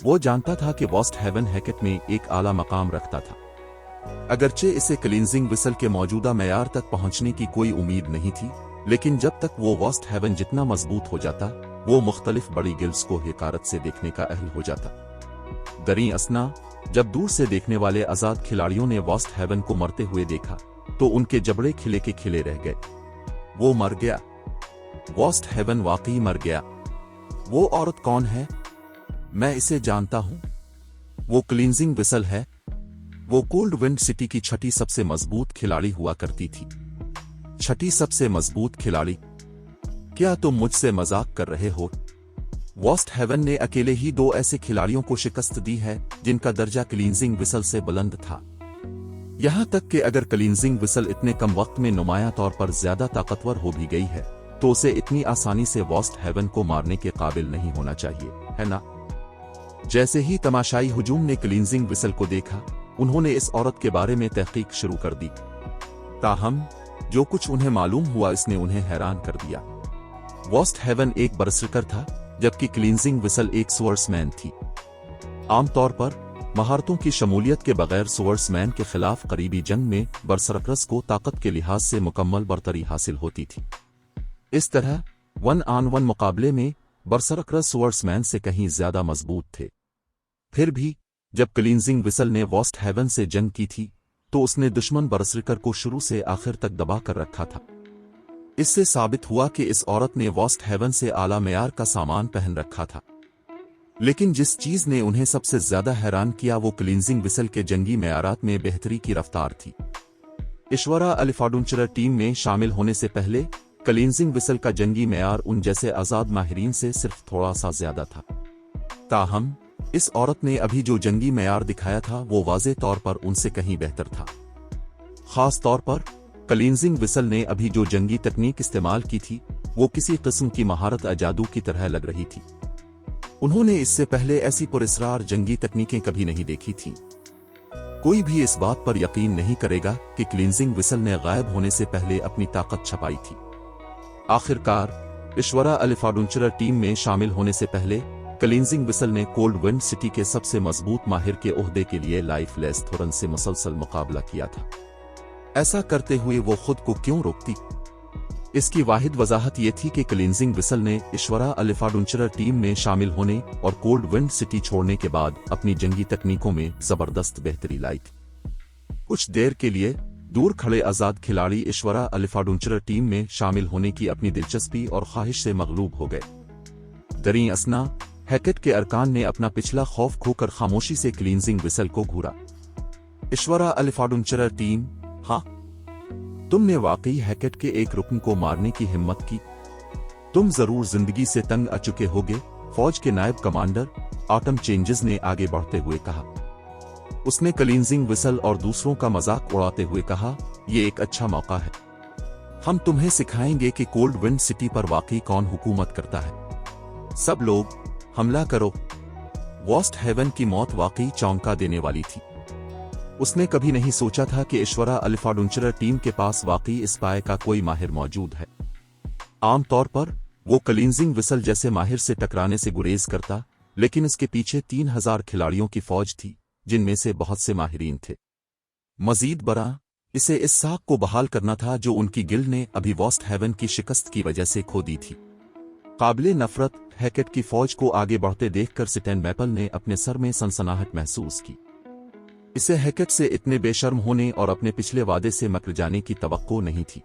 वो जानता था कि वॉस्ट हेवन हैकेट में एक आला मकाम रखता था। अगरचे इसे क्लींजिंग विसल के मौजूदा मयार तक पहुंचने की कोई उम्मीद नहीं थी, लेकिन जब तक वो वॉस्ट हेवन जितना मजबूत हो जाता, वो मुख्तलिफ बड़ी गिल्ड्स को हिकारत से देखने का अहल हो जाता। दरीं असना, जब दूर से देखने वाले आजाद खिलाड़ियों ने वॉस्ट हेवन को मरते हुए देखा तो उनके जबड़े खिले के खिले रह गए। वो मर गया। वॉस्ट हेवन वाकई मर गया। वो औरत कौन है? मैं इसे जानता हूं। वो क्लींजिंग विसल है। वो कोल्ड विंड सिटी की छठी सबसे मजबूत खिलाड़ी हुआ करती थी। छठी सबसे मजबूत खिलाड़ी? क्या तुम मुझसे मजाक कर रहे हो? वॉस्ट हेवन ने अकेले ही 2 ऐसे खिलाड़ियों को शिकस्त दी है जिनका दर्जा क्लींजिंग विसल से बुलंद था। यहां तक कि अगर क्लींजिंग विसल इतने कम वक्त में नुमायां तौर पर ज्यादा ताकतवर हो भी गई है तो उसे इतनी आसानी से वॉस्ट हेवन को मारने के काबिल नहीं होना चाहिए, है ना? जैसे ही तमाशाई हुजूम ने क्लींजिंग विसल को देखा, उन्होंने इस औरत के बारे में तहकीक शुरू कर दी। ताहम जो कुछ उन्हें मालूम हुआ इसने उन्हें हैरान कर दिया। वॉस्ट हेवन एक बरसरिकर था, जबकि क्लींजिंग विसल एक स्वर्ड्समैन थी। आमतौर पर महारतों की शमूलियत के बगैर स्वर्ड्समैन के खिलाफ करीबी जंग में बरसरकरस को ताकत के लिहाज से मुकम्मल बरतरी हासिल होती थी। इस तरह 1-on-1 मुकाबले में बरसरकरस स्वर्ड्समैन से कहीं ज्यादा मजबूत थे। फिर भी जब क्लींजिंग विसल ने वॉस्ट हेवन से जंग की थी तो उसने दुश्मन बरसरिकर को शुरू से आखिर तक दबा कर रखा था। इससे साबित हुआ कि इस औरत ने वॉस्ट हेवन से आला मेयार का सामान पहन रखा था। लेकिन जिस चीज ने उन्हें सबसे ज्यादा हैरान किया वो क्लींजिंग विसल के जंगी मेयारात में बेहतरी की रफ्तार थी। इश्वरा अलिफाडुंचरर टीम में शामिल होने से पहले क्लींजिंग विसल का जंगी मेयार उन जैसे आजाद माहिरीन से सिर्फ थोड़ा सा ज्यादा था। ताहम इस औरत ने अभी जो जंगी मेयार दिखाया था वो वाज़े तौर पर उनसे कहीं बेहतर था। खास तौर पर क्लींजिंग विसल ने अभी जो जंगी तकनीक इस्तेमाल की थी वो किसी किस्म की महारत जादू की तरह लग रही थी। उन्होंने इससे पहले ऐसी पुरस्रार जंगी तकनीकें कभी नहीं देखी थीं। कोई भी इस बात पर यकीन नहीं करेगा कि क्लींजिंग विसल ने गायब होने से पहले अपनी ताकत छपाई थी। आखिरकार इश्वरा अलिफाडुंचरर टीम में शामिल होने से पहले क्लींजिंग विसल ने कोल्ड विंड सिटी के सबसे मजबूत माहिर के ओहदे के लिए लाइफ लेस थोरन से मुसलसल मुकाबला किया था। ऐसा करते हुए वो खुद को क्यों रोकती? इसकी वाहिद वजाहत ये थी कि क्लींजिंग विसल ने इश्वरा अलिफाडुंचरर टीम में शामिल होने और कोल्ड विंड सिटी छोड़ने के बाद अपनी जंगी तकनीकों में जबरदस्त बेहतरी लाई थी। कुछ देर के लिए दूर खड़े आजाद खिलाड़ी इश्वरा अलिफाडुंचरर टीम में शामिल होने की अपनी दिलचस्पी और ख्वाहिश से मगलूब हो गए। दरीं असना हैकेट के अरकान ने अपना पिछला खौफ खोकर खामोशी से क्लींजिंग विसल को घूरा। ईश्वरा अलिफाडुनचरर टीम, हाँ, तुमने वाकई हैकेट के एक रुकन को मारने की हिम्मत की। तुम जरूर जिंदगी से तंग आ चुके होगे, फौज के नायब कमांडर ऑटम चेंजेस ने आगे बढ़ते हुए कहा। उसने क्लींजिंग विसल और दूसरों का मजाक उड़ाते हुए कहा, ये एक अच्छा मौका है। हम तुम्हें सिखाएंगे कि कोल्ड विंड सिटी पर वाकई कौन हुकूमत करता है। सब लोग हमला करो। वॉस्ट हेवन की मौत वाकई चौंका देने वाली थी। उसने कभी नहीं सोचा था कि ईश्वरा अलिफाडुनचरर टीम के पास वाकई इस पाए का कोई माहिर मौजूद है। आमतौर पर वो क्लींजिंग विसल जैसे माहिर से टकराने से गुरेज करता, लेकिन इसके पीछे 3000 खिलाड़ियों की फौज थी, जिनमें से बहुत से माहिरीन थे। मजीद बड़ा, इसे इस साख को बहाल करना था जो उनकी गिल्ड ने अभी वॉस्ट हेवन की शिकस्त की वजह से खो दी थी। काबिले नफरत हैकेट की फौज को आगे बढ़ते देखकर स्टैन मैपल ने अपने सर में सनसनाहट महसूस की। इसे हैकेट से इतने बेशर्म होने और अपने पिछले वादे से मकर जाने की तवक्को नहीं थी।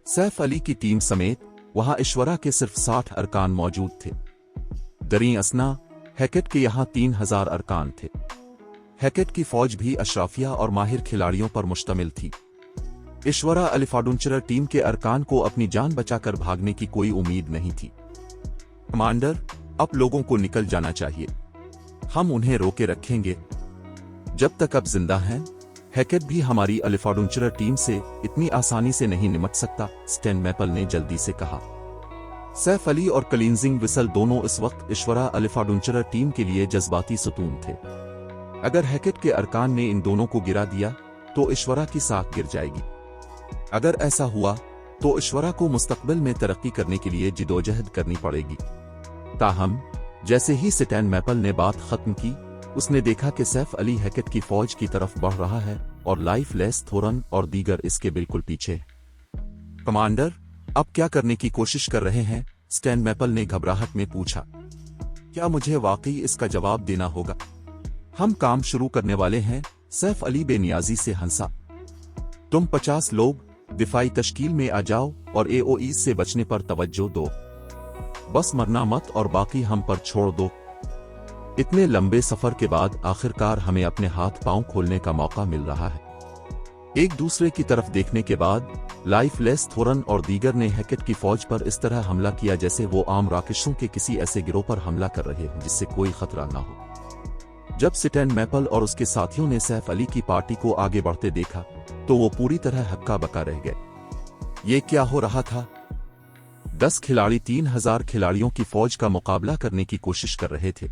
सैफ अली की टीम समेत वहां ईश्वरा के सिर्फ 60 अरकान मौजूद थे। दरी असना, हैकेट के यहां 3000 अरकान थे। हैकेट की फौज भी अशराफिया और माहिर खिलाड़ियों पर मुश्तमिल थी। ईश्वरा अलिफाडुनचरर टीम के अरकान को अपनी जान बचाकर भागने की कोई उम्मीद नहीं थी। कमांडर, अब लोगों को निकल जाना चाहिए। हम उन्हें रोके रखेंगे जब तक अब जिंदा हैं। हैकेट भी हमारी अलिफाडुनचरर टीम से इतनी आसानी से नहीं निमट सकता, स्टैन मैपल ने जल्दी से कहा। सैफ अली और क्लींजिंग विसल दोनों इस वक्त ईश्वरा अलिफाडुनचरर टीम के लिए जज्बाती सुतून थे। अगर हैकेट के अरकान ने इन दोनों को गिरा दिया तो ईश्वरा की साख गिर जाएगी। अगर ऐसा हुआ तो ईश्वरा को मुस्तकबिल में तरक्की करने के लिए जिदोजहद करनी पड़ेगी। ताहम जैसे ही स्टैन मैपल ने बात खत्म की, उसने देखा कि सैफ अली हैकेट की फौज की तरफ बढ़ रहा है और लाइफ लेस थोरन और दीगर इसके बिल्कुल पीछे। कमांडर, अब क्या करने की कोशिश कर रहे हैं? स्टैन मैपल ने घबराहट में पूछा। क्या मुझे वाकई इसका जवाब देना होगा? हम काम शुरू करने वाले हैं, सैफ अली बेनियाजी से हंसा। तुम 50 लोग दिफाई तश्कील में आ जाओ और एओई से बचने पर तवज्जो दो। बस मरना मत और बाकी हम पर छोड़ दो। इतने लंबे सफर के बाद आखिरकार हमें अपने हाथ पांव खोलने का मौका मिल रहा है। एक दूसरे की तरफ देखने के बाद लाइफ लेस थोरन और दीगर ने हैकेट की फौज पर इस तरह हमला किया जैसे वो आम राकेशों के किसी ऐसे गिरोह पर हमला कर रहे हैं जिससे कोई खतरा ना हो। जब स्टैन मैपल और उसके साथियों ने सैफ अली की पार्टी को आगे बढ़ते देखा तो वो पूरी तरह हक्का बक्का रह गए। ये क्या हो रहा था? 10 खिलाड़ी 3000 खिलाड़ियों की फौज का मुकाबला करने की कोशिश कर रहे थे।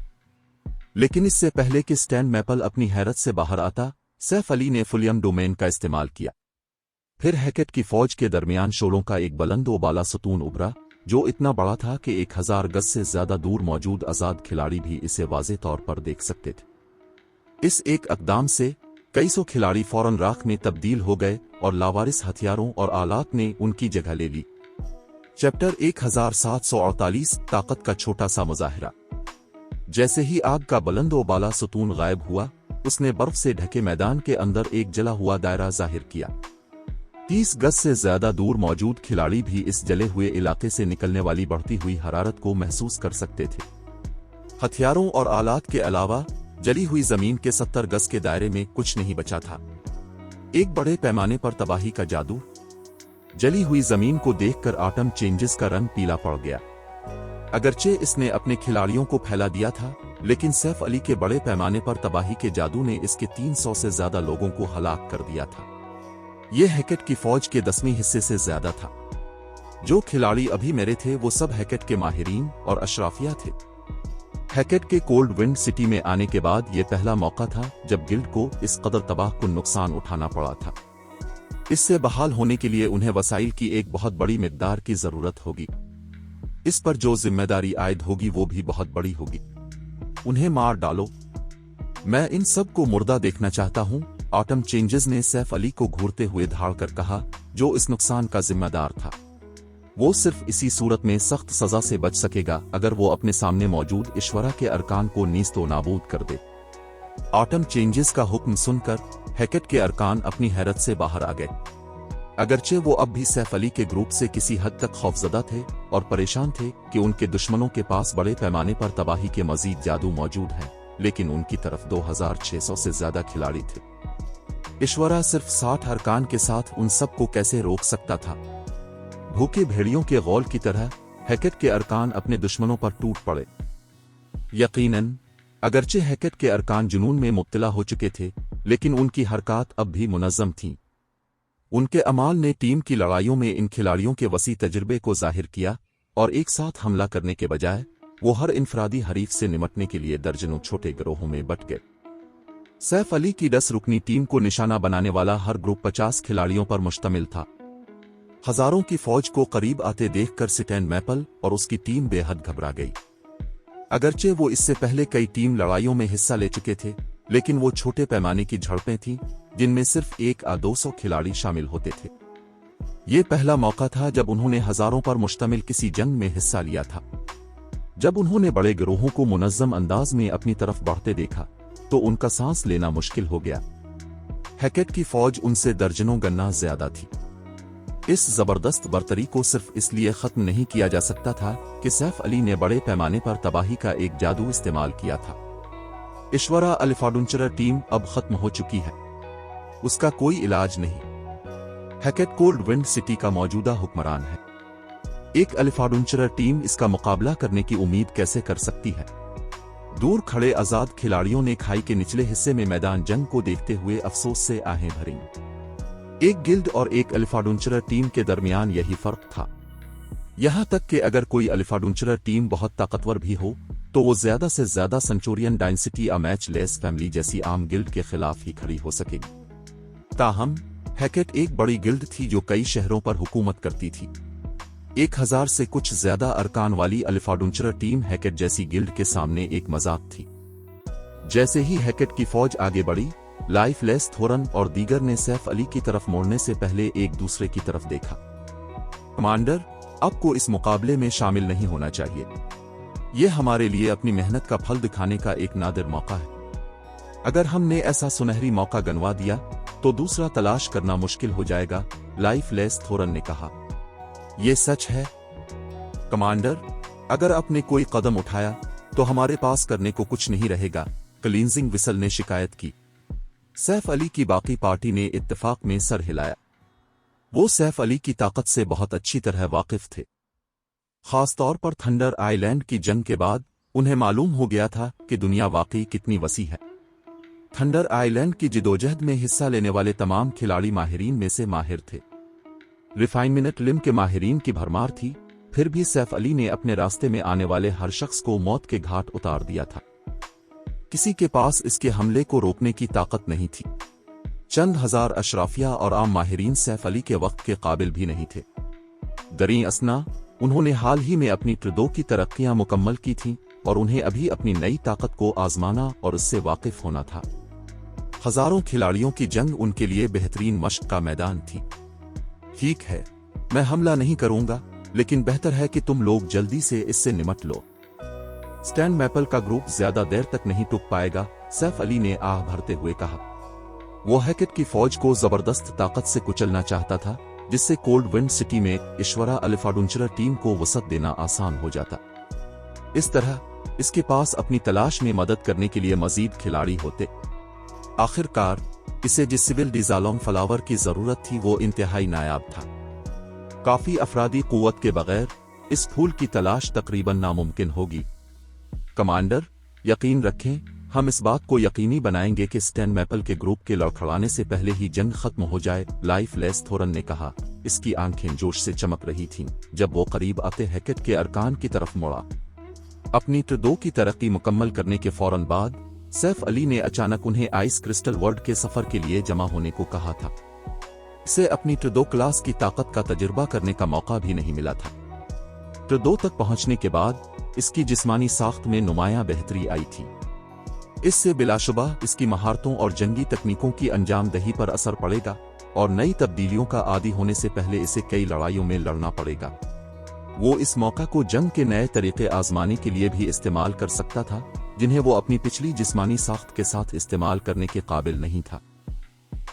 लेकिन इससे पहले कि स्टैन मैपल अपनी हैरत से बाहर आता, सैफ अली ने फुलियम डोमेन का इस्तेमाल किया। फिर हैकेट की फौज के दरमियान शोलों का एक बुलंद व बाला सतून उभरा जो इतना बड़ा था कि 1000 गज से ज्यादा दूर मौजूद आजाद खिलाड़ी भी इसे वाज़े तौर पर देख सकते थे। इस एक अक़दाम से कई सौ खिलाड़ी फौरन राख में तब्दील हो गए और लावारिस हथियारों और आलात ने उनकी जगह ले ली। चैप्टर 1748 ताकत का छोटा सा मुजाहिरा। जैसे ही आग का बुलंद व बाला सतून गायब हुआ, उसने बर्फ से ढके मैदान के अंदर एक जला हुआ दायरा जाहिर किया। 30 गज से ज्यादा दूर मौजूद खिलाड़ी भी इस जले हुए इलाके से निकलने वाली बढ़ती हुई हरारत को महसूस कर सकते थे। हथियारों और आलात के अलावा जली हुई जमीन के 70 गज के दायरे में कुछ नहीं बचा था। एक बड़े पैमाने पर तबाही का जादू। जली हुई जमीन को देखकर ऑटम चेंजेस का रंग पीला पड़ गया। अगरचे इसने अपने खिलाड़ियों को फैला दिया था, लेकिन सैफ अली के बड़े पैमाने पर तबाही के जादू ने इसके 300 से ज्यादा लोगों को हलाक कर दिया था। यह हैकेट की फौज के 10वें हिस्से से ज्यादा था। जो खिलाड़ी अभी मेरे थे वो सब हैकेट के माहिरीन और अशराफिया थे। हैकेट के कोल्ड विंड सिटी में आने के बाद यह पहला मौका था जब गिल्ड को इस कदर तबाहकुन नुकसान उठाना पड़ा था। इससे बहाल होने के लिए उन्हें वसाइल की एक बहुत बड़ी मिकदार की जरूरत होगी। इस पर जो जिम्मेदारी आयद होगी वो भी बहुत बड़ी होगी। उन्हें मार डालो। मैं इन सब को मुर्दा देखना चाहता हूं, ऑटम चेंजेस ने सैफ अली को घूरते हुए धाड़ कर कहा, जो इस नुकसान का जिम्मेदार था। वो सिर्फ इसी सूरत में सख्त सजा से बच सकेगा अगर वो अपने सामने मौजूद ईश्वरा के अरकान को नीस्तो नाबूद कर दे। ऑटम चेंजेस का हुक्म सुनकर हैकेट के अरकान अपनी हैरत से बाहर आ गए। अगरचे वो अब भी सैफ अली के ग्रुप से किसी हद तक खौफजदा थे और परेशान थे कि उनके दुश्मनों के पास बड़े पैमाने पर तबाही के मजीद जादू मौजूद हैं, लेकिन उनकी तरफ 2600 से ज्यादा खिलाड़ी थे। ईश्वरा सिर्फ 60 अरकान के साथ उन सबको कैसे रोक सकता था? भूखे भेड़ियों के गौल की तरह हैकेट के अरकान अपने दुश्मनों पर टूट पड़े। यकीनन अगरचे हैकेट के अरकान जुनून में मुब्तला हो चुके थे, लेकिन उनकी हरकत अब भी मुनज़्ज़म थीं। उनके अमाल ने टीम की लड़ाइयों में इन खिलाड़ियों के वसी तजुर्बे को जाहिर किया और एक साथ हमला करने के बजाय वो हर इनफरादी हरीफ से निमटने के लिए दर्जनों छोटे गिरोहों में बंट गए। सैफ अली की 10 रुकनी टीम को निशाना बनाने वाला हर ग्रुप 50 खिलाड़ियों पर मुश्तमिल था। हजारों की फौज को करीब आते देखकर स्टैन मैपल और उसकी टीम बेहद घबरा गई। अगरचे वो इससे पहले कई टीम लड़ाइयों में हिस्सा ले चुके थे, लेकिन वो छोटे पैमाने की झड़पें थीं जिनमें सिर्फ 1 या 200 खिलाड़ी शामिल होते थे। ये पहला मौका था जब उन्होंने हजारों पर मुश्तमिल किसी जंग में हिस्सा लिया था। जब उन्होंने बड़े गिरोहों को मुनज़्ज़म अंदाज में अपनी तरफ बढ़ते देखा तो उनका सांस लेना मुश्किल हो गया। हैकेट की फौज उनसे दर्जनों गना ज्यादा थी। इस जबरदस्त बर्तरी को सिर्फ इसलिए खत्म नहीं किया जा सकता था कि सैफ अली ने बड़े पैमाने पर तबाही का एक जादू इस्तेमाल किया था। ईश्वरा अलिफाडुंचरा टीम अब खत्म हो चुकी है, उसका कोई इलाज नहीं। हैकेट कोल्ड विंड सिटी का मौजूदा हुक्मरान है। एक अलिफाडुंचरा टीम इसका मुकाबला करने की उम्मीद कैसे कर सकती है? दूर खड़े आजाद खिलाड़ियों ने खाई के निचले हिस्से में मैदान जंग को देखते हुए अफसोस से आहें भरीं। एक गिल्ड और एक अलिफाडुंचरा टीम के दरमियान यही फर्क था। यहां तक कि अगर कोई अलिफाडुंचरा टीम बहुत ताकतवर भी हो तो वो ज्यादा से ज्यादा सेंचुरियन डायनेसिटी या मैच लेस फैमिली जैसी आम गिल्ड के खिलाफ ही खड़ी हो सकेगी। ताहम हैकेट एक बड़ी गिल्ड थी जो कई शहरों पर हुकूमत करती थी। 1000 से कुछ ज्यादा अरकान वाली अलिफाडुंचरा टीम हैकेट जैसी गिल्ड के सामने एक मजाक थी। जैसे ही हैकेट की फौज आगे बढ़ी, लाइफ लेस थोरन और दीगर ने सैफ अली की तरफ मोड़ने से पहले एक दूसरे की तरफ देखा। कमांडर, आपको इस मुकाबले में शामिल नहीं होना चाहिए। यह हमारे लिए अपनी मेहनत का फल दिखाने का एक नादिर मौका है। अगर हमने ऐसा सुनहरी मौका गंवा दिया तो दूसरा तलाश करना मुश्किल हो जाएगा, लाइफ लेस थोरन ने कहा। यह सच है कमांडर, अगर आपने कोई कदम उठाया तो हमारे पास करने को कुछ नहीं रहेगा, क्लींजिंग विसल ने शिकायत की। सैफ अली की बाकी पार्टी ने इत्तेफाक में सर हिलाया। वो सैफ अली की ताकत से बहुत अच्छी तरह वाकिफ थे। खासतौर पर थंडर आइलैंड की जंग के बाद उन्हें मालूम हो गया था कि दुनिया वाकई कितनी वसी है। थंडर आइलैंड की जिदोजहद में हिस्सा लेने वाले तमाम खिलाड़ी माहिरीन में से माहिर थे। रिफाइनमेंट लिम के माहिरीन की भरमार थी, फिर भी सैफ अली ने अपने रास्ते में आने वाले हर शख्स को मौत के घाट उतार दिया था। किसी के पास इसके हमले को रोकने की ताकत नहीं थी। चंद हजार अशराफिया और आम माहिरीन सैफ अली के वक्त के काबिल भी नहीं थे। दरी असना, उन्होंने हाल ही में अपनी ट्रदो की तरक्कियां मुकम्मल की थीं और उन्हें अभी अपनी नई ताकत को आजमाना और उससे वाकिफ होना था। हजारों खिलाड़ियों की जंग उनके लिए बेहतरीन मश्क का मैदान थी। ठीक है, मैं हमला नहीं करूंगा, लेकिन बेहतर है कि तुम लोग जल्दी से इससे निमट लो। स्टैन मैपल का ग्रुप ज्यादा देर तक नहीं टुक पाएगा, सैफ अली ने आह भरते हुए कहा। वो हैकेट की फौज को जबरदस्त ताकत से कुचलना चाहता था, जिससे कोल्ड विंड सिटी में ईश्वरा अलिफाडुंचरा टीम को वसत देना आसान हो जाता। इस तरह इसके पास अपनी तलाश में मदद करने के लिए मजीद खिलाड़ी होते। आखिरकार इसे जिस सिविल डिजालोंग फ्लावर की जरूरत थी वो इंतहाई नायाब था। काफी अफरादी कुव्वत के बगैर इस फूल की तलाश तकरीबन नामुमकिन होगी। कमांडर, यकीन रखें, हम इस बात को यकीनी बनाएंगे कि स्टैन मैपल के ग्रुप के लड़खड़ाने से पहले ही जंग खत्म हो जाए, लाइफ लेस थोरन ने कहा। इसकी आंखें जोश से चमक रही थीं जब वो करीब आते हैकेट के अरकान की तरफ मुड़ा। अपनी ट्रदो की तरक्की मुकम्मल करने के फौरन बाद सैफ अली ने अचानक उन्हें आइस क्रिस्टल वर्ल्ड के सफर के लिए जमा होने को कहा था। इसे अपनी ट्रदो क्लास की ताकत का तजुर्बा करने का मौका भी नहीं मिला था। ट्रदो तक पहुंचने के बाद इसकी जिस्मानी साख्त में नुमायां बेहतरी आई थी। इससे बिलाशुबा इसकी महारतों और जंगी तकनीकों की अंजामदही पर असर पड़ेगा और नई तब्दीलियों का आदी होने से पहले इसे कई लड़ाइयों में लड़ना पड़ेगा। वो इस मौका को जंग के नए तरीके आजमाने के लिए भी इस्तेमाल कर सकता था, जिन्हें वो अपनी पिछली जिस्मानी साख्त के साथ इस्तेमाल करने के काबिल नहीं था।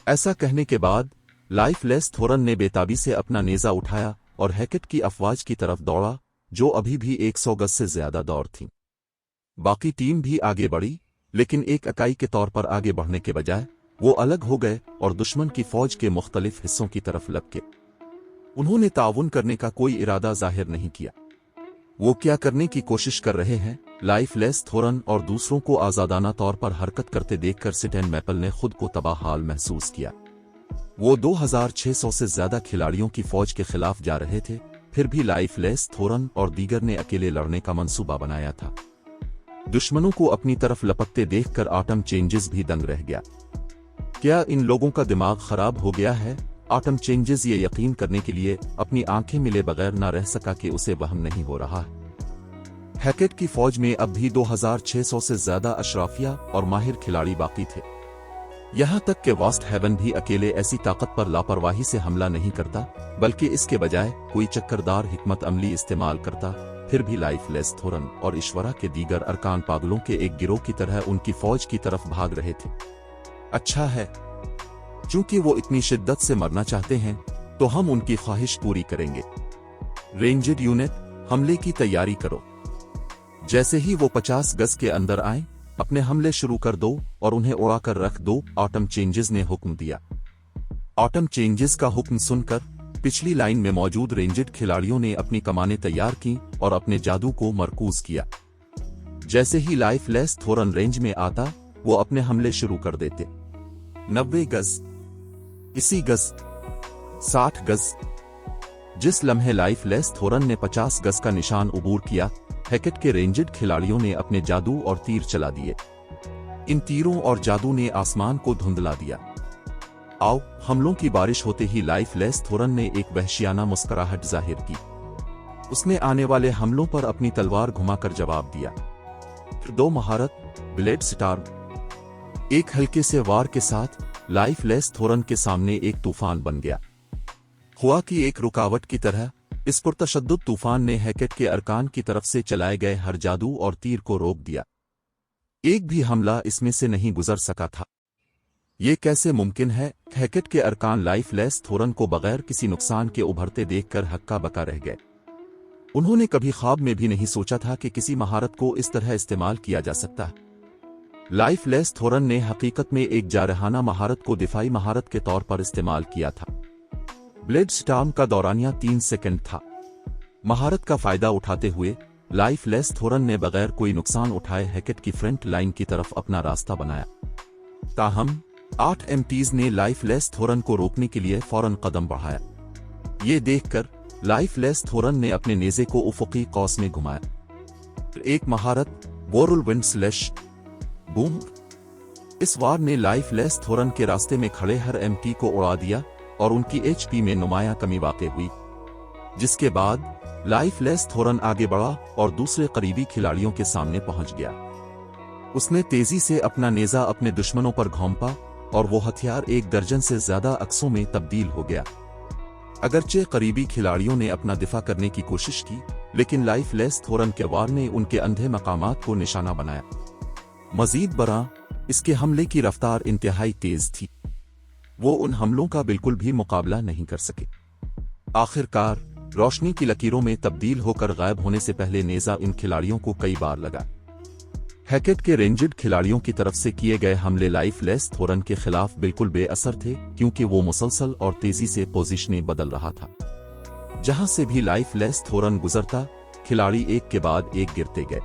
ऐसा कहने के बाद लाइफलेस थोरन ने बेताबी से अपना नेजा उठाया और हैकेट की अफवाज की तरफ दौड़ा, जो अभी भी 100 गज से ज्यादा दौड़ थी। बाकी टीम भी आगे बढ़ी, लेकिन एक इकाई के तौर पर आगे बढ़ने के बजाय वो अलग हो गए और दुश्मन की फौज के मुख्तलिफ हिस्सों की तरफ लपके। उन्होंने ताउन करने का कोई इरादा जाहिर नहीं किया। वो क्या करने की कोशिश कर रहे हैं, लाइफलेस थोरन और दूसरों को आजादाना तौर पर हरकत करते देखकर सिटेन मैपल ने खुद को तबाह हाल महसूस किया। वो 2600 से ज्यादा खिलाड़ियों की फौज के खिलाफ जा रहे थे, फिर भी लाइफलेस थोरन और दीगर ने अकेले लड़ने का मंसूबा बनाया था। दुश्मनों को अपनी तरफ लपकते देखकर ऑटम चेंजेस भी दंग रह गया। क्या इन लोगों का दिमाग खराब हो गया है? ऑटम चेंजेस ये यकीन करने के लिए अपनी आंखें मिले बगैर न रह सका कि उसे वहम नहीं हो रहा है। हैकेट की फौज में अब भी 2600 से ज्यादा अशराफिया और माहिर खिलाड़ी बाकी थे। यहां तक कि वास्ट हेवन भी अकेले ऐसी ताकत पर लापरवाही से हमला नहीं करता, बल्कि इसके बजाय कोई चक्करदार हिकमत अमली इस्तेमाल करता। फिर भी लाइफलेस थोरन और ईश्वरा के दीगर अरकान पागलों के एक गिरोह की तरह उनकी फौज की तरफ भाग रहे थे। अच्छा है, चूंकि वो इतनी शिद्दत से मरना चाहते हैं, तो हम उनकी ख्वाहिश पूरी करेंगे। रेंजर यूनिट, हमले की तैयारी करो। जैसे ही वो 50 गज के अंदर आए, अपने हमले शुरू कर दो और उन्हें उड़ाकर रख दो, ऑटम चेंजेस ने हुक्म दिया। ऑटम चेंजेस का हुक्म सुनकर पिछली लाइन में मौजूद रेंजर्ड खिलाड़ियों ने अपनी कमानें तैयार की और अपने जादू को मरकूज किया। जैसे ही लाइफलेस थोरन रेंज में आता, वो अपने हमले शुरू कर देते। 90 गज, 80 गज, 60 गज। जिस लम्हे लाइफलेस थोरन ने 50 गज का निशान उबूर किया, हैकेट के रेंजर्ड खिलाड़ियों ने अपने जादू और तीर चला दिए। इन तीरों और जादू ने आसमान को धुंधला दिया। आओ, हमलों की बारिश होते ही लाइफलेस थोरन ने एक वहशियाना मुस्कुराहट जाहिर की। उसने आने वाले हमलों पर अपनी तलवार घुमाकर जवाब दिया। फिर 2 महारत ब्लेड स्टार्म, एक हल्के से वार के साथ लाइफलेस थोरन के सामने एक तूफान बन गया। हुआ कि एक रुकावट की तरह इस पुरतशद्दुद तूफान ने हैकेट के अरकान की तरफ से चलाए गए हर जादू और तीर को रोक दिया। एक भी हमला इसमें से नहीं गुजर सका था। ये कैसे मुमकिन है? हैकेट के अरकान लाइफलेस थोरन को बगैर किसी नुकसान के उभरते देखकर हक्का बका रह गए। उन्होंने कभी ख्वाब में भी नहीं सोचा था कि किसी महारत को इस तरह इस्तेमाल किया जा सकता है। लाइफलेस थोरन ने हकीकत में एक जारहाना महारत को दिफाई महारत के तौर पर इस्तेमाल किया था। ब्लेड स्टार्म का दौरानिया 3 सेकंड था। महारत का फायदा उठाते हुए लाइफलेस थोरन ने बगैर कोई नुकसान उठाए हैकेट की फ्रंट लाइन की तरफ अपना रास्ता बनाया। ताहम 8 एमटीज ने लाइफलेस थोरन को रोकने के लिए फौरन कदम बढ़ाया। ये देखकर लाइफलेस थोरन ने अपने नेजे को उफुकी कौस में घुमाया। एक महारत वोरुलविंड स्लैश बूम। इस वार ने लाइफलेस थोरन के रास्ते में खड़े हर एमटी को उड़ा दिया और उनकी एचपी में नुमाया कमी वाक़ हुई, जिसके बाद लाइफलेस थोरन आगे बढ़ा और दूसरे करीबी खिलाड़ियों के सामने पहुंच गया। उसने तेजी से अपना नेजा अपने दुश्मनों पर घोंपा और वो हथियार 1 दर्जन से ज्यादा अक्सों में तब्दील हो गया। अगरचे करीबी खिलाड़ियों ने अपना दिफा करने की कोशिश की, लेकिन लाइफलेस थोरन के वार ने उनके अंधे मकामात को निशाना बनाया। मजीद बरा, इसके हमले की रफ्तार इंतहाई तेज थी। वो उन हमलों का बिल्कुल भी मुकाबला नहीं कर सके। आखिरकार रोशनी की लकीरों में तब्दील होकर गायब होने से पहले नेजा इन खिलाड़ियों को कई बार लगा। हैकेट के रेंजर्ड खिलाड़ियों की तरफ से किए गए हमले लाइफलेस थोरन के खिलाफ बिल्कुल बेअसर थे, क्योंकि वो मुसलसल और तेजी से पोजीशनें बदल रहा था। जहां से भी लाइफलेस थोरन गुजरता, खिलाड़ी एक के बाद एक गिरते गए।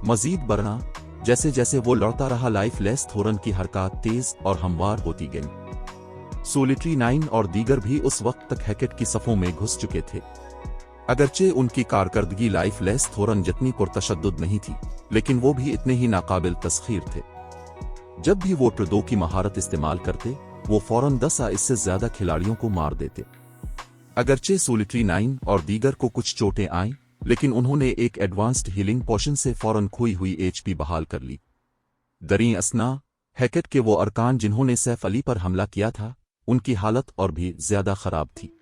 मजीद बढ़ना, जैसे जैसे वो लड़ता रहा, लाइफलेस थोरन की हरकत तेज और हमवार होती गई। सोलिटरी 9 और दीगर भी उस वक्त तक हैकेट की सफों में घुस चुके थे। अगरचे उनकी कारकर्दगी लाइफलेस थोरन जितनी पुरतशद्दुद नहीं थी, लेकिन वो भी इतने ही नाकाबिल तस्खीर थे। जब भी वो ट्रदो की महारत इस्तेमाल करते, वो फौरन 10 या इससे ज्यादा खिलाड़ियों को मार देते। अगरचे सोलिटरी 9 और दीगर को कुछ चोटें आईं, लेकिन उन्होंने एक एडवांस्ड हीलिंग पोशन से फौरन खोई हुई एचपी बहाल कर ली। दरी असना, हैकेट के वो अरकान जिन्होंने सैफ अली पर हमला किया था, उनकी हालत और भी ज्यादा खराब थी।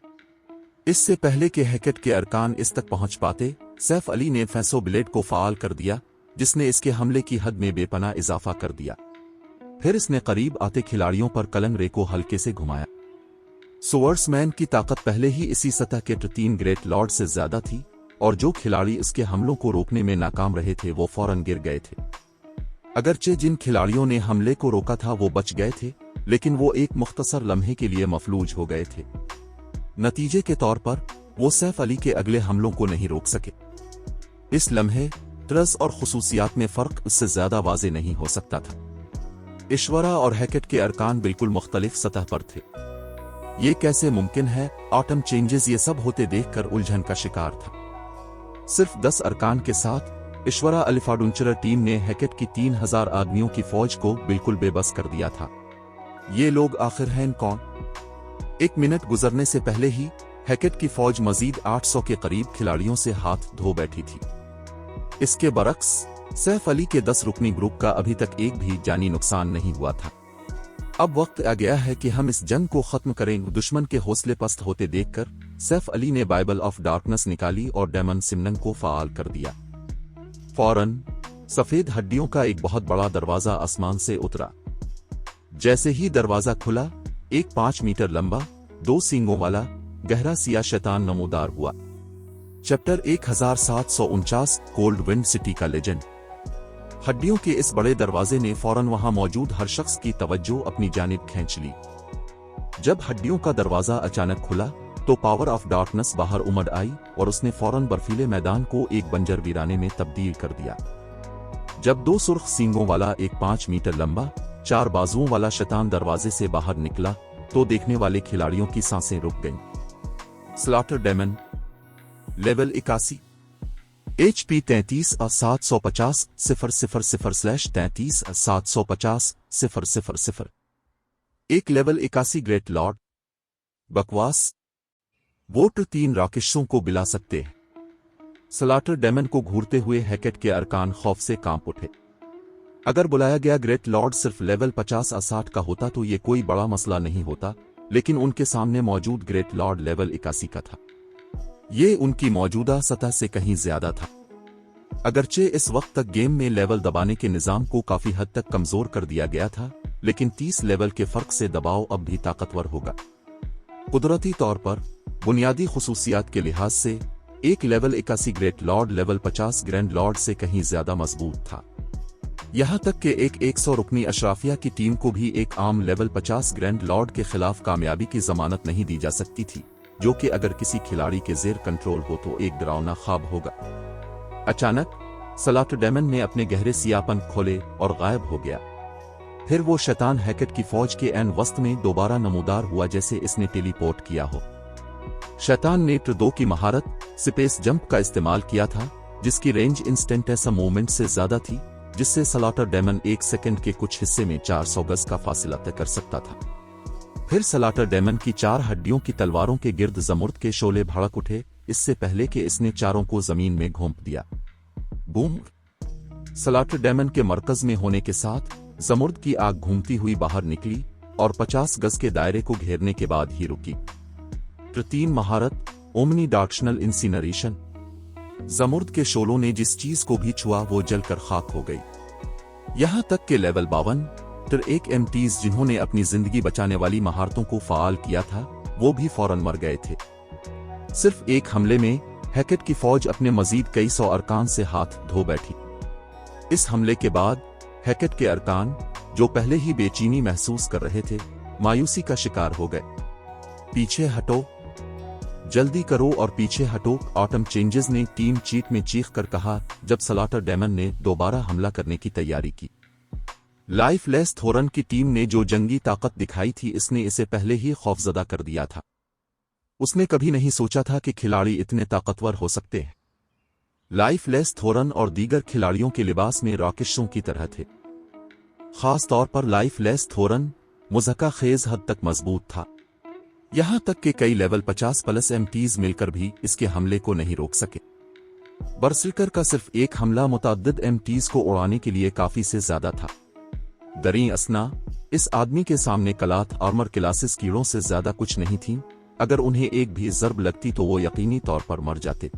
इससे पहले कि हैकेट के अरकान इस तक पहुंच पाते, सैफ अली ने फैसो ब्लेड को फाल कर दिया, जिसने इसके हमले की हद में बेपनाह इजाफा कर दिया। फिर इसने करीब आते खिलाड़ियों पर कलंग रे को हल्के से घुमाया। सोर्समैन की ताकत पहले ही इसी सतह के 3 ग्रेट लॉर्ड से ज्यादा थी और जो खिलाड़ी इसके हमलों को रोकने में नाकाम रहे थे वो फौरन गिर गए थे। अगरचे जिन खिलाड़ियों ने हमले को रोका था वो बच गए थे, लेकिन वो एक मुख्तसर लम्हे के लिए मफलूज हो गए थे। नतीजे के तौर पर वो सैफ अली के अगले हमलों को नहीं रोक सके। इस लम्हे, तर्ज और खुसूसियात में फर्क उससे ज्यादा वाज़े नहीं हो सकता था। ईश्वरा और हैकेट के अरकान बिल्कुल मुख्तलिफ सतह पर थे। ये कैसे मुमकिन है? ऑटम चेंजेस ये सब होते देखकर उलझन का शिकार था। सिर्फ 10 अरकान के साथ ईश्वरा अलिफाडुंचर टीम ने हैकेट की 3000 आदमियों की फौज को बिल्कुल बेबस कर दिया था। ये लोग आखिर हैं कौन? 1 मिनट गुजरने से पहले ही हैकेट की फौज मजीद 800 के करीब खिलाड़ियों से हाथ धो बैठी थी। इसके बरक्स सैफ अली के 10 रुकनी ग्रुप का अभी तक एक भी जानी नुकसान नहीं हुआ था। अब वक्त आ गया है कि हम इस जंग को खत्म करें। दुश्मन के हौसले पस्त होते देखकर सैफ अली ने बाइबल ऑफ डार्कनेस निकाली और डेमन सिमनन को फाल कर दिया। फौरन सफेद हड्डियों का एक बहुत बड़ा दरवाजा आसमान से उतरा। जैसे ही दरवाजा खुला, एक 5 मीटर लंबा, 2 सींगों वाला गहरा सिया शैतान नमूदार हुआ। चैप्टर 1749 कोल्ड विंड सिटी का लेजेंड। हड्डियों के इस बड़े दरवाजे ने फौरन वहां मौजूद हर शख्स की तवज्जो अपनी जानिब खींच ली। जब हड्डियों का दरवाजा अचानक खुला तो पावर ऑफ डार्कनेस बाहर उमड़ आई और उसने फौरन बर्फीले मैदान को एक बंजर वीराने में तब्दील कर दिया। जब 2 सुर्ख सींगों वाला एक 5 मीटर लंबा, 4 बाजुओं वाला शैतान दरवाजे से बाहर निकला तो देखने वाले खिलाड़ियों की सांसें रुक गईं। Slaughter demon, level 81, HP 33,750 000/33,750 000। एक लेवल 81 ग्रेट लॉर्ड। बकवास। वोट 3 राकेशों को बिला सकते हैं। स्लॉटर डेमन को घूरते हुए हैकेट के अरकान खौफ से कांप उठे। अगर बुलाया गया ग्रेट लॉर्ड सिर्फ लेवल 50 या 60 का होता तो ये कोई बड़ा मसला नहीं होता, लेकिन उनके सामने मौजूद ग्रेट लॉर्ड लेवल 81 का था। ये उनकी मौजूदा सतह से कहीं ज्यादा था। अगरचे इस वक्त तक गेम में लेवल दबाने के निजाम को काफी हद तक कमजोर कर दिया गया था, लेकिन 30 लेवल के फर्क से दबाव अब भी ताकतवर होगा। कुदरती तौर पर बुनियादी खुसूसियात के लिहाज से एक level 81 great Lord level 50 grand Lord से कहीं ज्यादा मजबूत था। यहां तक कि एक 100 रुकनी अशराफिया की टीम को भी एक आम लेवल 50 ग्रैंड लॉर्ड के खिलाफ कामयाबी की जमानत नहीं दी जा सकती थी, जो कि अगर किसी खिलाड़ी के जेर कंट्रोल हो तो एक डरावना ख्वाब होगा। अचानक स्लॉटर डेमन ने अपने गहरे सियापन खोले और गायब हो गया। फिर वो शैतान हैकेट की फौज के एन वस्त में दोबारा नमूदार हुआ जैसे इसने टेलीपोर्ट किया हो। शैतान ने नेत्र 2 की महारत स्पेस जंप का इस्तेमाल किया था, जिसकी रेंज इंस्टेंटेस मूवमेंट से ज्यादा थी, जिससे स्लॉटर डेमन 1 सेकंड के कुछ हिस्से में 400 गज का फासला तय कर सकता था। फिर स्लॉटर डेमन की 4 हड्डियों की तलवारों के गिर्द जमुर्द के शोले भड़क उठे, इससे पहले कि इसने चारों को जमीन में घोंप दिया। बूम! स्लॉटर डेमन के मरकज में होने के साथ जमुर्द की आग घूमती हुई बाहर निकली और 50 गज के दायरे को घेरने के बाद ही रुकी। 3 महारत ओमनी डार्कशनल इंसिनरेशन। जमुर्द के शोलों ने जिस चीज को भी छुआ वो जलकर खाक हो गई। यहां तक के लेवल 52 1 MTs जिन्होंने अपनी जिंदगी बचाने वाली महारतों को फाल किया था, वो भी फौरन मर गए थे। सिर्फ एक हमले में हैकेट की फौज अपने मजीद कई 100 अरकान से हाथ धो बैठी। इस हमले के बाद हैकेट के अरकान, जो पहले ही बेचैनी महसूस कर रहे थे, मायूसी का शिकार हो गए। पीछे हटो, जल्दी करो और पीछे हटो, ऑटम चेंजेस ने टीम चीट में चीख कर कहा जब स्लॉटर डेमन ने दोबारा हमला करने की तैयारी की। लाइफलेस थोरन की टीम ने जो जंगी ताकत दिखाई थी, इसने इसे पहले ही खौफजदा कर दिया था। उसने कभी नहीं सोचा था कि खिलाड़ी इतने ताकतवर हो सकते हैं। लाइफलेस थोरन और दीगर खिलाड़ियों के लिबास में रॉकेशों की तरह थे। खास तौर पर लाइफलेस थोरन मुज़क्का खेज हद तक मजबूत था। यहां तक कि कई लेवल 50+ MTs मिलकर भी इसके हमले को नहीं रोक सके। बरसलकर का सिर्फ एक हमला मुतअद्दिद MTs को उड़ाने के लिए काफी से ज्यादा था। दरी असना, इस आदमी के सामने कलात आर्मर क्लासेस कीड़ों से ज्यादा कुछ नहीं थी। अगर उन्हें एक भी ज़र्ब लगती तो वो यकीनी तौर पर मर जाते।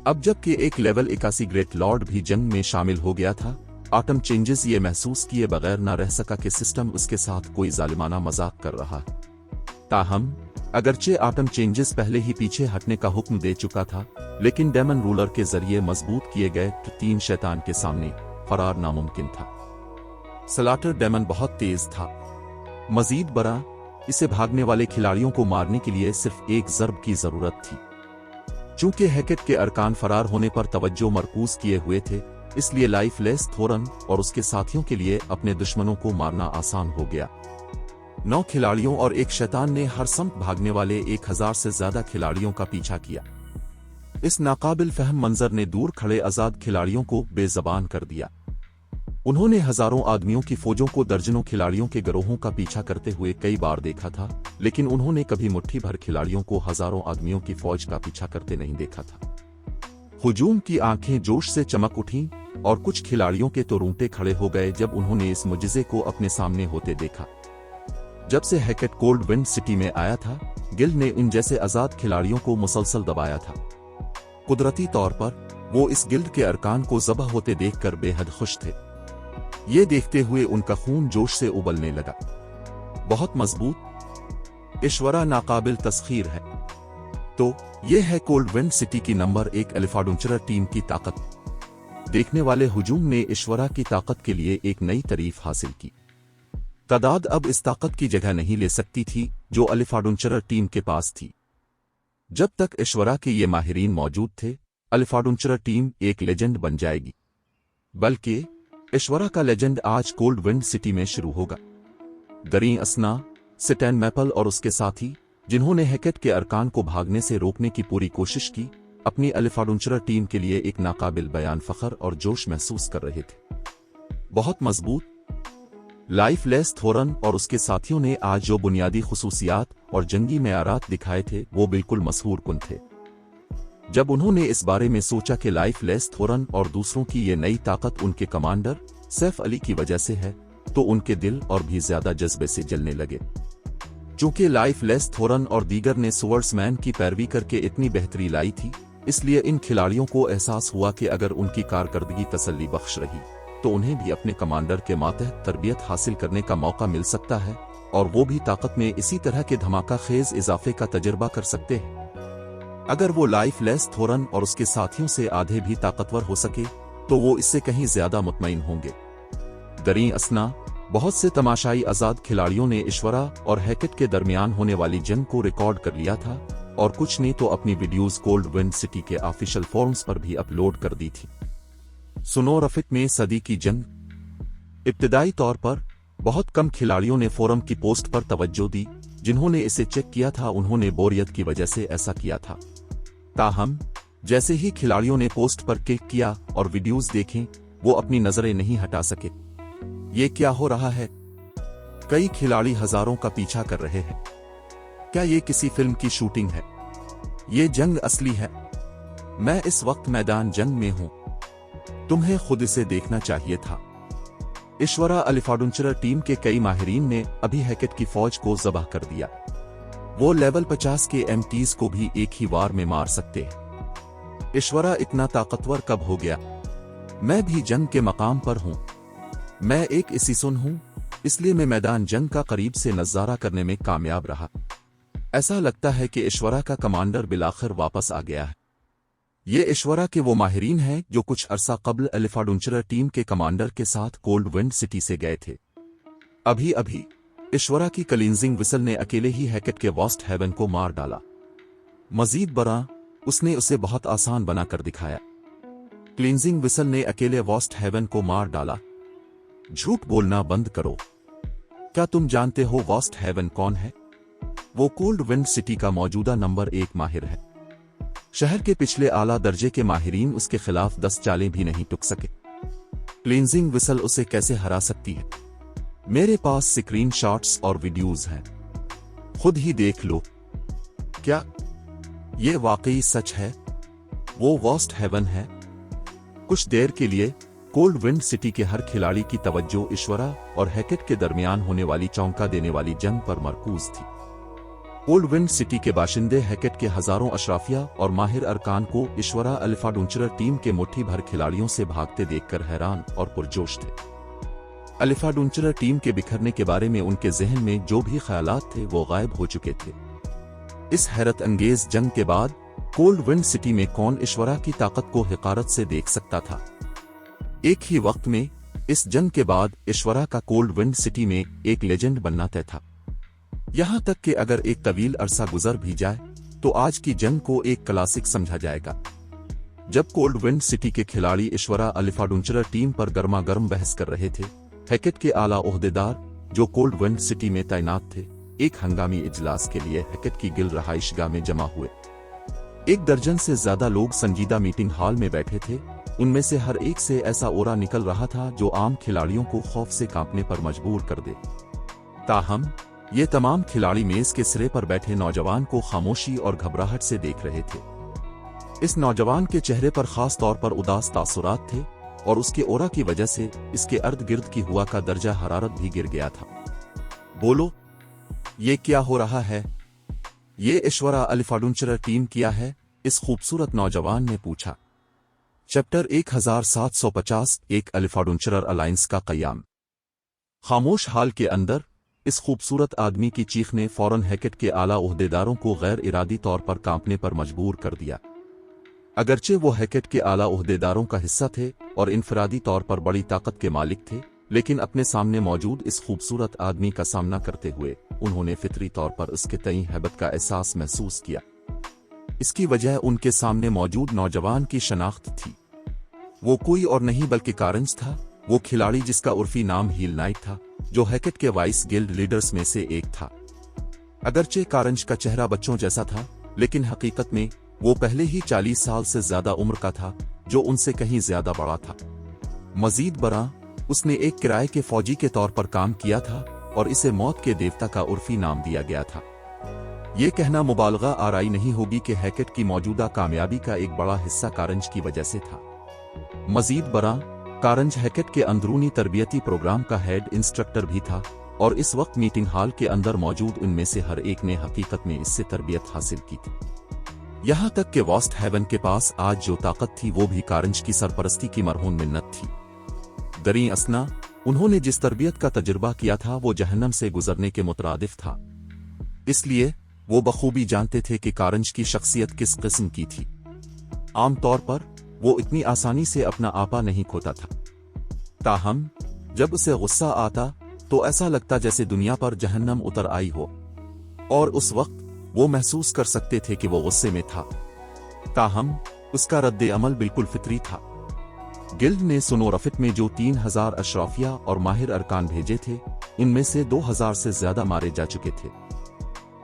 अब जबकि एक लेवल 81 ग्रेट लॉर्ड भी जंग में शामिल हो गया था, ऑटम चेंजेस ये महसूस किए बगैर न रह सका कि सिस्टम उसके साथ कोई जालिमाना मजाक कर रहा है। ताहम अगरचे आटम चेंजेस पहले ही पीछे हटने का हुक्म दे चुका था, लेकिन डेमन रूलर के जरिए मजबूत किए गए तीन शैतान के सामने फरार नामुमकिन था। स्लाटर डेमन बहुत तेज था। मजीद बड़ा, इसे भागने वाले खिलाड़ियों को मारने के लिए सिर्फ एक ज़र्ब की जरूरत थी। चूंकि हैकेट के अरकान फरार होने पर तवज्जो मरकूज किए हुए थे, इसलिए लाइफलेस थोरन और उसके साथियों के लिए अपने दुश्मनों को मारना आसान हो गया। 9 खिलाड़ियों और एक शैतान ने हर समत भागने वाले 1000 से ज्यादा खिलाड़ियों का पीछा किया। इस नाकाबिल फहम मंजर ने दूर खड़े आजाद खिलाड़ियों को बेजबान कर दिया। उन्होंने हजारों आदमियों की फौजों को दर्जनों खिलाड़ियों के गिरोहों का पीछा करते हुए कई बार देखा था, लेकिन उन्होंने कभी मुट्ठी भर खिलाड़ियों को हजारों आदमियों की फौज का पीछा करते नहीं देखा था। हुजूम की आंखें जोश से चमक उठीं और कुछ खिलाड़ियों के तो रोंगटे खड़े हो गए जब उन्होंने इस मुजिजे को अपने सामने होते देखा। जब से हैकेट कोल्ड विंड सिटी में आया था, गिल्ड ने इन जैसे आजाद खिलाड़ियों को मुसलसल दबाया था। कुदरती तौर पर वो इस गिल्ड के अरकान को ज़बह होते देखकर बेहद खुश थे। ये देखते हुए उनका खून जोश से उबलने लगा। बहुत मजबूत, ईश्वरा नाकाबिल तस्खीर है। तो ये है कोल्ड विंड सिटी की नंबर 1 एलिफाडुंचरा टीम की ताकत। देखने वाले हुजूम ने ईश्वरा की ताकत के लिए एक नई तारीफ हासिल की। तादाद अब इस ताकत की जगह नहीं ले सकती थी जो एलिफाडुंचरा टीम के पास थी। जब तक ईश्वरा के ये माहिरीन मौजूद थे, एलिफाडुंचरा टीम एक लेजेंड बन जाएगी। बल्कि ईश्वरा का लेजेंड आज कोल्ड विंड सिटी में शुरू होगा। दरीं असना, सिटैन मैपल और उसके साथी, जिन्होंने हैकेट के अरकान को भागने से रोकने की पूरी कोशिश की, अपनी एलिफाडुंचरा टीम के लिए एक नाकाबिल बयान फख्र और जोश महसूस कर रहे थे। बहुत मजबूत, लाइफलेस थोरन और उसके साथियों ने आज जो बुनियादी खुसूसियात और जंगी मेयारात दिखाए थे वो बिल्कुल मशहूर कुन थे। जब उन्होंने इस बारे में सोचा कि लाइफलेस थोरन और दूसरों की ये नई ताकत उनके कमांडर सैफ अली की वजह से है, तो उनके दिल और भी ज्यादा जज्बे से जलने लगे। चूंकि लाइफलेस थोरन और दीगर ने स्वर्ड्समैन की पैरवी करके इतनी बेहतरी लाई थी, इसलिए इन खिलाड़ियों को एहसास हुआ कि अगर उनकी कारकर्दगी तसल्ली बख्श रही तो उन्हें भी अपने कमांडर के मातहत तरबियत हासिल करने का मौका मिल सकता है, और वो भी ताकत में इसी तरह के धमाका खेज इजाफे का तजर्बा कर सकते हैं। अगर वो लाइफलेस थोरन और उसके साथियों से आधे भी ताकतवर हो सके तो वो इससे कहीं ज्यादा मुतमईन होंगे। दरीं असना, बहुत से तमाशाई आजाद खिलाड़ियों ने ईश्वरा और हैकेट के दरमियान होने वाली जंग को रिकॉर्ड कर लिया था, और कुछ ने तो अपनी वीडियोज कोल्ड विंड सिटी के ऑफिशियल फोरम्स पर भी अपलोड कर दी थी। सुनो रफिक में सदी की जंग। इब्तिदाई तौर पर बहुत कम खिलाड़ियों ने फोरम की पोस्ट पर तवज्जो दी। जिन्होंने इसे चेक किया था उन्होंने बोरियत की वजह से ऐसा किया था। ताहम जैसे ही खिलाड़ियों ने पोस्ट पर क्लिक किया और वीडियोस देखें, वो अपनी नजरें नहीं हटा सके। ये क्या हो रहा है? कई खिलाड़ी हजारों का पीछा कर रहे हैं। क्या ये किसी फिल्म की शूटिंग है? ये जंग असली है। मैं इस वक्त मैदान जंग में हूं। तुम्हें खुद इसे देखना चाहिए था। ईश्वरा एलिफाडुंचरा टीम के कई माहिरीन ने अभी हैकेट की फौज को ज़बह कर दिया। वो लेवल 50 के एमटीज को भी एक ही वार में मार सकते हैं। ईश्वरा इतना ताकतवर कब हो गया? मैं भी जंग के मकाम पर हूं। मैं एक इसीसुन हूं, इसलिए मैं मैदान जंग का करीब से नजारा करने में कामयाब रहा। ऐसा लगता है कि ईश्वरा का कमांडर बिलाखिर वापस आ गया है। ये ईश्वरा के वो माहिरीन हैं जो कुछ अरसा कबल एलिफाडुंचरा टीम के कमांडर के साथ कोल्ड विंड सिटी से गए थे। अभी अभी ईश्वरा की क्लींजिंग विसल ने अकेले ही हैकेट के वॉस्ट हेवन को मार डाला। मजीद बड़ा, उसने उसे बहुत आसान बनाकर दिखाया। क्लींजिंग विसल ने अकेले वॉस्ट हेवन को मार डाला। झूठ बोलना बंद करो। क्या तुम जानते हो वॉस्ट हेवन कौन है? वो कोल्ड विंड सिटी का मौजूदा नंबर 1 माहिर है। शहर के पिछले आला दर्जे के माहिरीन उसके खिलाफ 10 चालें भी नहीं टुक सके। क्लींजिंग विसल उसे कैसे हरा सकती है? मेरे पास स्क्रीन शॉट्स और वीडियोज हैं, खुद ही देख लो। क्या ये वाकई सच है? वो वॉस्ट हेवन है? कुछ देर के लिए कोल्ड विंड सिटी के हर खिलाड़ी की तवज्जो ईश्वरा और हैकेट के दरमियान होने वाली चौंका देने वाली जंग पर मरकूज थी। कोल्ड विंड सिटी के बाशिंदे हैकेट के हजारों अशराफिया और माहिर अरकान को ईश्वरा एलिफाडुंचरा टीम के मुट्ठी भर खिलाड़ियों से भागते देखकर हैरान और पुरजोश थे। अल्फाडुंचर टीम के बिखरने के बारे में उनके जहन में जो भी ख्यालात थे वो गायब हो चुके थे। इस हैरत अंगेज जंग के बाद कोल्ड विंड सिटी में कौन ईश्वरा की ताकत को हक़ारत से देख सकता था। एक ही वक्त में इस जंग के बाद ईश्वरा का कोल्ड विंड सिटी में एक लेजेंड बनना तय था। यहां तक कि अगर एक तवील अरसा गुजर भी जाए तो आज की जंग को एक क्लासिक समझा जाएगा। जब कोल्ड विंड सिटी के खिलाड़ी ईश्वरा अल्फाडुंचर टीम पर गर्मा गर्म बहस कर रहे थे, हैकेट के आला ओहदेदार जो कोल्ड विंड सिटी में तैनात थे एक हंगामी इजलास के लिए हैकेट की गिल रहाइशगाह में जमा हुए। 1 दर्जन से ज्यादा लोग संजीदा मीटिंग हॉल में बैठे थे। उनमें से हर एक से ऐसा ओरा निकल रहा था जो आम खिलाड़ियों को खौफ से कांपने पर मजबूर कर दे। ताहम ये तमाम खिलाड़ी मेज के सिरे पर बैठे नौजवान को खामोशी और घबराहट से देख रहे थे। इस नौजवान के चेहरे पर खास तौर पर उदास तासुरात थे और उसके ओरा की वजह से इसके अर्द गिर्द की हवा का दर्जा हरारत भी गिर गया था। बोलो, ये क्या हो रहा है? ये ईश्वरा अल्फाडुंचर टीम किया है? इस खूबसूरत नौजवान ने पूछा। चैप्टर 1750 एक अल्फाडुंचर अलायंस का क़याम। खामोश हाल के अंदर इस खूबसूरत आदमी की चीख ने फौरन हैकेट के आला ओहदेदारों को गैर इरादी तौर पर कांपने पर मजबूर कर दिया। अगरचे वो हैकेट के आला ओहदेदारों का हिस्सा थे और इनफरादी तौर पर बड़ी ताकत के मालिक थे, लेकिन अपने सामने मौजूद इस खूबसूरत आदमी का सामना करते हुए उन्होंने फितरी तौर पर उसके तई हैबत का एहसास महसूस किया। इसकी वजह उनके सामने मौजूद नौजवान की शनाख्त थी। वो कोई और नहीं बल्कि कारंज था, वो खिलाड़ी जिसका उर्फी नाम हील नाइट था, जो हैकेट के वाइस गिल्ड लीडर्स में से एक था। अगरचे कारंज का चेहरा बच्चों जैसा था, लेकिन हकीकत में वो पहले ही 40 साल से ज्यादा उम्र का था, जो उनसे कहीं ज्यादा बड़ा था। मजीद बरा, उसने एक किराए के फौजी के तौर पर काम किया था और इसे मौत के देवता का उर्फी नाम दिया गया था। ये कहना मुबालगा आराई नहीं होगी कि हैकेट की मौजूदा कामयाबी का एक बड़ा हिस्सा कारंज की वजह से था। मजीद बरा, कारंज हैकेट के अंदरूनी तरबियती प्रोग्राम का हेड इंस्ट्रक्टर भी था और इस वक्त मीटिंग हॉल के अंदर मौजूद उनमें से हर एक ने हकीकत में इससे तरबियत हासिल की थी। यहां तक कि वॉस्ट हेवन के पास आज जो ताकत थी वो भी कारंज की सरपरस्ती की मरहून मिन्नत थी। दरी असना, उन्होंने जिस तरबियत का तजुर्बा किया था वो जहन्नम से गुजरने के मुतरादिफ था। इसलिए वो बखूबी जानते थे कि कारंज की शख्सियत किस किस्म की थी। आमतौर पर वो इतनी आसानी से अपना आपा नहीं खोता था। ताहम जब उसे गुस्सा आता तो ऐसा लगता जैसे दुनिया पर जहन्नम उतर आई हो, और उस वक्त वो महसूस कर सकते थे कि वो गुस्से में था। ताहम उसका रद्द अमल बिल्कुल फितरी था। गिल्ड ने सुनोरफित में जो 3000 अशराफिया और माहिर अरकान भेजे थे, इनमें से 2000 से ज्यादा मारे जा चुके थे।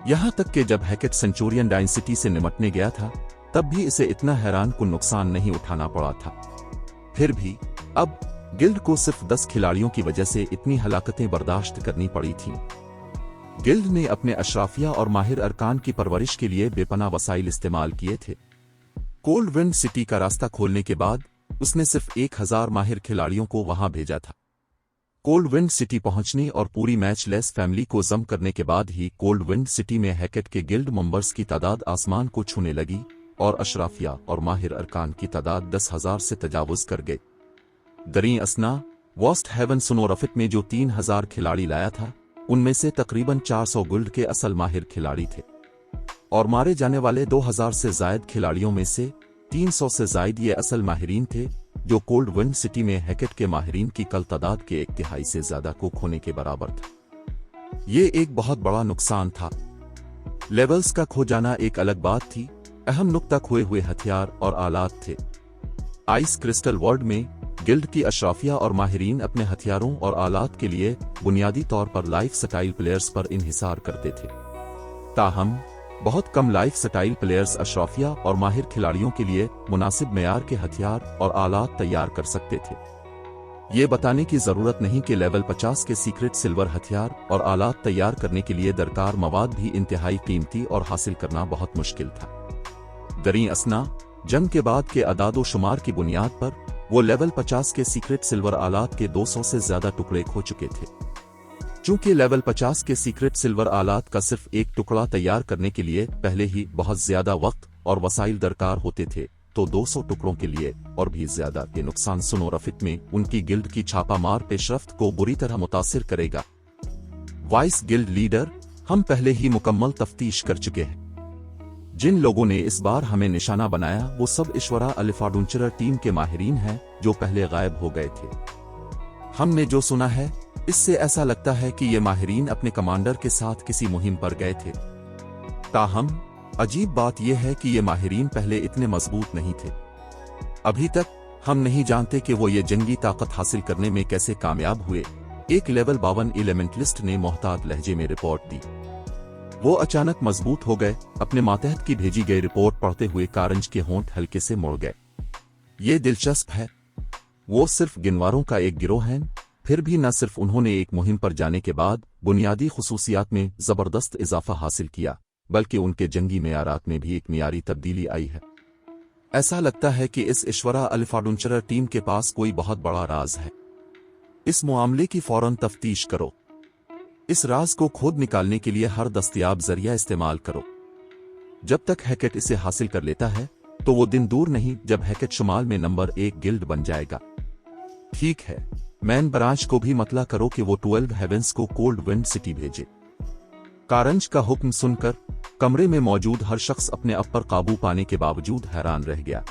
यहां तक कि जब हैकेट सेंचुरियन डायनेस्टी से निमटने गया था तब भी इसे इतना हैरान कुन नुकसान नहीं उठाना पड़ा था। फिर भी अब गिल्ड को सिर्फ 10 खिलाड़ियों की वजह से इतनी हलाकतें बर्दाश्त करनी पड़ी थीं। गिल्ड ने अपने अशराफिया और माहिर अरकान की परवरिश के लिए बेपनाह वसाइल इस्तेमाल किए थे। कोल्ड विंड सिटी का रास्ता खोलने के बाद उसने सिर्फ 1000 माहिर खिलाड़ियों को वहां भेजा था। कोल्ड विंड सिटी पहुंचने और पूरी मैच लेस फैमिली को जम करने के बाद ही कोल्ड विंड सिटी में हैकेट के गिल्ड मेंबर्स की तादाद आसमान को छूने लगी और अशराफिया और माहिर अरकान की तादाद 10,000 से तजावुज कर गई। दरी असना, वॉस्ट हेवन सुनोरफित में जो 3000 खिलाड़ी लाया था, उनमें से तकरीबन 400 गिल्ड के असल माहिर खिलाड़ी थे और मारे जाने वाले 2000 से जायद खिलाड़ियों में से 300 से जायद ये असल माहिरीन थे, जो कोल्ड विंड सिटी में हैकेट के माहिरीन की कल तादाद के 1/3 से ज्यादा को खोने के बराबर था। ये एक बहुत बड़ा नुकसान था। लेवल्स का खो जाना एक अलग बात थी, अहम नुक्ता खोए हुए हथियार और आलात थे। आइस क्रिस्टल वर्ल्ड में गिल्ड की अशराफिया और माहिरीन अपने हथियारों और आलात के लिए बुनियादी तौर पर लाइफ स्टाइल प्लेयर्स पर इन्हिसार करते थे। ताहम बहुत कम लाइफ स्टाइल प्लेयर्स अशराफिया और माहिर खिलाड़ियों के लिए मुनासिब मेयार के हथियार और आलात तैयार कर सकते थे। ये बताने की जरूरत नहीं कि लेवल 50 के सीक्रेट सिल्वर हथियार और आलात तैयार करने के लिए दरकार मवाद भी इंतहाई कीमती और हासिल करना बहुत मुश्किल था। दरी असना, जंग के बाद के अदादो शुमार की बुनियाद पर वो लेवल 50 के सीक्रेट सिल्वर आलात के 200 से ज्यादा टुकड़े खो चुके थे। चूंकि लेवल 50 के सीक्रेट सिल्वर आलात का सिर्फ एक टुकड़ा तैयार करने के लिए पहले ही बहुत ज्यादा वक्त और वसाइल दरकार होते थे, तो 200 टुकड़ों के लिए और भी ज्यादा के नुकसान सोनोग्राफिक में उनकी गिल्ड की छापामार पेशरफ्त को बुरी तरह मुतासिर करेगा। वाइस गिल्ड लीडर, हम पहले ही मुकम्मल तफ्तीश कर चुके हैं। जिन लोगों ने इस बार हमें निशाना बनाया वो सब ईश्वरा एडवेंचरर टीम के माहिरीन हैं जो पहले गायब हो गए थे। हमने जो सुना है इससे ऐसा लगता है कि ये माहिरीन अपने कमांडर के साथ किसी मुहिम पर गए थे। ताहम अजीब बात यह है कि ये माहिरीन पहले इतने मजबूत नहीं थे। अभी तक हम नहीं जानते कि वो ये जंगी ताकत हासिल करने में कैसे कामयाब हुए। एक लेवल 52 एलिमेंटलिस्ट ने मोहतात लहजे में रिपोर्ट दी। वो अचानक मजबूत हो गए। अपने मातहत की भेजी गई रिपोर्ट पढ़ते हुए कारंज के होंठ हल्के से मुड़ गए। ये दिलचस्प है, वो सिर्फ गिनवारों का एक गिरोह है। फिर भी न सिर्फ उन्होंने एक मुहिम पर जाने के बाद बुनियादी खुसूसियात में जबरदस्त इजाफा हासिल किया, बल्कि उनके जंगी मेयारात में भी एक मियारी तब्दीली आई है। ऐसा लगता है कि इस ईश्वरा एडवेंचरर टीम के पास कोई बहुत बड़ा राज है। इस मामले की फौरन तफ्तीश करो। इस राज को खोद निकालने के लिए हर दस्तयाब जरिया इस्तेमाल करो। जब तक हैकेट इसे हासिल कर लेता है तो वो दिन दूर नहीं जब हैकेट शुमाल में नंबर 1 गिल्ड बन जाएगा। ठीक है, मैन ब्रांच को भी मतला करो कि वो 12 हेवेंस को कोल्ड विंड सिटी भेजे। कारंज का हुक्म सुनकर कमरे में मौजूद हर शख्स अपने आप पर काबू पाने के बावजूद हैरान रह गया।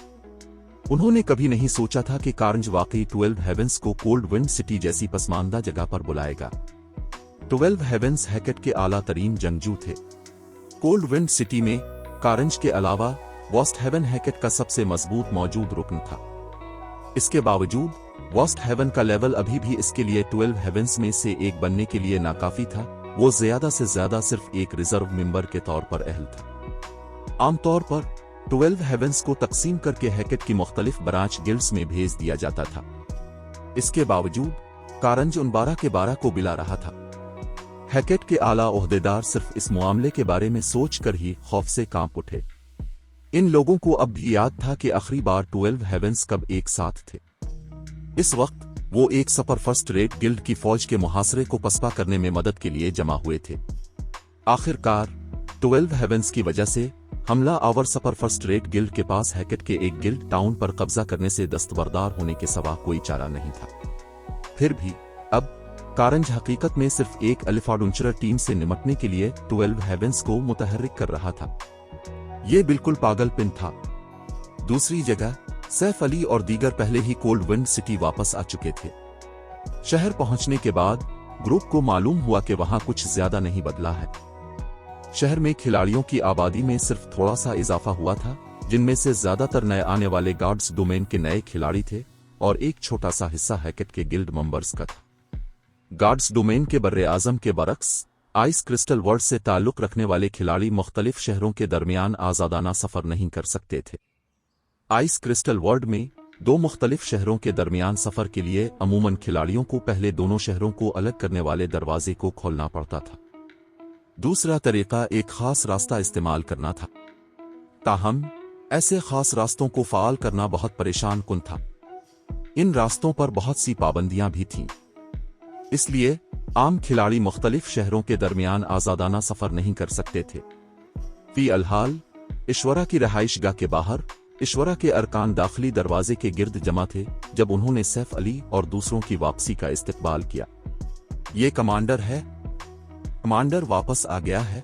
उन्होंने कभी नहीं सोचा था कि कारंज वाकई 12 हेवेंस को कोल्ड विंड सिटी जैसी पसमानदा जगह पर बुलाएगा। 12 हेवेंस हैकेट के आला तरीन जंगजू थे। कोल्ड विंड सिटी में कारंज के अलावा वॉस्ट हेवन हैकेट का सबसे मजबूत मौजूद रुकन था। इसके बावजूद वॉस्ट हेवन का लेवल अभी भी इसके लिए 12 हेवेंस में से एक बनने के लिए नाकाफी था। वो ज्यादा से ज्यादा सिर्फ एक रिजर्व मेंबर के तौर पर अहल था। आमतौर पर 12 हेवेंस को तकसीम करके हैकेट की मुख्तलिफ ब्रांच गिल्ड्स में भेज दिया जाता था। इसके बावजूद कारंज उन 12 के 12 को बिला रहा था। हैकेट के आला ओहदेदार सिर्फ इस मामले के बारे में सोचकर ही खौफ से कांप उठे। इन लोगों को अब भी याद था कि आखिरी बार 12 हेवेंस कब एक साथ थे। इस वक्त वो एक सपर फर्स्ट रेट गिल्ड की फौज के मुहासरे को पसपा करने में मदद के लिए जमा हुए थे। आखिरकार 12 हेवेंस की वजह से हमला our super first rate guild के पास हैकेट के एक गिल्ड टाउन पर कब्जा करने से दस्तबरदार होने के सिवा कोई चारा नहीं था। फिर भी अब कारंज हकीकत में सिर्फ एक एडवेंचरर टीम से निपटने के लिए 12 हेवेंस को मुतहर्रिक कर रहा था। ये बिल्कुल पागलपन था। दूसरी जगह सैफ अली और दीगर पहले ही कोल्ड विंड सिटी वापस आ चुके थे। शहर पहुंचने के बाद ग्रुप को मालूम हुआ कि वहां कुछ ज्यादा नहीं बदला है। शहर में खिलाड़ियों की आबादी में सिर्फ थोड़ा सा इजाफा हुआ था, जिनमें से ज्यादातर नए आने वाले गार्ड्स डोमेन के नए खिलाड़ी थे और एक छोटा सा हिस्सा हैकेट के गिल्ड मेंबर्स का था। गार्ड्स डोमेन के बर्रे आजम के बरक्स आइस क्रिस्टल वर्ल्ड से ताल्लुक रखने वाले खिलाड़ी मुख्तलिफ शहरों के दरमियान आजादाना सफर नहीं कर सकते थे। आइस क्रिस्टल वर्ल्ड में 2 मुख्तलिफ शहरों के दरमियान सफर के लिए अमूमन खिलाड़ियों को पहले दोनों शहरों को अलग करने वाले दरवाजे को खोलना पड़ता था। दूसरा तरीका एक खास रास्ता इस्तेमाल करना था। ताहम ऐसे खास रास्तों को फाल करना बहुत परेशान कुन था। इन रास्तों पर बहुत सी पाबंदियां भी थीं। इसलिए आम खिलाड़ी मुख्तलिफ शहरों के दरमियान आजादाना सफर नहीं कर सकते थे। फी अलहाल ईश्वरा की रहाइशगाह के बाहर ईश्वरा के अरकान दाखिली दरवाजे के गिर्द जमा थे जब उन्होंने सैफ अली और दूसरों की वापसी का इस्तकबाल किया। ये कमांडर है। कमांडर वापस आ गया है।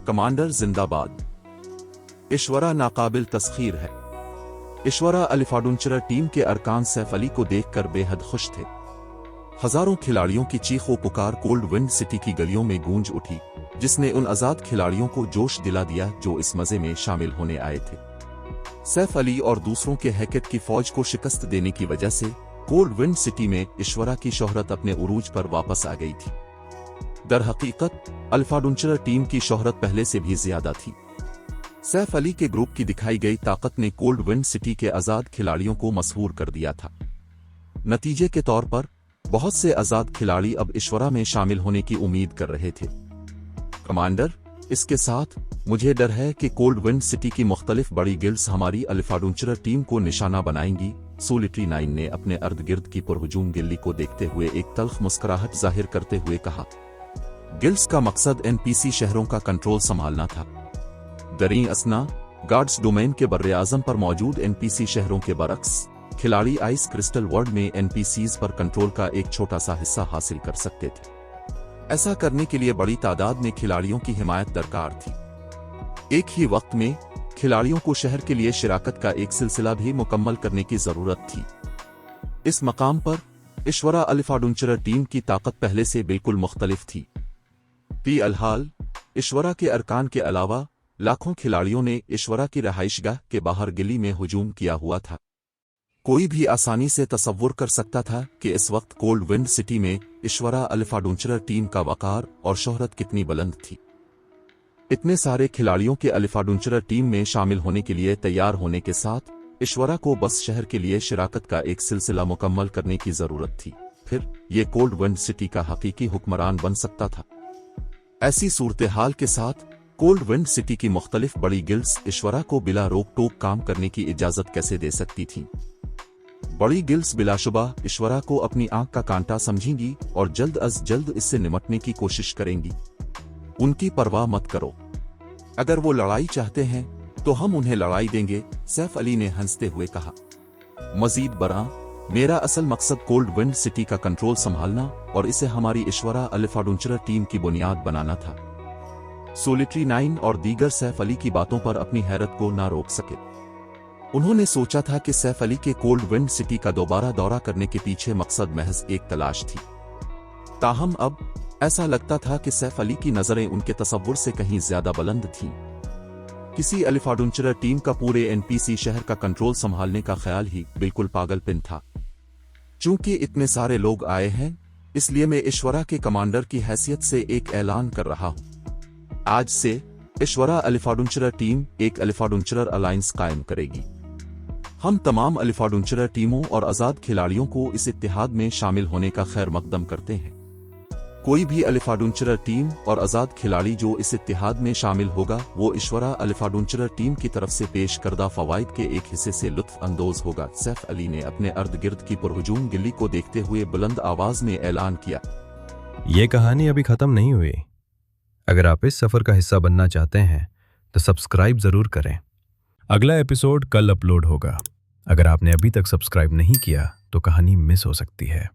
कमांडर जिंदाबाद। ईश्वरा नाकाबिल तस्खीर है। ईश्वरा एडवेंचरर टीम के अरकान सैफ अली को देखकर बेहद खुश थे। हजारों खिलाड़ियों की चीखों पुकार कोल्ड विंड सिटी की गलियों में गूंज उठी, जिसने उन आजाद खिलाड़ियों को जोश दिला दिया जो इस मजे में शामिल होने आए थे। सैफ अली और दूसरों के हैकेट की फौज को शिकस्त देने की वजह से कोल्ड विंड सिटी में ईश्वरा की शोहरत अपने उरूज पर वापस आ गई थी। दर हकीकत एडवेंचरर टीम की शोहरत पहले से भी ज्यादा थी। सैफ अली के ग्रुप की दिखाई गई ताकत ने कोल्ड विंड सिटी के आजाद खिलाड़ियों को मसहूर कर दिया था। नतीजे के तौर पर बहुत से आजाद खिलाड़ी अब ईश्वरा में शामिल होने की उम्मीद कर रहे थे। कमांडर, इसके साथ मुझे डर है कि कोल्ड विंड सिटी की मुख्तलिफ बड़ी गिल्ड्स हमारी एडवेंचरर टीम को निशाना बनाएंगी। सोलिटरी 9 ने अपने अर्द गिर्द की पुरहुजूम गिल्ली को देखते हुए एक तल्ख मुस्कुराहट जाहिर करते हुए कहा। गिल्ड्स का मकसद एनपीसी शहरों का कंट्रोल संभालना था। दरीं असना गार्ड्स डोमेन के बर्रे-आज़म पर मौजूद एनपीसी शहरों के बरक्स खिलाड़ी आइस क्रिस्टल वर्ल्ड में एनपीसीज पर कंट्रोल का एक छोटा सा हिस्सा हासिल कर सकते थे। ऐसा करने के लिए बड़ी तादाद में खिलाड़ियों की हिमायत दरकार थी। एक ही वक्त में खिलाड़ियों को शहर के लिए शिराकत का एक सिलसिला भी मुकम्मल करने की जरूरत थी। इस मकाम पर इश्वरा अलिफाडुंचरर टीम की ताकत पहले से बिल्कुल मुख्तलिफ थी। फिलहाल इश्वरा के अरकान के अलावा लाखों खिलाड़ियों ने इश्वरा की रहाइशगाह के बाहर गिली में हुजूम किया हुआ था। कोई भी आसानी से तसव्वुर कर सकता था कि इस वक्त कोल्ड विंड सिटी में इश्वरा अलिफाडुंचरर टीम का वकार और शोहरत कितनी बुलंद थी। इतने सारे खिलाड़ियों के अलिफाडुंचरर टीम में शामिल होने के लिए तैयार होने के साथ इश्वरा को बस शहर के लिए शिराकत का एक सिलसिला मुकम्मल करने की जरूरत थी, फिर ये कोल्ड विंड सिटी का हकीकी हुक्मरान बन सकता था। ऐसी सूरत हाल के साथ कोल्ड विंड सिटी की मुख्तलिफ बड़ी गिल्ड्स इश्वरा को बिला रोक टोक काम करने की इजाजत कैसे दे सकती थीं? बड़ी गिल्ड्स बिलाशुबा इश्वरा को अपनी आंख का कांटा समझेंगी और जल्द अज जल्द इससे निपटने की कोशिश करेंगी। उनकी परवाह मत करो, अगर वो लड़ाई चाहते हैं तो हम उन्हें लड़ाई देंगे, सैफ अली ने हंसते हुए कहा। मजीद बरा, मेरा असल मकसद कोल्ड विंड सिटी का कंट्रोल संभालना और इसे हमारी इश्वरा अलिफाडुंचरर टीम की बुनियाद बनाना था। सोलिटरी 9 और दीगर सैफ अली की बातों पर अपनी हैरत को ना रोक सके। उन्होंने सोचा था कि सैफ अली के कोल्ड विंड सिटी का दोबारा दौरा करने के पीछे मकसद महज एक तलाश थी। ताहम अब ऐसा लगता था कि सैफ अली की नजरें उनके तसव्वुर से कहीं ज्यादा बुलंद थीं। किसी अलिफाडुंचरर टीम का पूरे एनपीसी शहर का कंट्रोल संभालने का ख्याल ही बिल्कुल पागलपन था। चूंकि इतने सारे लोग आए हैं, इसलिए मैं इश्वरा के कमांडर की हैसियत से एक ऐलान कर रहा हूं। आज से इश्वरा अलिफाडुंचरर टीम एक अलिफाडुंचरर अलायंस कायम करेगी। हम तमाम अलिफाडुंचरर टीमों और आजाद खिलाड़ियों को इस इत्तेहाद में शामिल होने का खैर मकदम करते हैं। कोई भी अलिफाडुंचरर टीम और आजाद खिलाड़ी जो इस इत्तेहाद में शामिल होगा, वो इश्वरा अलिफाडुंचरर टीम की तरफ से पेश करदा फवाइद के एक हिस्से से लुत्फ अंदोज होगा। सैफ अली ने अपने अर्द गिर्द की पुरहुजूम गिल्ली को देखते हुए बुलंद आवाज में ऐलान किया। ये कहानी अभी खत्म नहीं हुई। अगर आप इस सफर का हिस्सा बनना चाहते हैं तो सब्सक्राइब जरूर करें। अगला एपिसोड कल अपलोड होगा। अगर आपने अभी तक सब्सक्राइब नहीं किया तो कहानी मिस हो सकती है।